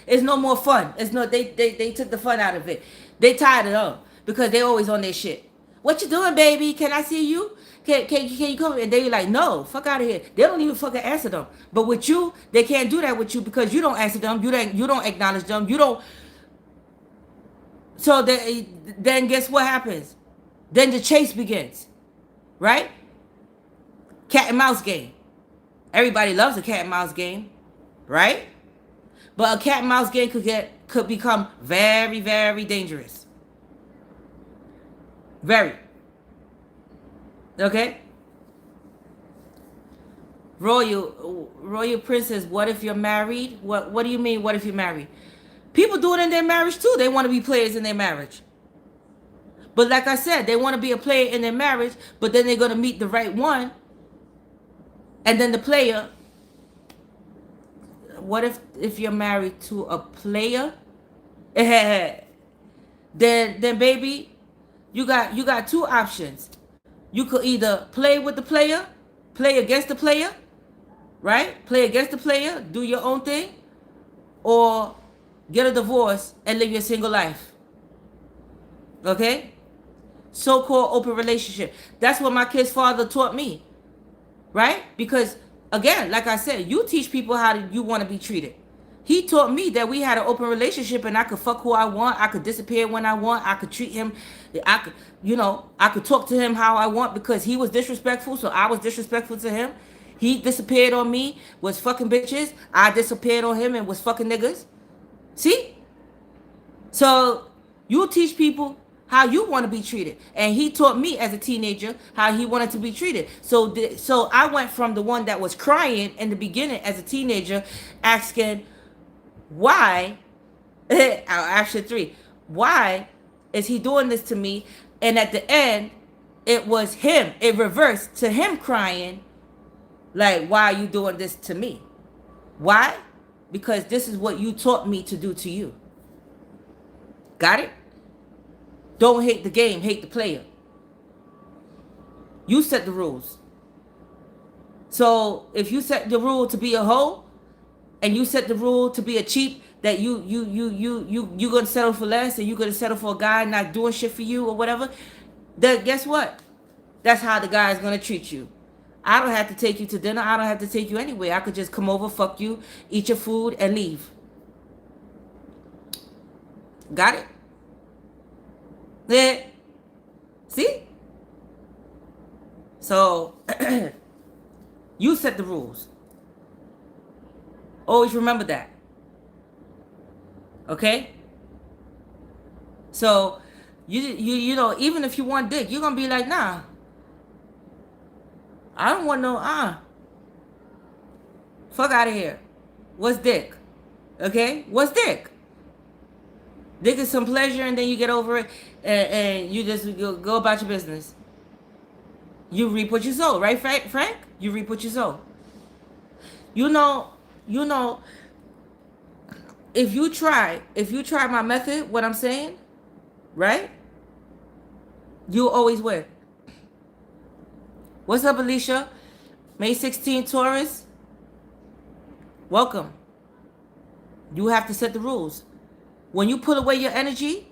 It's no more fun. It's no. They took the fun out of it. They tired of them because they always on their shit. What you doing, baby? Can I see you? Can you come? And they like, no, fuck out of here. They don't even fucking answer them. But with you, they can't do that with you because you don't answer them. You don't acknowledge them. You don't. So then guess what happens? Then the chase begins, right? Cat and mouse game. Everybody loves a cat and mouse game, right? But a cat and mouse game could become very, very dangerous. Very. Okay? Royal Princess, what if you're married? What do you mean, what if you're married? People do it in their marriage too. They want to be players in their marriage. But like I said, they want to be a player in their marriage, but then they're going to meet the right one. And then the player, what if you're married to a player? then baby, you got two options. You could either play with the player, play against the player, right? Play against the player, do your own thing, or get a divorce and live your single life. Okay? So-called open relationship. That's what my kid's father taught me. Right? Because, again, like I said, you teach people how you want to be treated. He taught me that we had an open relationship and I could fuck who I want. I could disappear when I want. I could treat him. I could talk to him how I want because he was disrespectful, so I was disrespectful to him. He disappeared on me, was fucking bitches. I disappeared on him and was fucking niggas. See? So, you teach people how you want to be treated. And he taught me as a teenager how he wanted to be treated. So I went from the one that was crying in the beginning as a teenager, asking why, actually three, why is he doing this to me? And at the end, it was him. It reversed to him crying, like, why are you doing this to me? Why? Because this is what you taught me to do to you. Got it? Don't hate the game, hate the player. You set the rules. So if you set the rule to be a hoe, and you set the rule to be a cheap, that you gonna settle for less, and you gonna settle for a guy not doing shit for you or whatever, then guess what? That's how the guy is gonna treat you. I don't have to take you to dinner. I don't have to take you anywhere. I could just come over, fuck you, eat your food, and leave. Got it? Yeah. See? So, you set the rules. Always remember that. Okay? So, you know, even if you want dick, you're going to be like, nah. I don't want no, fuck out of here. What's dick? Okay? What's dick? Dick is some pleasure, and then you get over it, and you just go about your business. You reap what you sow, right, Frank? You reap what you sow. You know, if you try my method, what I'm saying, right? You always win. What's up, Alicia? May 16, Taurus. Welcome. You have to set the rules. When you put away your energy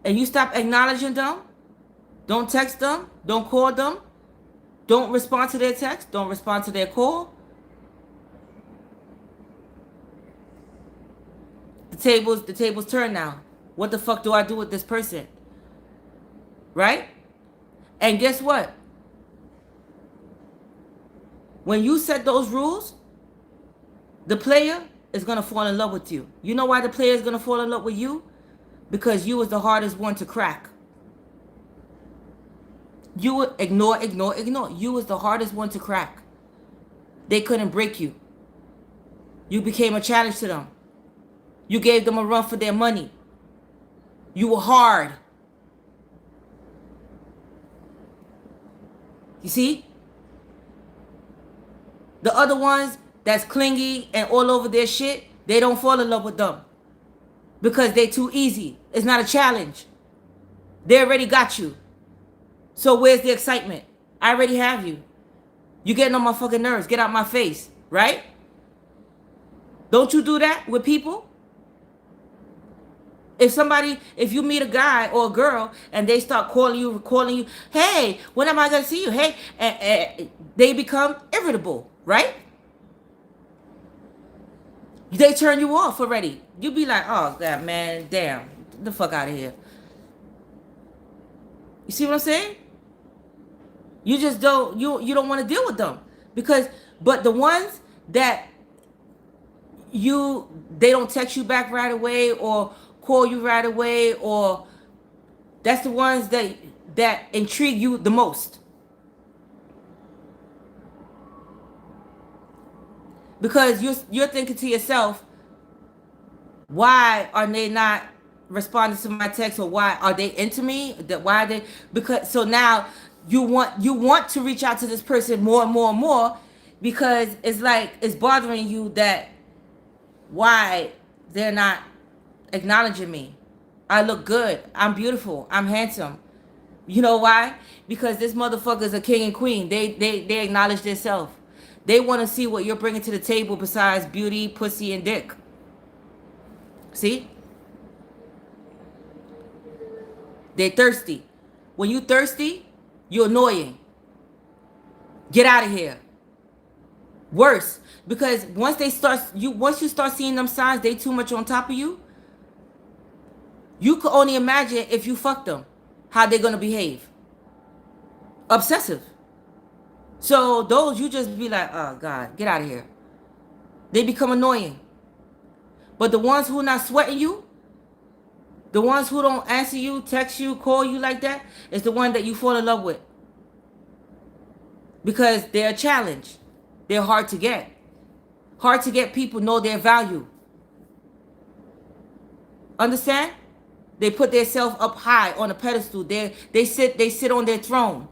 and you stop acknowledging them, don't text them, don't call them, don't respond to their text, don't respond to their call. The tables turn now. What the fuck do I do with this person? Right? And guess what? When you set those rules, the player is going to fall in love with you. You know why the player is going to fall in love with you? Because you was the hardest one to crack. You would ignore. You was the hardest one to crack. They couldn't break you. You became a challenge to them. You gave them a run for their money. You were hard. You see? The other ones that's clingy and all over their shit, they don't fall in love with them. Because they too easy. It's not a challenge. They already got you. So where's the excitement? I already have you. You getting on my fucking nerves. Get out my face. Right? Don't you do that with people? If you meet a guy or a girl and they start calling you, hey, when am I going to see you? Hey, and they become irritable, right? They turn you off already. You be like, oh, God, man, damn, get the fuck out of here. You see what I'm saying? You just don't, you don't want to deal with them. But the ones that they don't text you back right away or call you right away, or that's the ones that intrigue you the most. Because you're thinking to yourself, why are they not responding to my text, or why are they into me? So now you want to reach out to this person more and more and more, because it's like it's bothering you that why they're not acknowledging me. I look good. I'm beautiful. I'm handsome. You know why? Because this motherfucker's a king and queen. They acknowledge themselves. They want to see what you're bringing to the table besides beauty, pussy, and dick. See? They're thirsty. When you thirsty, you're annoying. Get out of here. Worse, because once you start seeing them signs, they too much on top of you. You could only imagine if you fuck them, how they're gonna behave. Obsessive. So those, you just be like, oh God, get out of here. They become annoying. But the ones who not sweating you, The ones who don't answer you, text you, call you like that is the one that you fall in love with. Because they're a challenge. They're hard to get. Hard to get people know their value. Understand? They put themselves up high on a pedestal. They sit on their throne.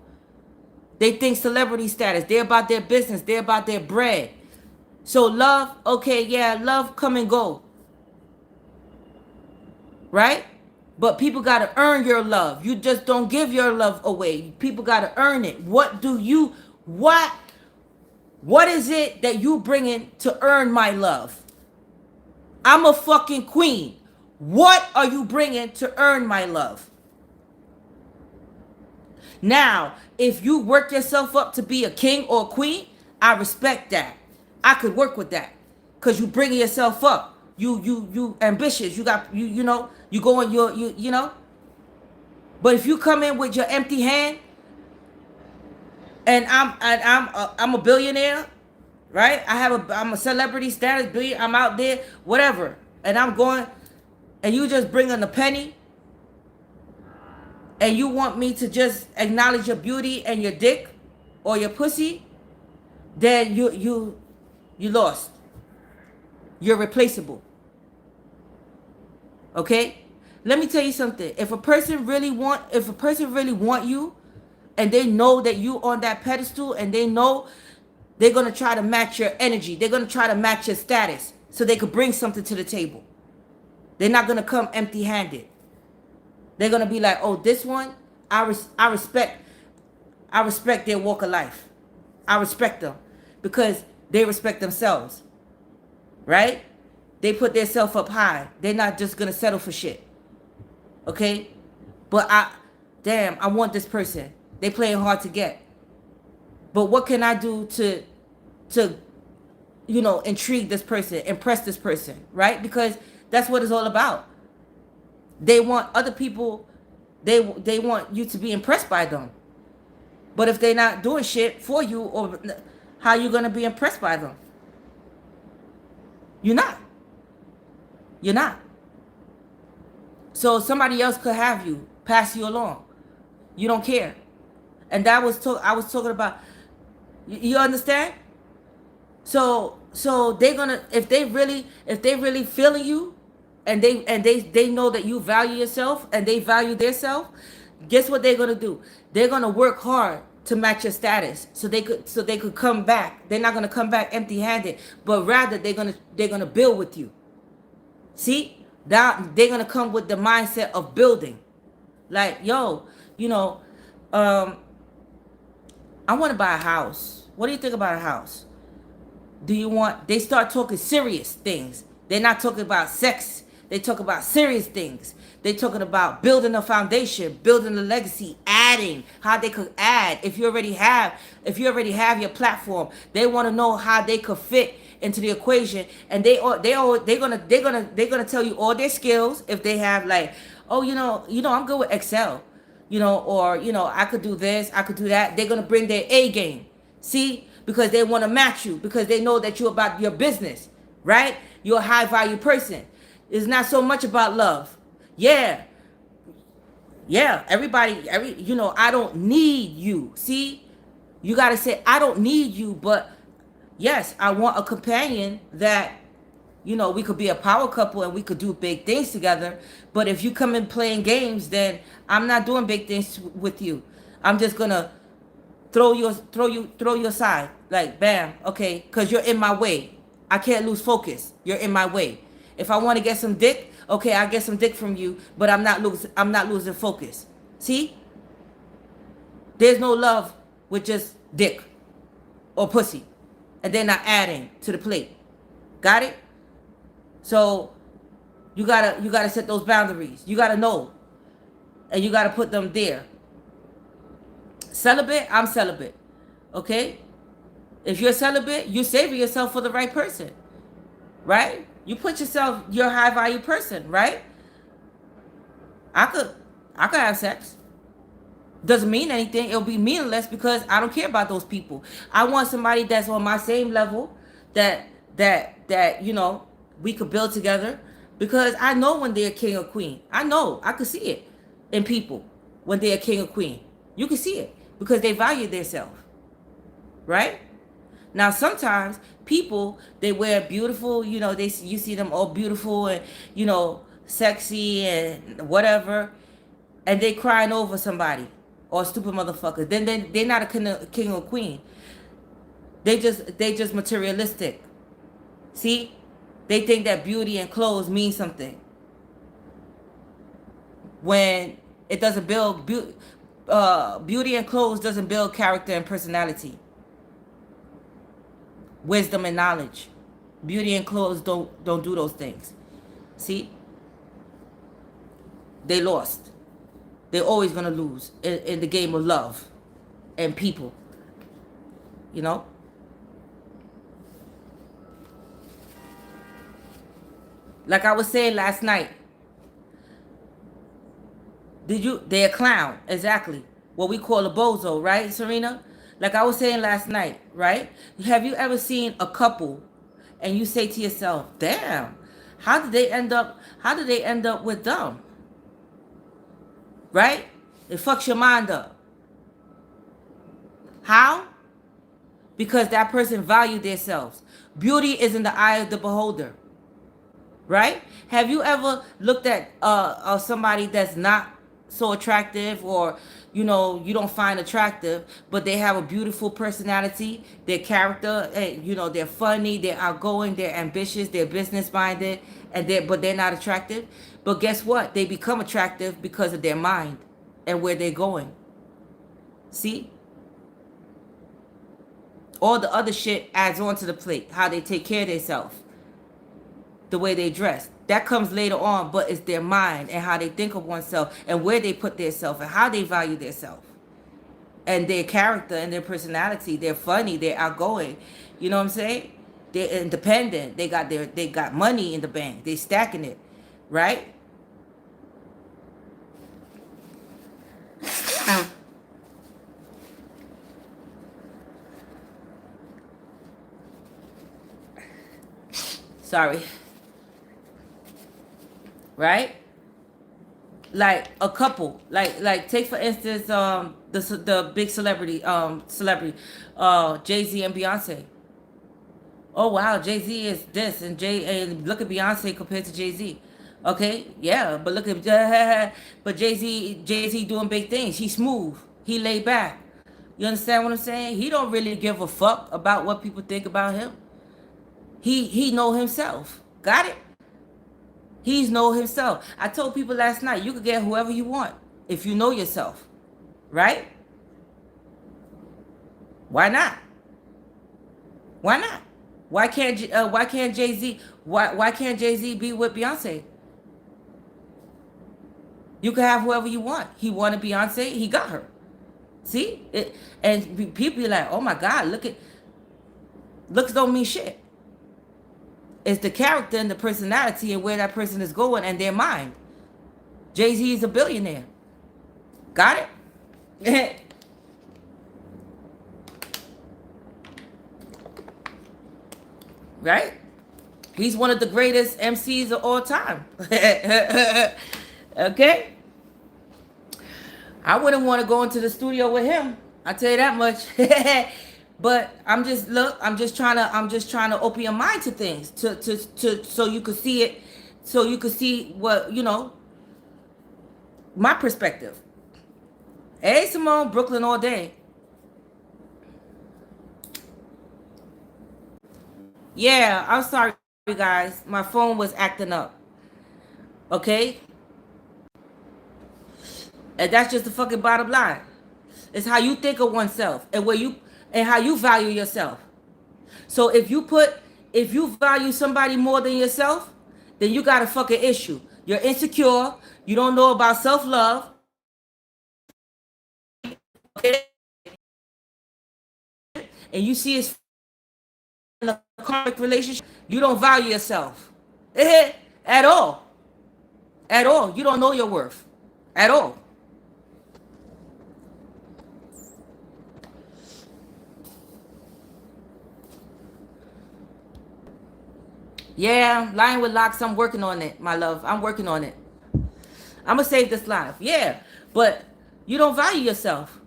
They think celebrity status. They're about their business. They're about their bread. So love, okay, yeah, love come and go. Right? But people got to earn your love. You just don't give your love away. People got to earn it. What is it that you bringing to earn my love? I'm a fucking queen. What are you bringing to earn my love? Now, if you work yourself up to be a king or a queen, I respect that. I could work with that. Cause you bringing yourself up. You ambitious. You got you know, you going your you know. But if you come in with your empty hand and I'm a billionaire, right? I'm a celebrity status, billion, I'm out there, whatever. And I'm going and you just bring in a penny and you want me to just acknowledge your beauty and your dick or your pussy, then you lost. You're replaceable. Okay? Let me tell you something. If a person really want you and they know that you on that pedestal and they know they're going to try to match your energy, they're going to try to match your status so they could bring something to the table. They're not going to come empty-handed. They're going to be like, "Oh, this one, I respect their walk of life. I respect them because they respect themselves." Right? They put themselves up high. They're not just going to settle for shit. Okay? But I want this person. They playing hard to get. But what can I do to intrigue this person, impress this person, right? Because that's what it's all about. They want other people, they want you to be impressed by them. But if they're not doing shit for you, or how you going to be impressed by them? You're not. You're not. So somebody else could have you, pass you along. You don't care. And I was talking about, you understand? So they're gonna, if they really feeling you, and they know that you value yourself and they value their self, guess what they're gonna do? They're gonna work hard to match your status so they could come back. They're not gonna come back empty-handed, but rather they're gonna build with you. See? That they're gonna come with the mindset of building. Like, yo, I want to buy a house. What do you think about a house? They start talking serious things. They're not talking about sex. They talk about serious things. They're talking about building a foundation, building a legacy, adding, how they could add. If you already have your platform, they want to know how they could fit into the equation, and they're gonna tell you all their skills. If they have, like, oh, I'm good with Excel, or I could do this, I could do that. They're gonna bring their A game. See, because they want to match you, because they know that you're about your business, right? You're a high value person. It's not so much about love. Yeah, everybody, I don't need you. See, you got to say, I don't need you, but yes, I want a companion that, we could be a power couple and we could do big things together. But if you come in playing games, then I'm not doing big things with you. I'm just going to throw you aside. Like, bam, okay, because you're in my way. I can't lose focus. You're in my way. If I want to get some dick, okay, I'll get some dick from you, but I'm not losing focus. See? There's no love with just dick or pussy. And they're not adding to the plate. Got it? So you gotta set those boundaries. You gotta know. And you gotta put them there. Celibate, I'm celibate. Okay? If you're celibate, you're saving yourself for the right person. Right? You put yourself, you're a high value person, right? I could have sex. Doesn't mean anything. It'll be meaningless because I don't care about those people. I want somebody that's on my same level, that we could build together. Because I know when they're king or queen. I know. I could see it in people when they're king or queen. You can see it because they value themselves. Right? Now sometimes people, they wear beautiful, you see them all beautiful and sexy and whatever, and they crying over somebody or a stupid motherfucker. Then they're not a king or queen. They just materialistic. See? They think that beauty and clothes mean something. When it doesn't build beauty and clothes doesn't build character and personality, wisdom and knowledge. Beauty and clothes don't do those things. See? They lost. They're always gonna lose in the game of love and people. You know? Like I was saying last night, they're a clown, exactly. What we call a bozo, right, Serena? Like I was saying last night, right? Have you ever seen a couple and you say to yourself, damn, how did they end up with them? Right? It fucks your mind up. How? Because that person valued themselves. Beauty is in the eye of the beholder. Right? Have you ever looked at somebody that's not so attractive, or you don't find attractive, but they have a beautiful personality, their character, they're funny, they're outgoing, they're ambitious, they're business minded, but they're not attractive. But guess what? They become attractive because of their mind and where they're going. See? All the other shit adds on to the plate. How they take care of themselves, the way they dress. That comes later on, but it's their mind and how they think of oneself and where they put themselves and how they value themselves and their character and their personality. They're funny, they're outgoing. You know what I'm saying? They're independent. They got money in the bank. They stacking it, right? Sorry. Right? Like a couple, like take for instance the big celebrity Jay-Z and Beyonce. Oh wow, Jay-Z is this and look at Beyonce compared to Jay-Z. Okay, yeah, but look at but Jay-Z doing big things. He's smooth. He laid back. You understand what I'm saying? He don't really give a fuck about what people think about him. He know himself. Got it? He's know himself. I told people last night, you could get whoever you want if you know yourself, right? Why not? Why not? Why can't Jay-Z why can't Jay-Z be with Beyonce? You can have whoever you want. He wanted Beyonce, he got her. See? And people be like, oh my God, looks don't mean shit. It's the character and the personality and where that person is going and their mind. Jay-Z is a billionaire. Got it? Right? He's one of the greatest MCs of all time. Okay? I wouldn't want to go into the studio with him. I tell you that much. But I'm just trying to open your mind to things, to so you could see it, so you could see what, my perspective. Hey Simone, Brooklyn all day. Yeah, I'm sorry guys. My phone was acting up. Okay? And that's just the fucking bottom line. It's how you think of oneself and how you value yourself. So if you value somebody more than yourself, then you got a fucking issue. You're insecure. You don't know about self-love. Okay? And you see it's in a karmic relationship. You don't value yourself. At all. At all. You don't know your worth. At all. Yeah, lying with locks. I'm working on it, my love. I'm working on it. I'm gonna save this life. Yeah, but you don't value yourself.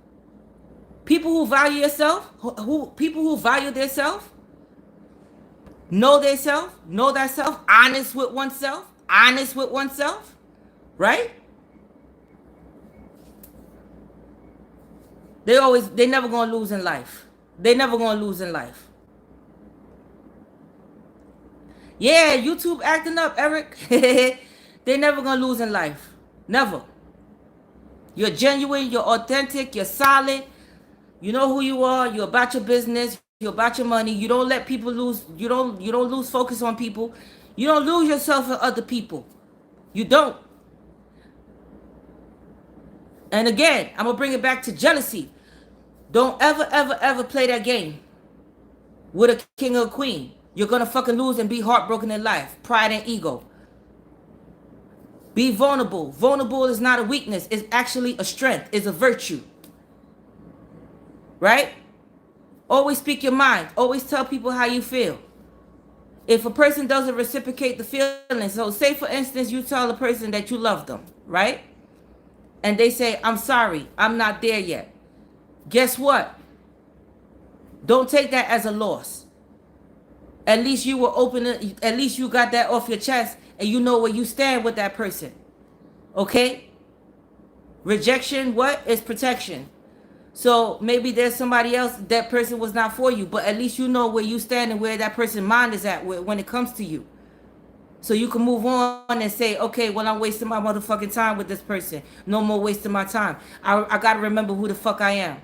People who value yourself, who people who value themselves, know themselves, know thyself, honest with oneself, right? They never gonna lose in life. They never gonna lose in life. Yeah, YouTube acting up, Eric. They never gonna lose in life. Never. You're genuine, you're authentic, you're solid. You know who you are. You're about your business. You're about your money. You don't let people lose. You don't lose focus on people. You don't lose yourself in other people. You don't. And again, I'm gonna bring it back to jealousy. Don't ever, ever, ever play that game with a king or a queen. You're gonna fucking lose and be heartbroken in life. Pride and ego. Be vulnerable. Vulnerable is not a weakness. It's actually a strength. It's a virtue. Right? Always speak your mind. Always tell people how you feel. If a person doesn't reciprocate the feelings, so say for instance, you tell a person that you love them, right? And they say, I'm sorry, I'm not there yet. Guess what? Don't take that as a loss. At least you were open, at least you got that off your chest and you know where you stand with that person. Okay? Rejection, what? Is protection. So maybe there's somebody else, that person was not for you, but at least you know where you stand and where that person's mind is at when it comes to you. So you can move on and say, okay, well, I'm wasting my motherfucking time with this person. No more wasting my time. I got to remember who the fuck I am.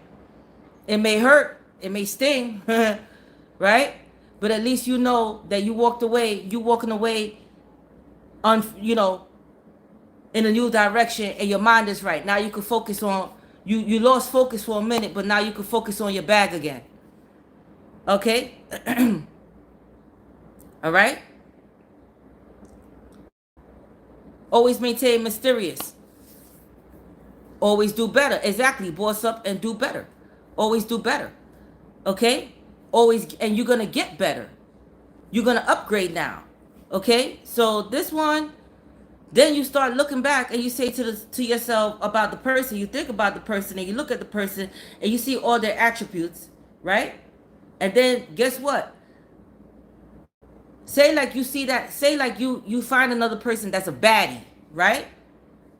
It may hurt. It may sting. Right? But at least you know that you walking away in a new direction and your mind is right. Now you can focus on, you lost focus for a minute, but now you can focus on your bag again. Okay? All right? Always maintain mysterious. Always do better. Exactly. Boss up and do better. Always do better. Okay? Always, and you're going to get better. You're going to upgrade now. Okay? So this one, then you start looking back and you say to yourself about the person, you think about the person and you look at the person and you see all their attributes, right? And then guess what? Say like you see that, say like you find another person that's a baddie, right?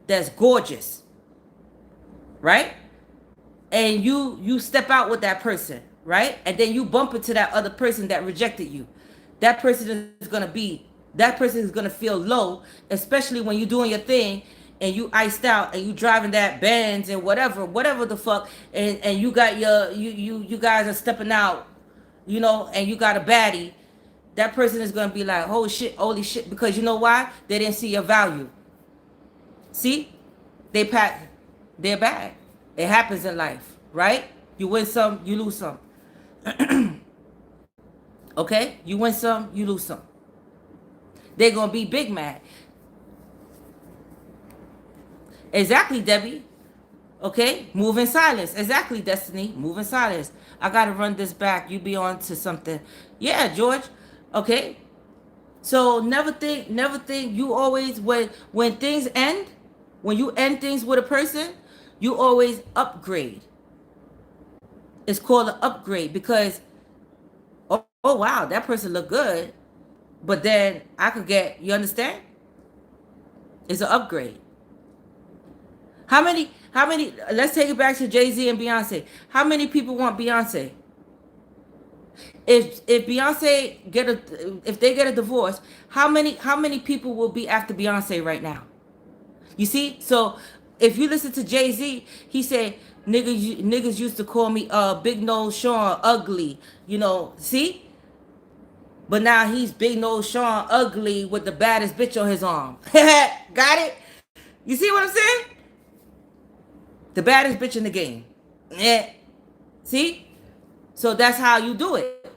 That's gorgeous, right? And you step out with that person, right? And then you bump into that other person that rejected you. That person is gonna feel low, especially when you're doing your thing and you iced out and you driving that Benz and whatever the fuck, and you got you guys are stepping out, and you got a baddie. That person is gonna be like, holy shit, because you know why? They didn't see your value. See, they're bad. It happens in life, right? You win some, you lose some. Okay, you win some, you lose some. They're gonna be big mad. Exactly, Debbie. Okay, move in silence. Exactly, Destiny. Move in silence. I gotta run this back. You be on to something. Yeah, George. Okay. So never think you always, when things end, when you end things with a person, you always upgrade. It's called an upgrade because, oh wow, that person look good. But then I could get, you understand? It's an upgrade. How many, let's take it back to Jay-Z and Beyonce. How many people want Beyonce? If Beyonce if they get a divorce, how many people will be after Beyonce right now? You see? So if you listen to Jay-Z, he said, niggas used to call me Big Nose Sean ugly. See? But now he's Big Nose Sean ugly with the baddest bitch on his arm. Got it? You see what I'm saying? The baddest bitch in the game. Yeah. See? So that's how you do it.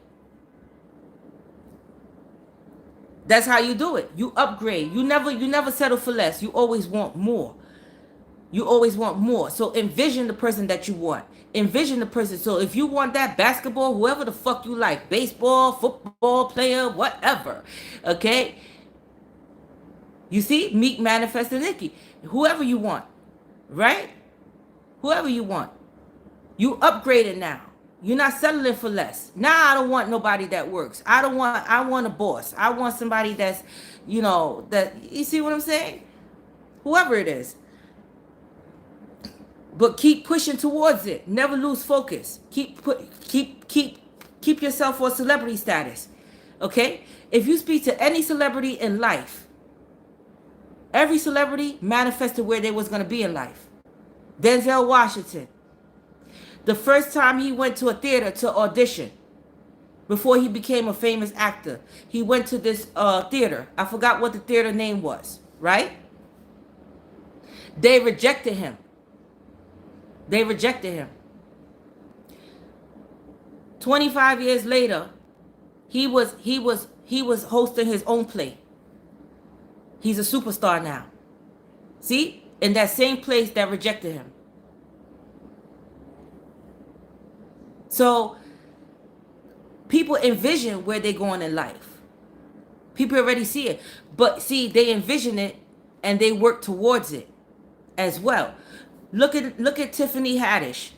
That's how you do it. You upgrade. You never settle for less. You always want more. You always want more. So envision the person that you want. Envision the person. So if you want that basketball, whoever the fuck you like, baseball, football player, whatever, okay? You see, Meek, Manifest, and Nicki. Whoever you want, right? Whoever you want. You upgraded now. You're not settling for less. Now I don't want nobody that works. I want a boss. I want somebody that's, that, you see what I'm saying? Whoever it is. But keep pushing towards it. Never lose focus. Keep yourself for celebrity status. Okay? If you speak to any celebrity in life, every celebrity manifested where they was going to be in life. Denzel Washington. The first time he went to a theater to audition, before he became a famous actor, he went to this theater. I forgot what the theater name was, right? They rejected him. They rejected him. 25 years later, he was hosting his own play. He's a superstar now. See? In that same place that rejected him. So people envision where they're going in life. People already see it. But see, they envision it and they work towards it as well. Look at Tiffany Haddish,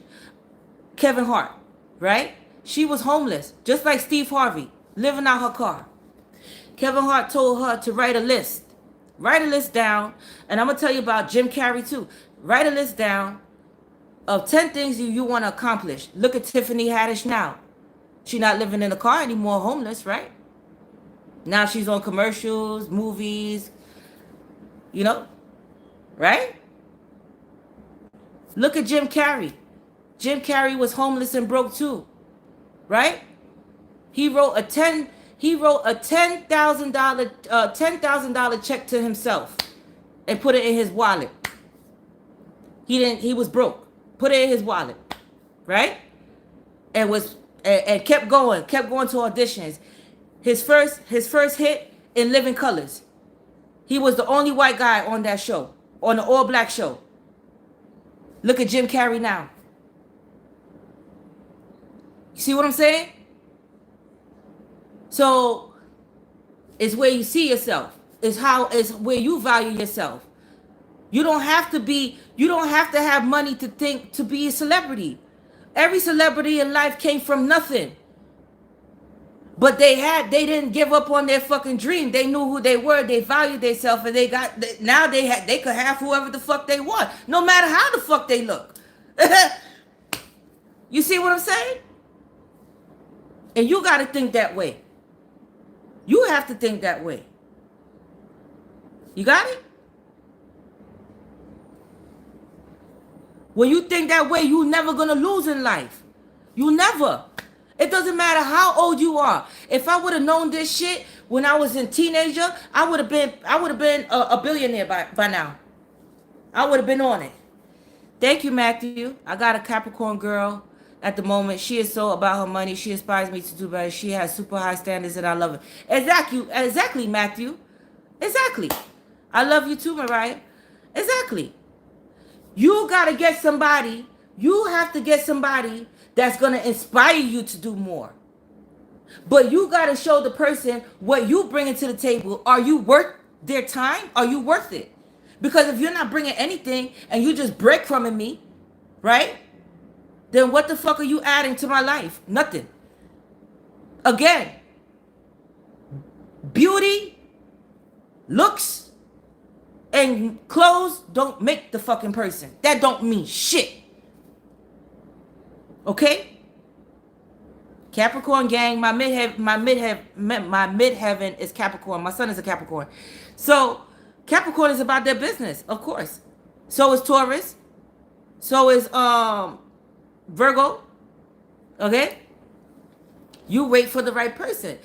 Kevin Hart, right? She was homeless, just like Steve Harvey, living out her car. Kevin Hart told her to write a list. Write a list down, and I'm going to tell you about Jim Carrey too. Write a list down of 10 things you want to accomplish. Look at Tiffany Haddish now. She's not living in a car anymore, homeless, right? Now she's on commercials, movies, right? Look at Jim Carrey. Jim Carrey was homeless and broke too, right? He wrote a $10,000 check to himself and put it in his wallet. He was broke. Put it in his wallet, right? And kept going to auditions. His first hit in Living Colors. He was the only white guy on that show, on the all black show. Look at Jim Carrey now. You see what I'm saying? So it's where you see yourself. It's where you value yourself. You don't have to have money to be a celebrity. Every celebrity in life came from nothing. But they didn't give up on their fucking dream. They knew who they were. They valued themselves, and they could have whoever the fuck they want, no matter how the fuck they look. You see what I'm saying? And you got to think that way. You have to think that way. You got it? When you think that way, you're never gonna lose in life. You never. It doesn't matter how old you are. If I would have known this shit when I was a teenager, I would have been a billionaire by now. I would have been on it. Thank you, Matthew. I got a Capricorn girl at the moment. She is so about her money. She inspires me to do better. She has super high standards and I love her. Exactly, Matthew. Exactly. I love you too, Mariah. Exactly. You got to get somebody. You have to get somebody that's going to inspire you to do more. But you got to show the person what you bringing to the table. Are you worth their time? Are you worth it? Because if you're not bringing anything and you just break from me, right? Then what the fuck are you adding to my life? Nothing. Again, beauty, looks, and clothes don't make the fucking person. That don't mean shit. Okay? Capricorn gang, my midheaven is Capricorn. My son is a Capricorn. So Capricorn is about their business, of course. So is Taurus. So is Virgo. Okay? You wait for the right person.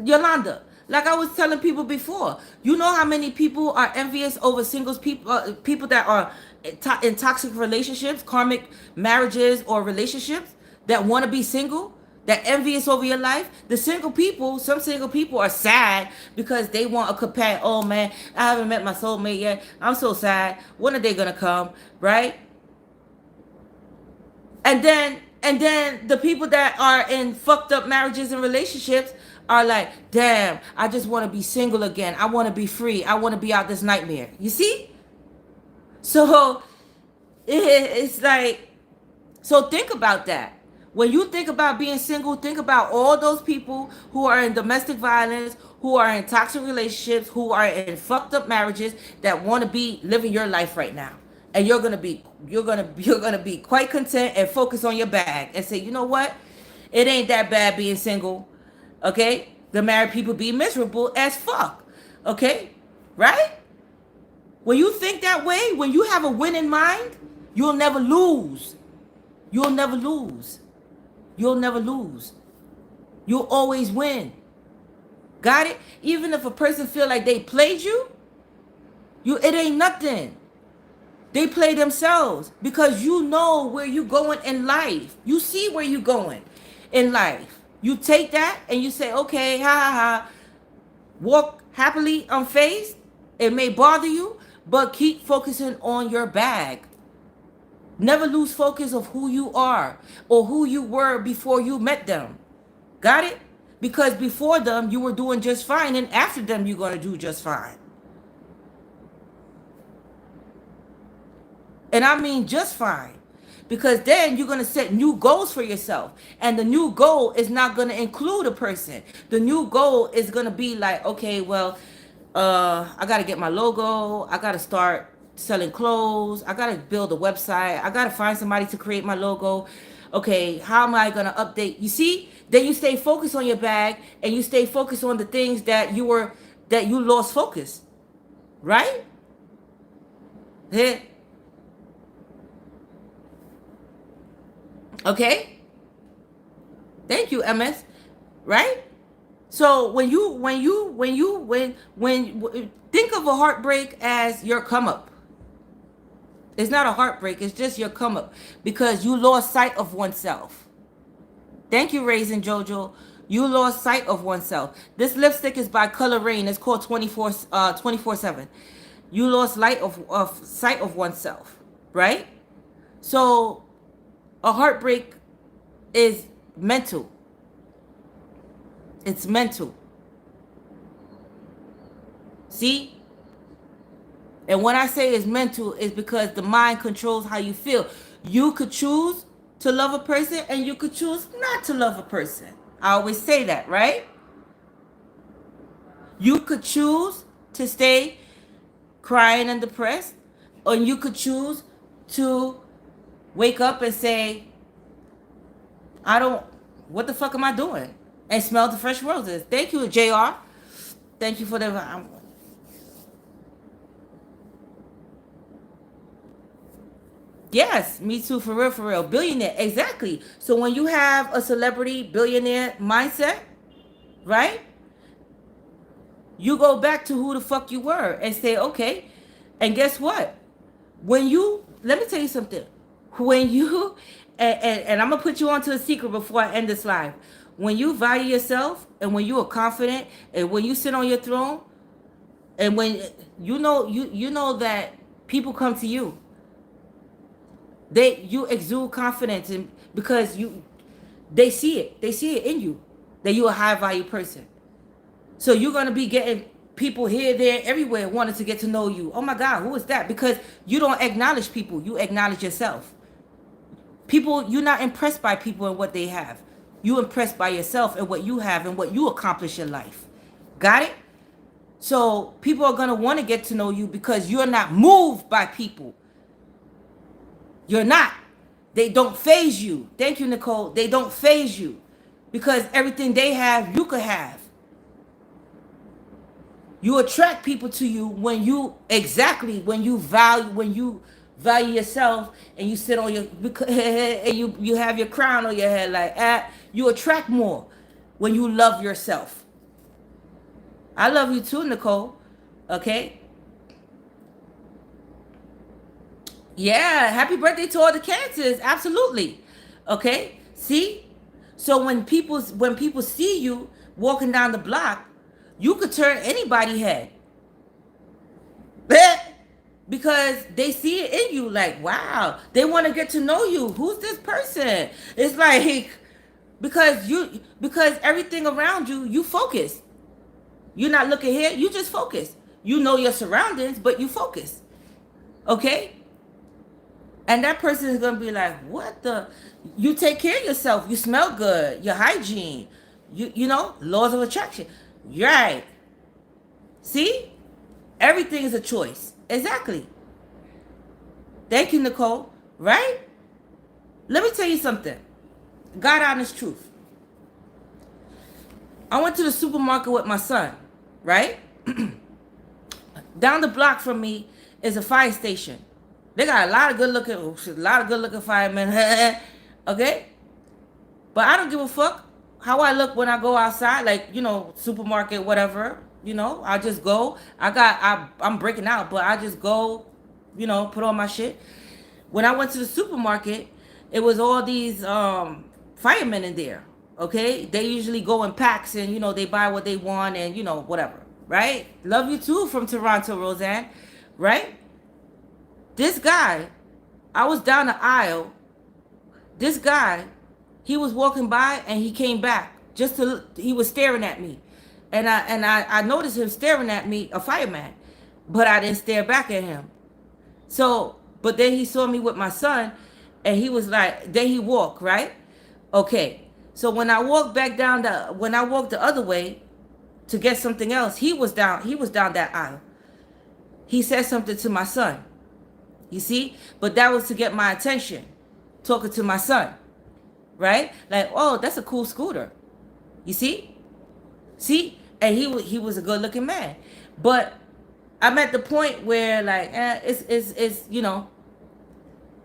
Yolanda, like I was telling people before, you know how many people are envious over singles, people that are in toxic relationships, karmic marriages or relationships that want to be single? that envious over your life. The single people, some single people are sad because they want a companion. Oh man, I haven't met my soulmate yet. I'm so sad. When are they gonna come? Right? And then the people that are in fucked up marriages and relationships are like, damn, I just want to be single again. I want to be free. I want to be out this nightmare. You see? So it's like, so think about that. When you think about being single, think about all those people who are in domestic violence, who are in toxic relationships, who are in fucked up marriages that want to be living your life right now. And you're gonna be quite content and focus on your bag and say, you know what? It ain't that bad being single. Okay? The married people be miserable as fuck. Okay? Right? When you think that way, when you have a win in mind, you'll never lose. You'll never lose. You'll never lose. You'll always win. Got it? Even if a person feel like they played you, it ain't nothing. They play themselves because you know where you going in life. You see where you going in life. You take that and you say, okay, ha ha ha. Walk happily unfazed. It may bother you, but keep focusing on your bag. Never lose focus of who you are or who you were before you met them. Got it? Because before them, you were doing just fine, and after them, you're going to do just fine. And I mean just fine. Because then you're going to set new goals for yourself. And the new goal is not going to include a person. The new goal is going to be like, okay, well, I got to get my logo. I got to start selling clothes. I got to build a website. I got to find somebody to create my logo. Okay, how am I going to update? You see? Then you stay focused on your bag and you stay focused on the things that you lost focus. Right? Yeah. Okay? Thank you, MS. Right? So when think of a heartbreak as your come up. It's not a heartbreak, it's just your come up because you lost sight of oneself. Thank you, Raisin Jojo. You lost sight of oneself. This lipstick is by Color Rain. It's called 24/7. You lost sight of oneself, right? So a heartbreak is mental. It's mental. See? And when I say it's mental, it's because the mind controls how you feel. You could choose to love a person and you could choose not to love a person. I always say that, right? You could choose to stay crying and depressed, or you could choose to wake up and say, what the fuck am I doing? And smell the fresh roses. Thank you, JR. Thank you for the... Yes, me too, for real, for real. Billionaire, exactly. So when you have a celebrity billionaire mindset, right? You go back to who the fuck you were and say, okay. And guess what? Let me tell you something. When you, and I'm going to put you onto a secret before I end this live. When you value yourself and when you are confident and when you sit on your throne and when you know that people come to you, you exude confidence and because they see it in you that you're a high value person. So you're going to be getting people here, there, everywhere wanting to get to know you. Oh my God, who is that? Because you don't acknowledge people, you acknowledge yourself. You're not impressed by people and what they have. You're impressed by yourself and what you have and what you accomplish in life. Got it? So people are going to want to get to know you because you're not moved by people. You're not. They don't faze you. Thank you, Nicole. They don't faze you because everything they have, you could have. You attract people to you when you value yourself and you sit on your and you have your crown on your head like you attract more when you love yourself. I love you too, Nicole. Okay? Yeah, happy birthday to all the cancers. Absolutely. Okay? See? So when people see you walking down the block, you could turn anybody's head. Because they see it in you, like, wow, they want to get to know you. Who's this person? It's like, because everything around you, you focus. You're not looking here, you just focus. You know your surroundings, but you focus. Okay? And that person is gonna be like, what the? You take care of yourself. You smell good. Your hygiene. You know, laws of attraction. Right. See? Everything is a choice. Exactly. Thank you, Nicole. Right? Let me tell you something. God honest truth. I went to the supermarket with my son, right? Down the block from me is a fire station. They got a lot of good looking firemen. Okay? But I don't give a fuck how I look when I go outside, like, supermarket, whatever. I just go. I'm breaking out, but I just go, put on my shit. When I went to the supermarket, it was all these firemen in there. Okay? They usually go in packs and, they buy what they want and, whatever. Right? Love you too from Toronto, Roseanne. Right? This guy, I was down the aisle. This guy, he was walking by and he came back. He was staring at me. And I noticed him staring at me, a fireman. But I didn't stare back at him. So, but then he saw me with my son and he was like, then he walked, right? Okay. So when I walked the other way to get something else, he was down that aisle. He said something to my son. You see? But that was to get my attention. Talking to my son. Right? Like, oh, that's a cool scooter. You see? See? And he was a good looking man. But I'm at the point where, like, it's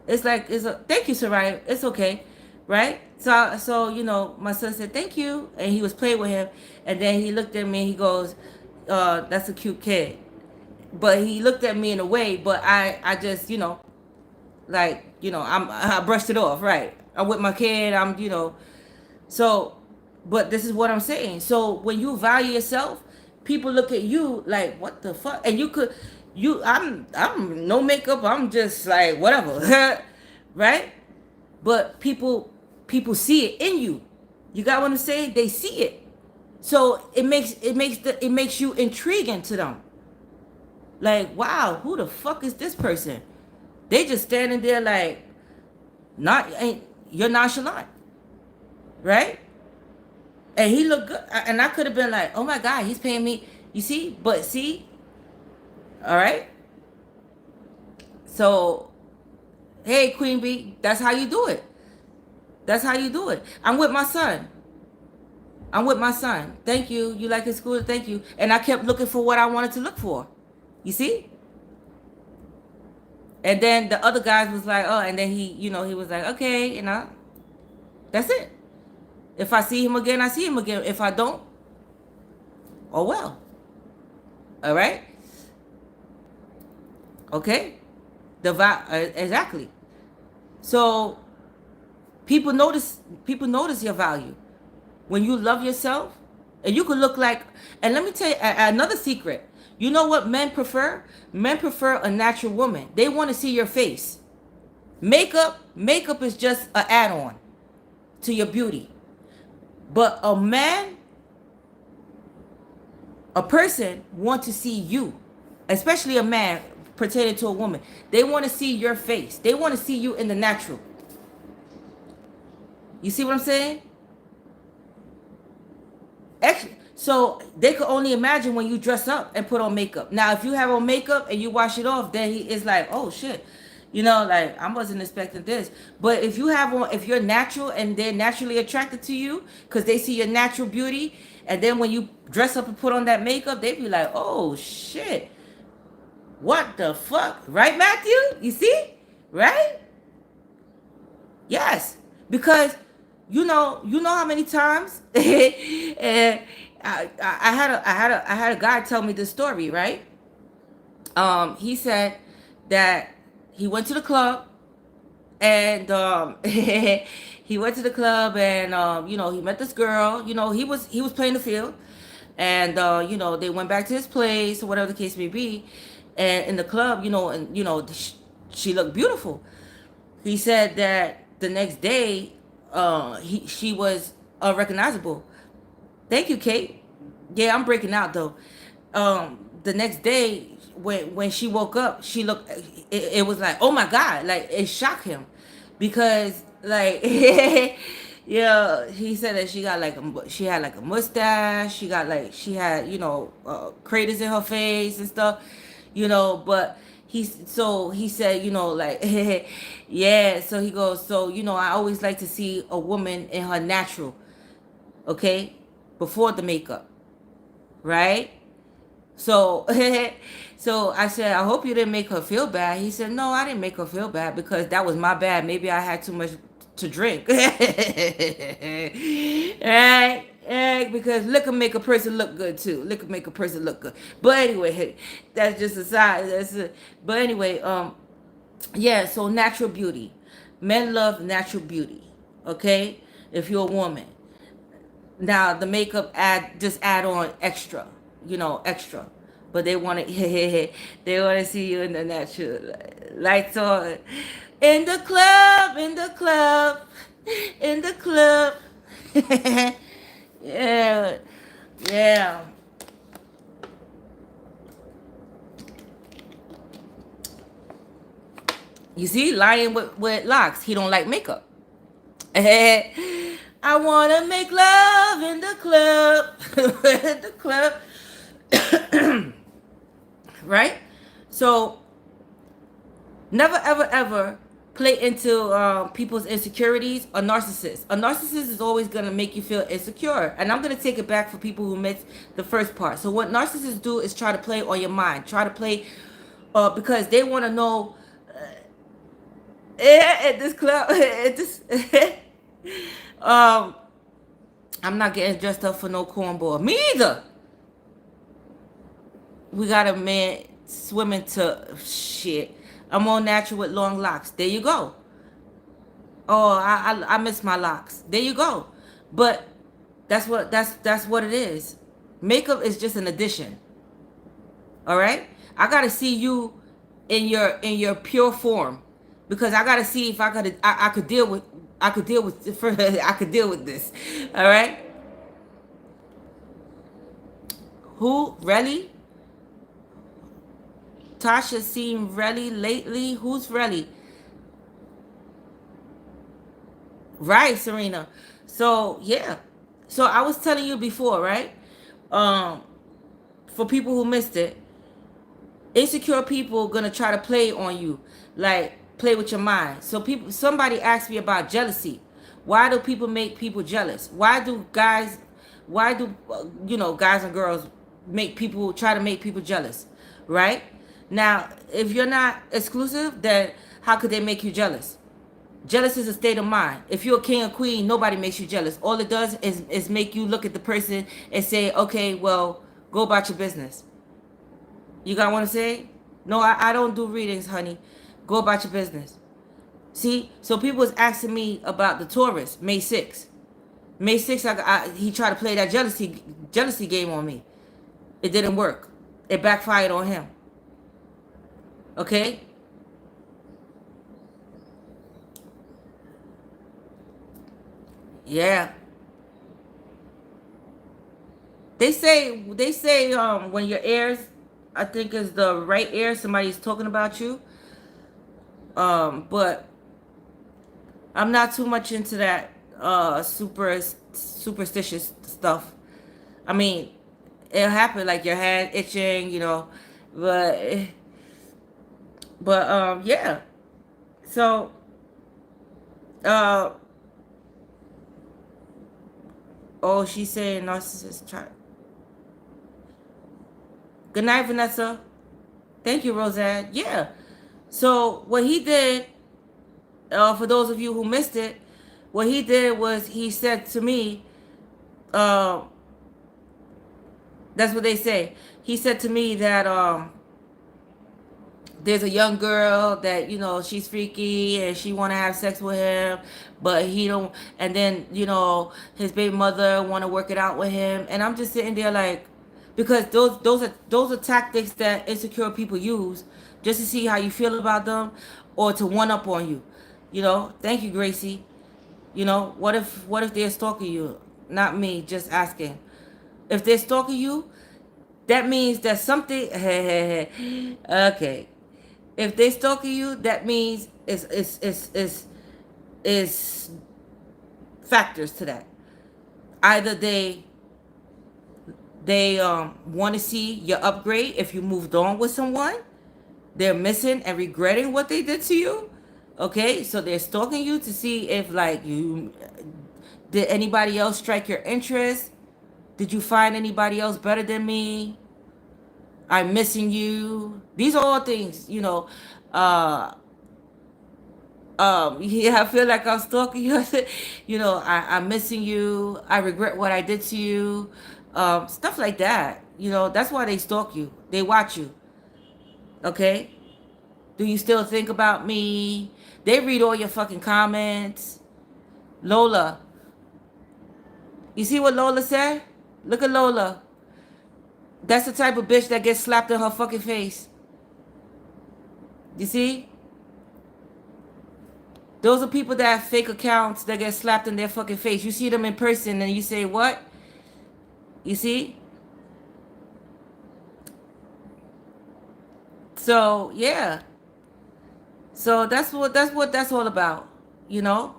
thank you, Soraya. It's okay. Right? So my son said thank you, and he was playing with him, and then he looked at me and he goes, that's a cute kid. But he looked at me in a way, but I just, I brushed it off, right? I'm with my kid, so, but this is what I'm saying. So when you value yourself, people look at you like, what the fuck? And I'm no makeup, I'm just like, whatever, right? But people see it in you. You got what I'm saying? They see it. So it makes you intriguing to them. Like, wow, who the fuck is this person? They just standing there like, you're nonchalant, right? And he looked good, and I could have been like, oh my God, he's paying me. You see? But see, all right. So, hey, Queen Bee, that's how you do it. That's how you do it. I'm with my son. Thank you. You like his scooter? Thank you. And I kept looking for what I wanted to look for. You see? And then the other guys was like, oh, and then he was like, okay, that's it. If I see him again, I see him again. If I don't, oh well. All right? Okay? Exactly. So people notice your value. When you love yourself, and you can look like, and let me tell you another secret. You know what men prefer? Men prefer a natural woman. They want to see your face. Makeup is just an add-on to your beauty. But a person want to see you, especially a man pertaining to a woman. They want to see your face. They want to see you in the natural. You see what I'm saying? So they could only imagine when you dress up and put on makeup. Now, if you have on makeup and you wash it off, then it's like, oh shit, like I wasn't expecting this. But if you're natural and they're naturally attracted to you because they see your natural beauty, and then when you dress up and put on that makeup, they be like, oh shit, what the fuck, right, Matthew? You see, right? Yes, because you know how many times and I had a guy tell me this story, right? He said that he went to the club And he went to the club, and he met this girl. He was playing the field, and they went back to his place or whatever the case may be. And in the club, she looked beautiful. He said that the next day, she was unrecognizable. Thank you, Kate. Yeah, I'm breaking out though. The next day, when she woke up, she looked. It was like, oh my god, like it shocked him, because like, yeah, he said that she had like a mustache. She had craters in her face and stuff, But he said, like, yeah. So he goes, so I always like to see a woman in her natural, okay, before the makeup, right? So, so I said, I hope you didn't make her feel bad. He said, no, I didn't make her feel bad because that was my bad. Maybe I had too much to drink. Right? Because liquor make a person look good too. Liquor make a person look good. But anyway, that's just a side. But anyway, yeah. So natural beauty, men love natural beauty. Okay, if you're a woman. Now the makeup add on extra, extra. But they want to they want to see you in the natural. Lights on. In the club, in the club, in the club. Yeah. Yeah. You see, lying with locks. He don't like makeup. I wanna make love in the club. In the club. Right? So never ever ever play into people's insecurities. A narcissist. A narcissist is always gonna make you feel insecure. And I'm gonna take it back for people who missed the first part. So what narcissists do is try to play on your mind. Try to play because they want to know at this club at this um I'm not getting dressed up for no cornball. Me either. We got a man swimming to shit. I'm all natural with long locks. There you go. Oh, I miss my locks. There you go. But that's what it is. Makeup is just an addition. All right? I got to see you in your pure form, because I got to see if I could deal with I could deal with I could deal with this. All right? Who really? Tasha seemed really lately. Who's really? Right, Serena. So yeah. So I was telling you before, right? Um, for people who missed it, insecure people gonna try to play on you, like play with your mind. So somebody asked me about jealousy. Why do people make people jealous? Why do guys and girls try to make people jealous, right? Now, if you're not exclusive, then how could they make you jealous? Jealous is a state of mind. If you're a king or queen, nobody makes you jealous. All it does is make you look at the person and say, okay, well, go about your business. You got what I'm saying? No, I don't do readings, honey. Go about your business. See? So people was asking me about the Taurus, May 6th. May 6th, he tried to play that jealousy game on me. It didn't work. It backfired on him. Okay? Yeah. They say when your ears, I think is the right ear, somebody's talking about you. But I'm not too much into that superstitious stuff. I mean, it'll happen like your hand itching, but yeah. So uh oh, she's saying narcissist try. Good night, Vanessa. Thank you, Roseanne. Yeah. So what he did, for those of you who missed it, what he did was he said to me, uh, that's what they say. He said to me that there's a young girl that, you know, she's freaky and she want to have sex with him, but he don't. And then, you know, his baby mother want to work it out with him, and I'm just sitting there like, because those are tactics that insecure people use just to see how you feel about them, or to one up on you. You know, thank you, Gracie. You know, what if they're stalking you? Not me, just asking. If they're stalking you, that means that something. Okay, if they stalking you, that means is factors to that. Either they want to see your upgrade if you moved on with someone. They're missing and regretting what they did to you. Okay, so they're stalking you to see if, like, you did anybody else strike your interest. Did you find anybody else better than me? I'm missing you. These are all things, you know. Uh, yeah, I feel like I'm stalking you. You know, I'm missing you. I regret what I did to you. Stuff like that. You know, that's why they stalk you. They watch you. Okay? Do you still think about me? They read all your fucking comments. Lola. You see what Lola said? Look at Lola. That's the type of bitch that gets slapped in her fucking face. You see? Those are people that have fake accounts that get slapped in their fucking face. You see them in person and you say, what? You see? So, yeah. So that's all about, you know?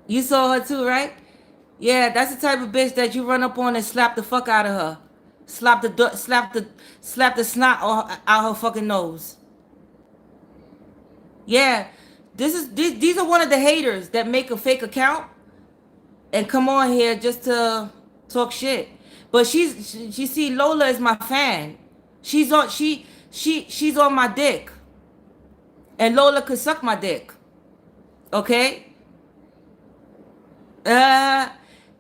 You saw her too, right? Yeah, that's the type of bitch that you run up on and slap the fuck out of her. Slap the snot out her fucking nose. Yeah. These are one of the haters that make a fake account and come on here just to talk shit. But she see Lola is my fan. She's on my dick. And Lola could suck my dick. Okay? Uh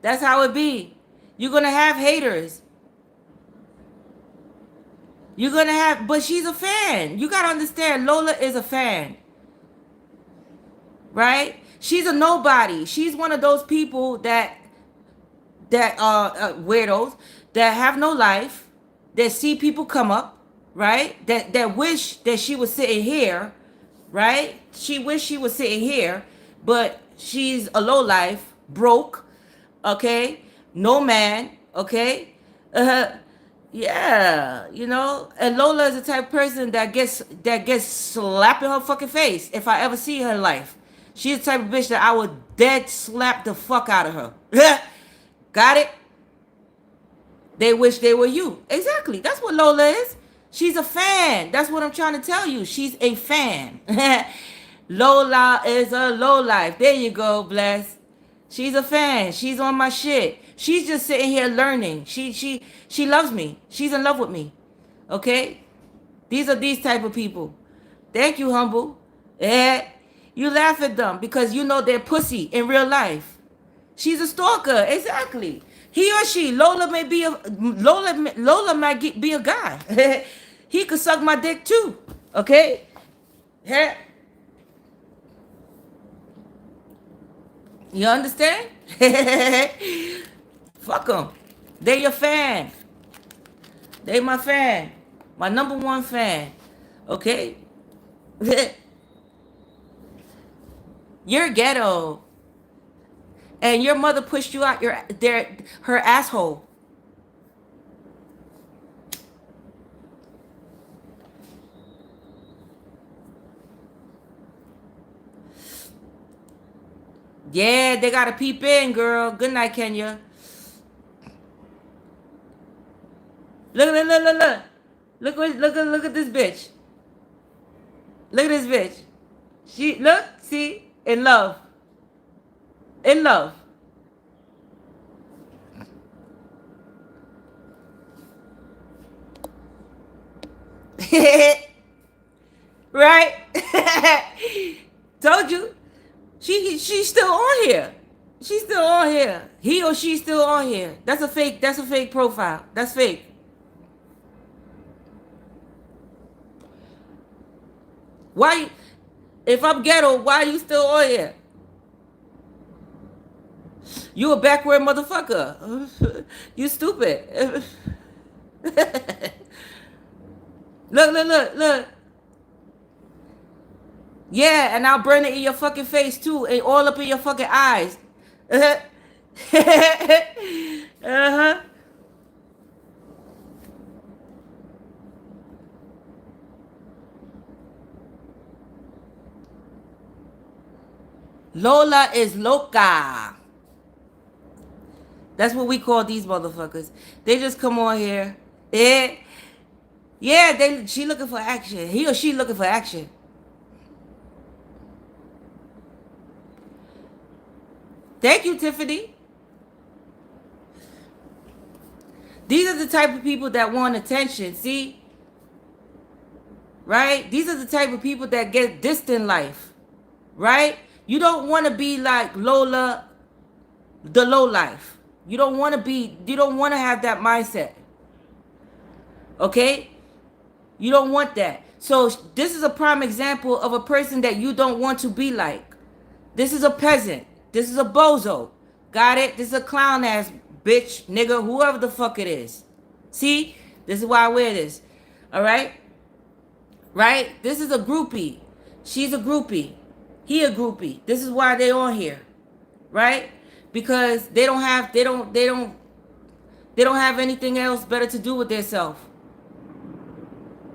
that's how it be. You're gonna have haters. You're gonna have, but she's a fan. You gotta understand, Lola is a fan. Right? She's a nobody. She's one of those people that are weirdos that have no life, that see people come up, right? That wish that she was sitting here, right? She wish she was sitting here, but she's a low life, broke, okay? No man, okay? Uh, yeah, you know. And Lola is the type of person that gets slapped in her fucking face if I ever see her in life. She's the type of bitch that I would dead slap the fuck out of her. Got it? They wish they were you. Exactly. That's what Lola is. She's a fan. That's what I'm trying to tell you. She's a fan. Lola is a low life. There you go, bless. She's a fan. She's on my shit. She's just sitting here learning. She loves me. She's in love with me. Okay? These are these type of people. Thank you, humble. Yeah. You laugh at them because you know they're pussy in real life. She's a stalker. Exactly. He or she, Lola may be a Lola might be a guy. He could suck my dick too. Okay? Yeah. You understand? Fuck them. They your fan. They my fan. My number one fan. Okay? You're ghetto. And your mother pushed you out her asshole. Yeah, they gotta peep in, girl. Good night, Kenya. Look. Look at this bitch. Look at this bitch. She look, see, in love. In love. Right? Told you. She's still on here. She's still on here. He or she's still on here. That's a fake. That's a fake profile. That's fake. Why? If I'm ghetto, why are you still on here? You a backward motherfucker. You stupid. Look. Yeah, and I'll burn it in your fucking face too, and all up in your fucking eyes. Uh-huh. Lola is loca. That's what we call these motherfuckers. They just come on here. Yeah, she looking for action. He or she looking for action. Thank you, Tiffany. These are the type of people that want attention. See? Right? These are the type of people that get distant life. Right? You don't want to be like Lola, the low life. You don't want to have that mindset. Okay? You don't want that. So this is a prime example of a person that you don't want to be like. This is a peasant. This is a bozo. Got it? This is a clown ass bitch, nigga, whoever the fuck it is. See? This is why I wear this. All right? Right? This is a groupie. She's a groupie. He a groupie. This is why they on here. Right? Because they don't have anything else better to do with themselves.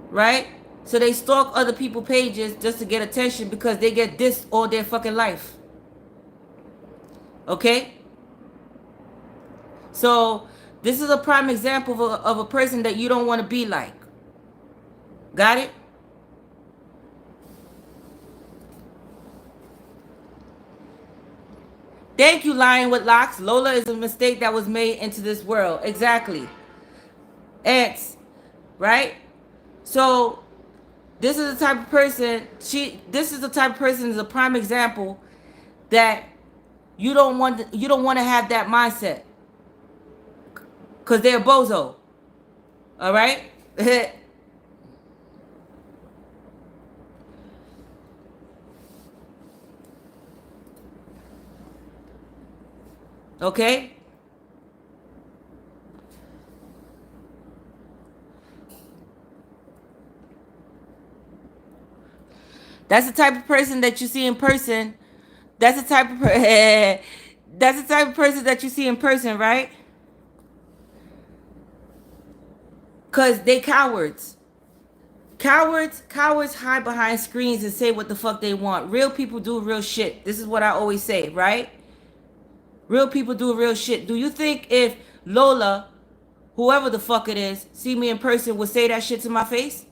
Right? So they stalk other people's pages just to get attention because they get dissed all their fucking life. Okay? So this is a prime example of a person that you don't want to be like. Got it? Thank you, Lion with Locks. Lola is a mistake that was made into this world. Exactly. Ants. Right? So this is the type of person, this is the type of person is a prime example that you don't want to have that mindset. Cause they're a bozo. All right? Okay? That's the type of person that you see in person. That's the type of that's the type of person that you see in person, right? Cause they cowards. Cowards hide behind screens and say what the fuck they want. Real people do real shit. This is what I always say, right? Real people do real shit. Do you think if Lola, whoever the fuck it is, see me in person would say that shit to my face?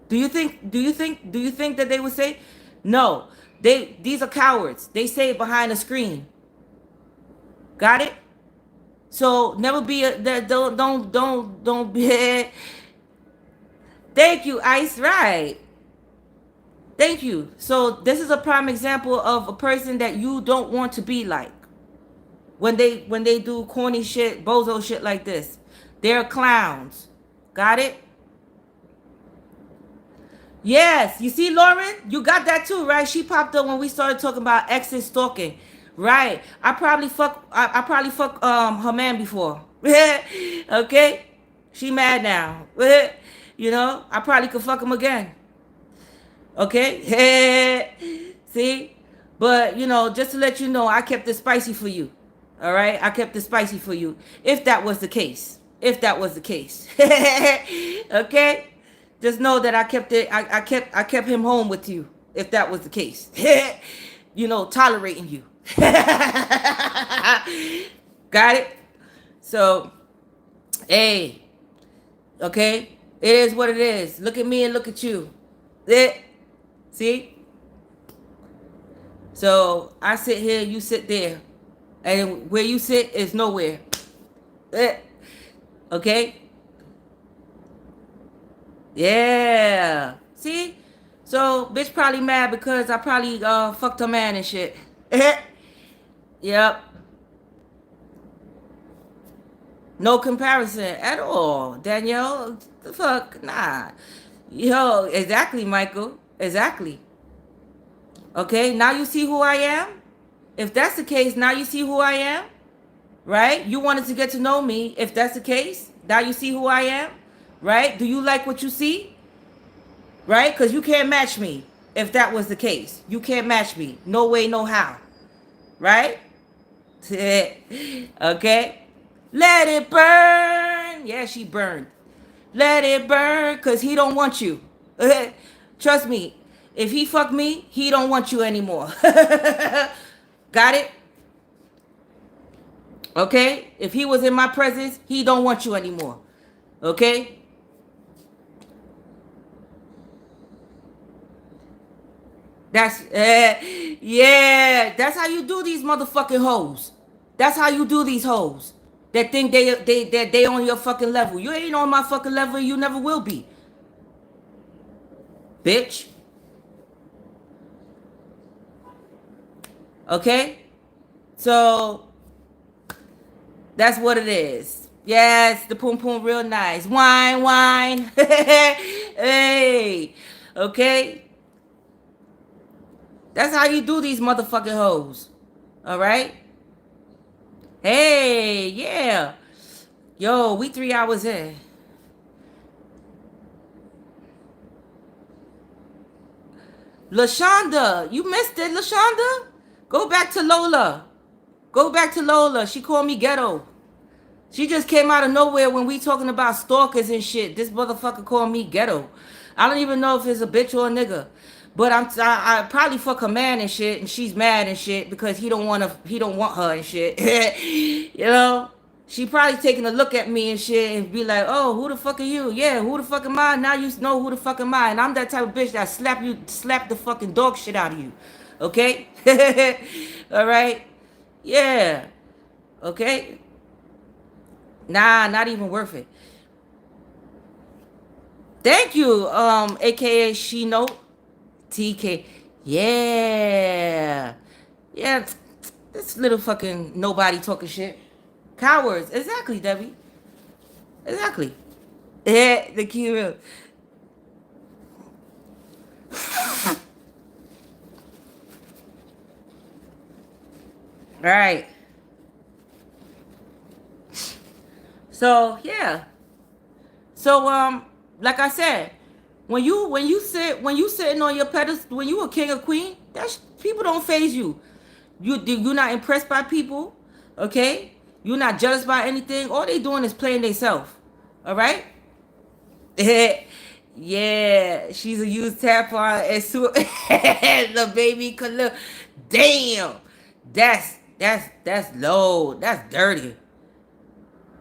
Do you think that they would say? No. These are cowards. They say it behind a screen. Got it? So never be don't be Thank you, Ice. Right. Thank you. So this is a prime example of a person that you don't want to be like. When they do corny shit, bozo shit like this. They're clowns. Got it? Yes. You see, Lauren? You got that too, right? She popped up when we started talking about exes stalking. Right. I probably fuck her man before. Okay? She mad now. You know, I probably could fuck him again. Okay? See? But, you know, just to let you know, I kept it spicy for you. All right? I kept it spicy for you. If that was the case. If that was the case. Okay? Just know that I kept it, I kept him home with you. If that was the case. You know, tolerating you. Got it? So, hey. Okay? It is what it is. Look at me and look at you. See? So I sit here, you sit there. And where you sit is nowhere. Okay? Yeah. See? So bitch probably mad because I probably fucked her man and shit. Yep. No comparison at all, Danielle. The fuck, nah. Yo, exactly, Michael. Exactly. Okay, now you see who I am. If that's the case, now you see who I am, right? You wanted to get to know me. If that's the case, now you see who I am, right? Do you like what you see, right? Because you can't match me. If that was the case, you can't match me. No way, no how, right? Okay. Let it burn. Yeah, she burned. Let it burn, cause he don't want you. Trust me. If he fuck me, he don't want you anymore. Got it? Okay? If he was in my presence, he don't want you anymore. Okay? That's yeah. That's how you do these motherfucking hoes. That's how you do these hoes. That think they on your fucking level. You ain't on my fucking level. You never will be, bitch. Okay? So that's what it is. Yes, the poom poom real nice. Wine, wine. Hey. Okay? That's how you do these motherfucking hoes. Alright? Hey, yeah. Yo, we 3 hours in. LaShonda, you missed it, LaShonda? Go back to Lola. Go back to Lola. She called me ghetto. She just came out of nowhere when we talking about stalkers and shit. This motherfucker called me ghetto. I don't even know if it's a bitch or a nigga. But I probably fuck her man and shit, and she's mad and shit because he don't want her and shit. You know? She probably taking a look at me and shit and be like, oh, who the fuck are you? Yeah, who the fuck am I? Now you know who the fuck am I. And I'm that type of bitch that slap the fucking dog shit out of you. Okay? All right? Yeah. Okay? Nah, not even worth it. Thank you, aka She Note TK. Yeah. Yeah, this little fucking nobody talking shit. Cowards. Exactly, Debbie. Exactly. Yeah, the key real. Right. So yeah. So like I said, when you sitting on your pedestal, when you a king or queen, that's people don't phase you. You're not impressed by people, okay? You're not jealous by anything. All they doing is playing themselves. All right? Yeah, she's a used tampon and the baby could look. Damn, that's low. That's dirty.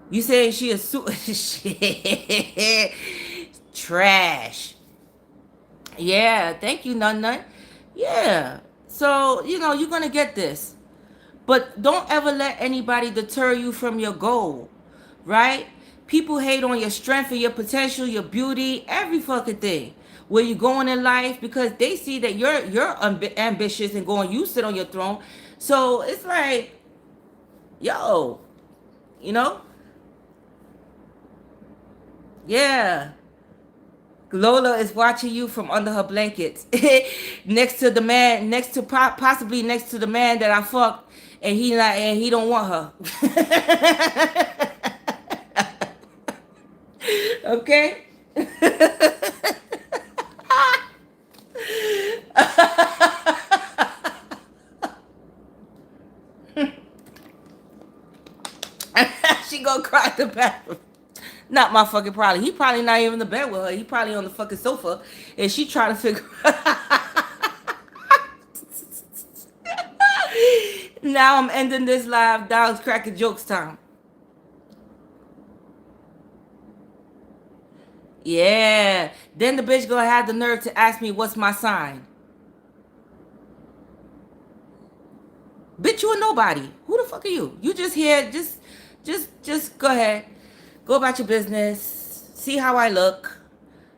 You saying she a shit trash? Yeah, thank you, Nun Nun. Yeah, so you're gonna get this. But don't ever let anybody deter you from your goal, right? People hate on your strength and your potential, your beauty, every fucking thing. Where you going in life because they see that you're ambitious and going. You sit on your throne, so it's like, yo, you know, yeah. Lola is watching you from under her blankets, next to the man, possibly next to the man that I fucked, and he don't want her. Okay. She gonna cry in the bathroom. Not my fucking probably. He probably not even in the bed with her. He probably on the fucking sofa, and she trying to figure. Now I'm ending this live. Dog's cracking jokes time. Yeah. Then the bitch gonna have the nerve to ask me what's my sign. Bitch, you a nobody. Who the fuck are you? You just here. Just go ahead. Go about your business. See how I look.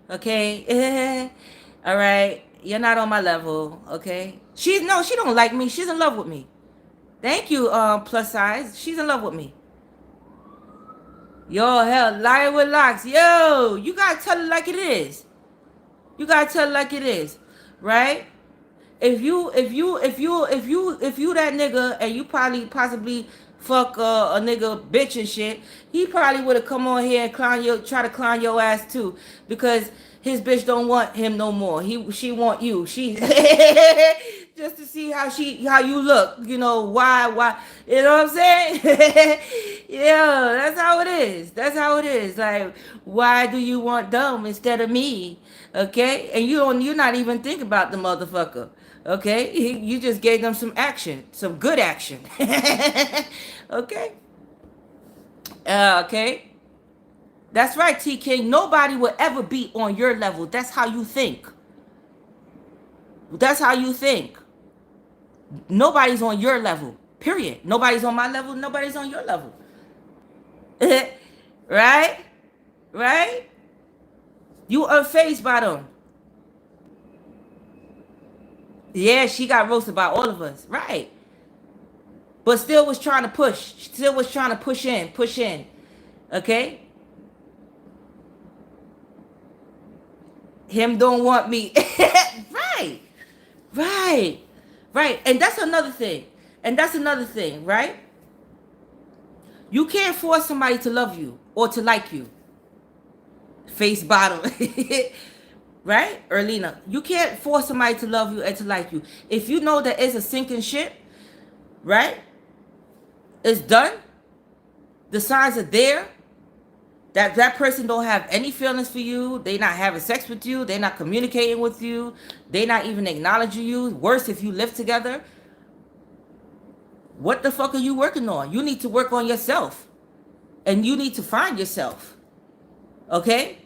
Okay. All right. You're not on my level. Okay. She don't like me. She's in love with me. Thank you, plus size. She's in love with me. Yo, hell, liar with locks. Yo, you gotta tell it like it is. You gotta tell it like it is, right? If you that nigga and you probably possibly fuck a nigga bitch and shit, he probably would have come on here and try to clown your ass too, because his bitch don't want him no more. She want you. She just to see how you look. You know why? You know what I'm saying? Yeah, that's how it is. That's how it is. Like, why do you want them instead of me? Okay, and you're not even thinking about the motherfucker. Okay, you just gave them some action, some good action. Okay, okay, that's right, T King. Nobody will ever be on your level. That's how you think. That's how you think. Nobody's on your level. Period. Nobody's on my level. Nobody's on your level. Right? Right? You unfazed by them. Yeah, she got roasted by all of us. Right. But still was trying to push. Still was trying to push in. Push in. Okay? Him don't want me. Right. Right. Right. And that's another thing. And that's another thing, right? You can't force somebody to love you or to like you. Face bottom. Right? Erlina, you can't force somebody to love you and to like you. If you know that it's a sinking ship, right? It's done. The signs are there. That person don't have any feelings for you. They not having sex with you. They not communicating with you. They not even acknowledging you. Worse if you live together. What the fuck are you working on? You need to work on yourself. And you need to find yourself. Okay?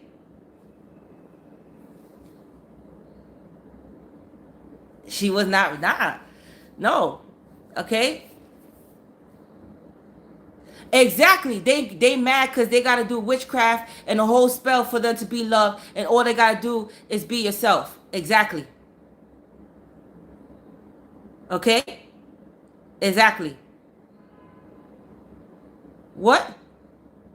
She was not, nah. No. Okay? Exactly. They mad because they gotta do witchcraft and a whole spell for them to be loved, and all they gotta do is be yourself. Exactly. Okay? Exactly. What?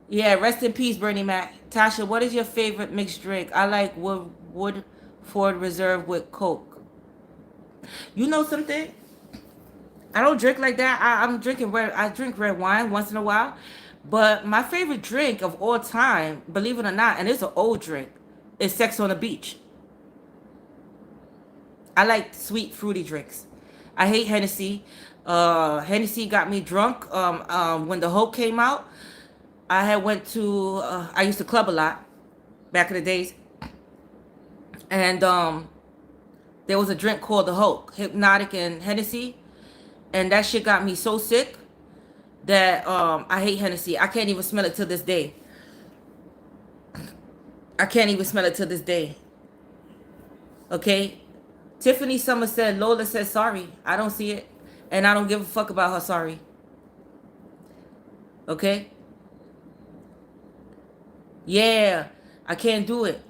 Yeah, rest in peace, Bernie Mac. Tasha, what is your favorite mixed drink? I like Woodford Reserve with Coke. You know something? I don't drink like that. I'm drinking red. I drink red wine once in a while, but my favorite drink of all time, believe it or not, and it's an old drink, is Sex on the Beach. I like sweet, fruity drinks. I hate Hennessy. Hennessy got me drunk. When the Hulk came out, I had went to. I used to club a lot back in the days, and there was a drink called the Hulk, Hypnotic and Hennessy. And that shit got me so sick that I hate Hennessy. I can't even smell it to this day. I can't even smell it to this day. Okay? Tiffany Summer said, Lola said sorry. I don't see it. And I don't give a fuck about her sorry. Okay? Yeah. I can't do it.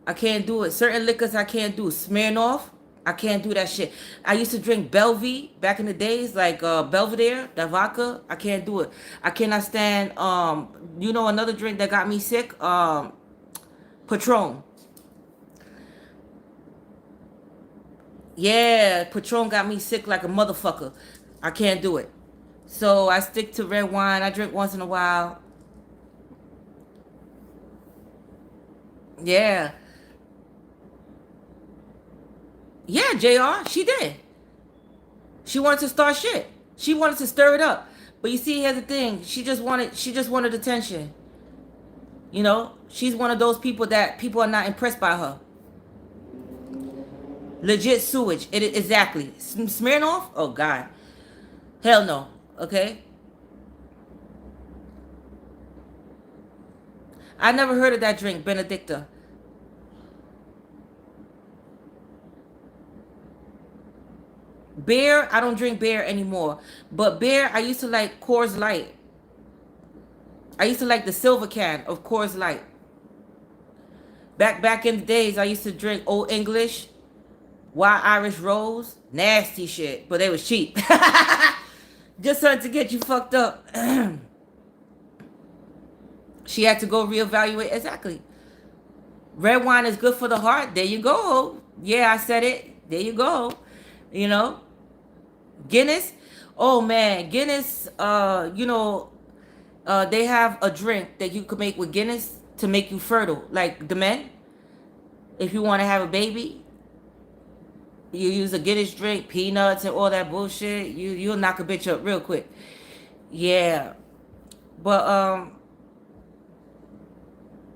I can't do it. Certain liquors I can't do. Smirnoff. I can't do that shit. I used to drink Belvy back in the days, like Belvedere, that vodka. I can't do it. I cannot stand you know another drink that got me sick? Patron. Yeah, Patron got me sick like a motherfucker. I can't do it. So I stick to red wine. I drink once in a while. Yeah. Yeah, JR, she did. She wanted to start shit. She wanted to stir it up. But you see, here's the thing. She just wanted attention. You know? She's one of those people that people are not impressed by her. Legit sewage. Exactly. Smirnoff? Oh God. Hell no. Okay? I never heard of that drink, Benedicta. Beer, I don't drink beer anymore. But beer, I used to like Coors Light. I used to like the silver can of Coors Light. Back in the days, I used to drink Old English, Wild Irish Rose, nasty shit, but they was cheap. Just something to get you fucked up. She had to go reevaluate. Exactly. Red wine is good for the heart. There you go. Yeah, I said it. There you go. You know, Guinness. Oh man, Guinness. They have a drink that you could make with Guinness to make you fertile. Like the men, if you want to have a baby, you use a Guinness drink, peanuts and all that bullshit. You'll knock a bitch up real quick. Yeah, but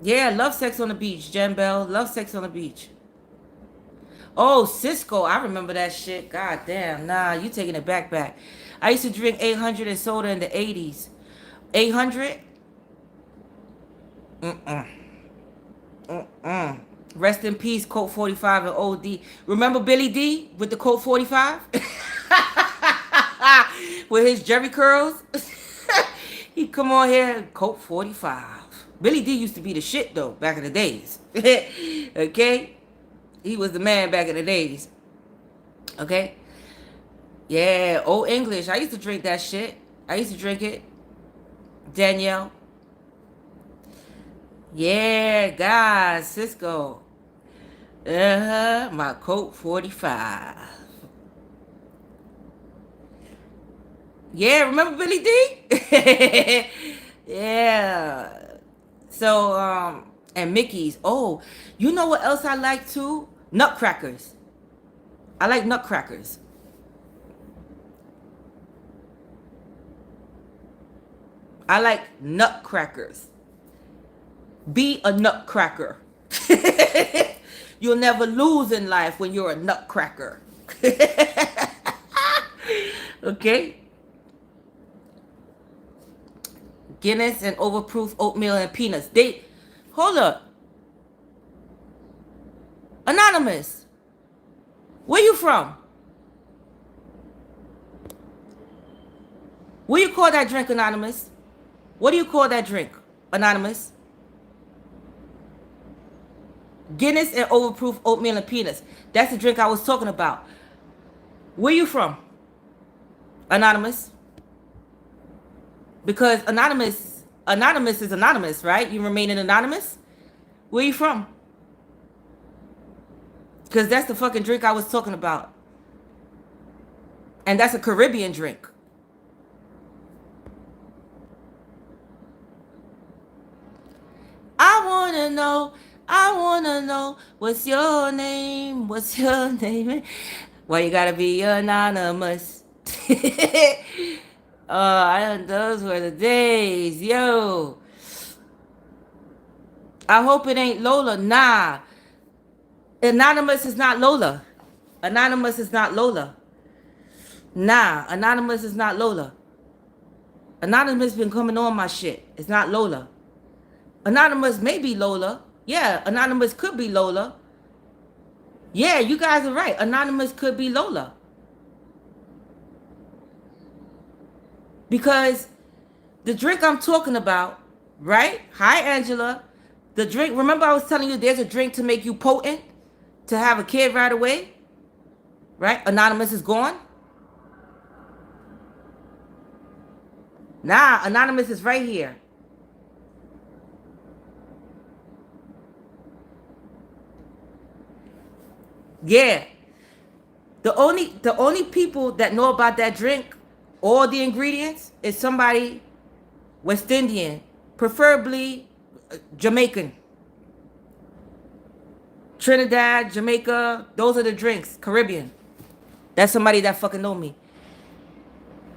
yeah, love sex on the beach, Jen Bell. Love sex on the beach. Oh, Cisco, I remember that shit. God damn, nah, you taking it back. I used to drink 800 and soda in the 80s. 800? Mm-mm. Mm-mm. Rest in peace, Colt 45 and OD. Remember Billy D with the Colt 45? With his Jerry curls? He come on here, Colt 45. Billy D used to be the shit though, back in the days. Okay? He was the man back in the days. Okay? Yeah, Old English. I used to drink that shit. I used to drink it. Danielle. Yeah, guys, Cisco. My Colt 45. Yeah, remember Billy D? Yeah. So, and Mickey's. Oh, you know what else I like too? Nutcrackers. I like nutcrackers. I like nutcrackers. Be a nutcracker. You'll never lose in life when you're a nutcracker. Okay? Guinness and overproof oatmeal and peanuts. Hold up. Anonymous. Where you from? What do you call that drink, Anonymous? What do you call that drink, Anonymous? Guinness and overproof oatmeal and peanuts. That's the drink I was talking about. Where you from, Anonymous? Because anonymous is anonymous, right? You remaining anonymous? Where you from? Because that's the fucking drink I was talking about. And that's a Caribbean drink. I wanna know what's your name? What's your name? Why you gotta be anonymous? Those were the days, yo. I hope it ain't Lola. Nah. Anonymous is not Lola. Anonymous is not Lola. Nah, Anonymous is not Lola. Anonymous been coming on my shit. It's not Lola. Anonymous may be Lola. Yeah, Anonymous could be Lola. Yeah, you guys are right. Anonymous could be Lola. Because the drink I'm talking about, right? Hi, Angela. The drink, remember I was telling you there's a drink to make you potent? To have a kid right away? Right? Anonymous is gone? Nah, Anonymous is right here. Yeah. The only people that know about that drink, all the ingredients, is somebody West Indian, preferably Jamaican. Trinidad, Jamaica, those are the drinks. Caribbean. That's somebody that fucking know me.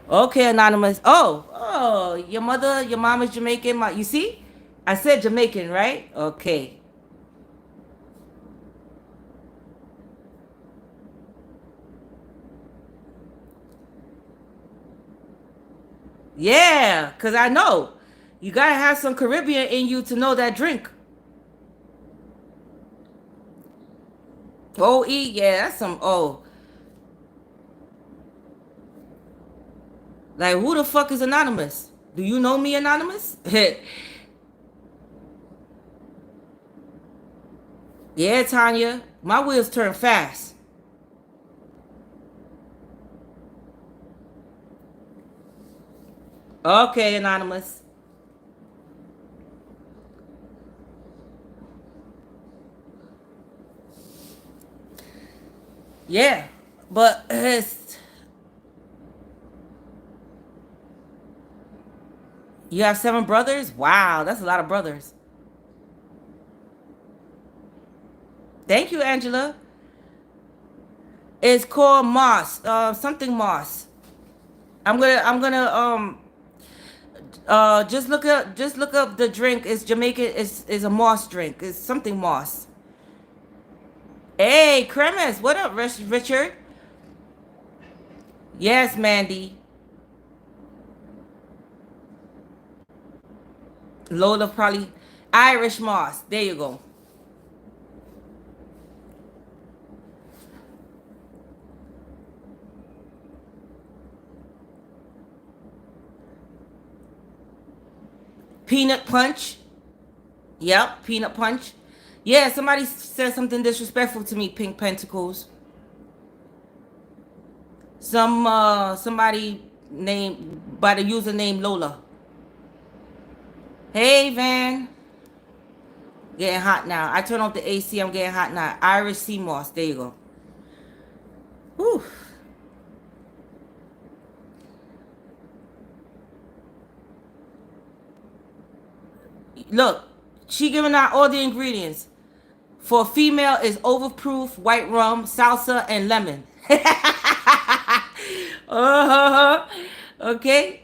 Okay, Anonymous. Oh, your mom is Jamaican. You see? I said Jamaican, right? Okay. Yeah, because I know. You got to have some Caribbean in you to know that drink. OE, yeah, that's some Like, who the fuck is Anonymous? Do you know me, Anonymous? Yeah, Tanya. My wheels turn fast. Okay, Anonymous. Yeah. But you have 7 brothers? Wow, that's a lot of brothers. Thank you, Angela. It's called Moss. Something Moss. I'm gonna just look up the drink. It's Jamaican. Is a moss drink. It's something moss. Hey, Kremes, what up, Richard? Yes, Mandy. Lola probably Irish moss. There you go. Peanut punch. Yep, peanut punch. Yeah, somebody said something disrespectful to me, Pink Pentacles. Somebody named by the username Lola. Hey Van. Getting hot now. I turn off the AC, I'm getting hot now. Irish sea moss. There you go. Whew. Look, she giving out all the ingredients. For a female is overproof, white rum, salsa, and lemon. uh-huh. Okay.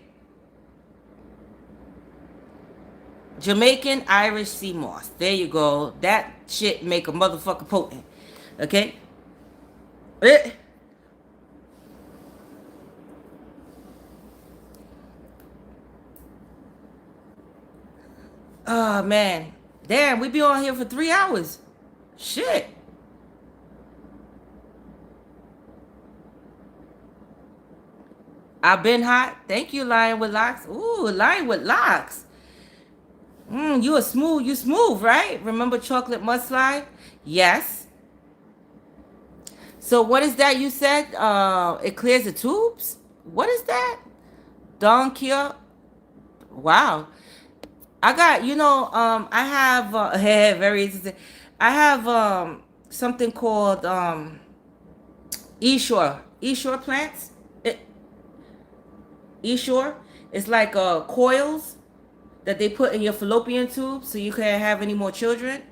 Jamaican Irish sea moss. There you go. That shit make a motherfucker potent. Okay? Eh. Oh man. Damn, we be on here for 3 hours. Shit. I've been hot. Thank you, Lion with Locks. Ooh, Lion with Locks. You smooth, right? Remember chocolate mudslide? Yes. So what is that you said? It clears the tubes? What is that? Don Kia? Wow. I got, I have very interesting. I have something called Eshore plants. It, Eshore. It's like coils that they put in your fallopian tube so you can't have any more children.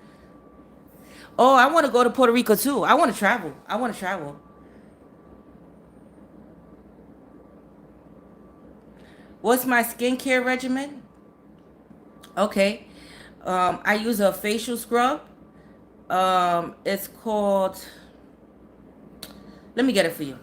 Oh, I want to go to Puerto Rico too. I want to travel. I want to travel. What's my skincare regimen? Okay. I use a facial scrub. It's called. Let me get it for you.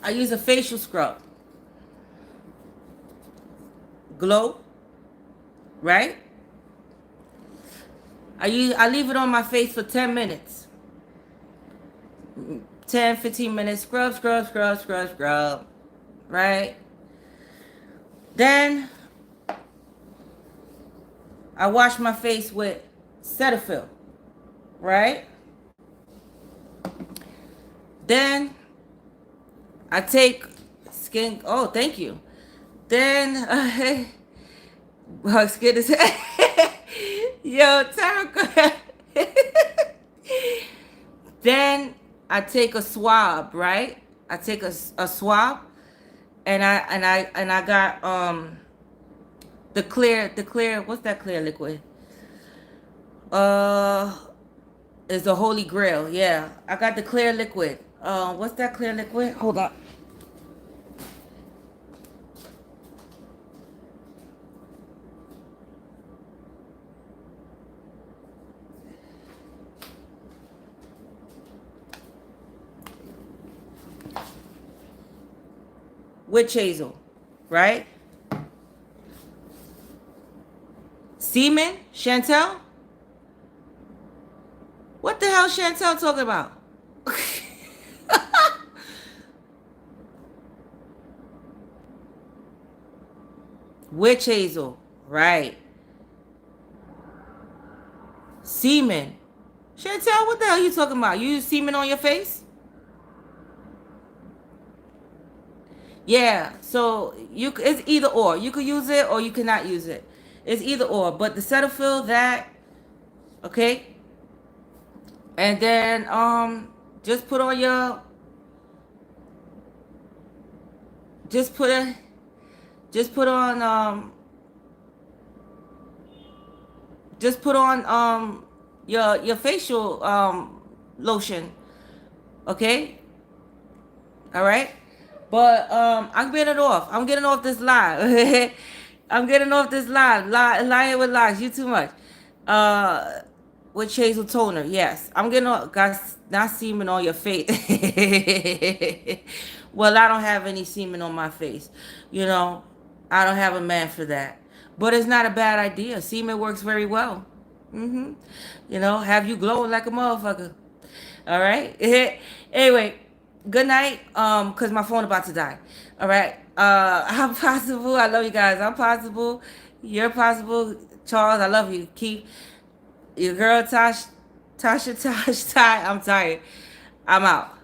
I use a facial scrub. Glow, right? I leave it on my face for 10 minutes. 10, 15 minutes. Scrub, scrub, scrub, scrub, scrub. Right? Then I wash my face with Cetaphil. Right? Then I take skin. Oh, thank you. Then, skin is. Yo, Tarek. Then I take a swab, right? I take a swab, and I got the clear. What's that clear liquid? Is the Holy Grail. Yeah, I got the clear liquid. What's that clear liquid? Hold on. Witch hazel, right? Semen, Chantel. What the hell Chantel talking about? Witch hazel. Right. Semen. Chantel, what the hell are you talking about? You use semen on your face? Yeah. So it's either or. You could use it or you cannot use it. It's either or. But the Cetaphil, that, okay. And then just put on your just put a just put on just put on your facial lotion, okay? All right? But I'm getting off. I'm getting off this live. I'm getting off this live. Lying with lies. You too much. Uh with hazel toner, yes. I'm getting off. Got not semen on your face. Well, I don't have any semen on my face. You know, I don't have a man for that. But it's not a bad idea. Semen works very well. Mm-hmm. You know, have you glowing like a motherfucker. All right. Anyway, good night. Cause my phone about to die. All right. I'm possible. I love you guys. I'm possible. You're possible. Charles, I love you. Keith, your girl Tasha, Ty. I'm tired. I'm out.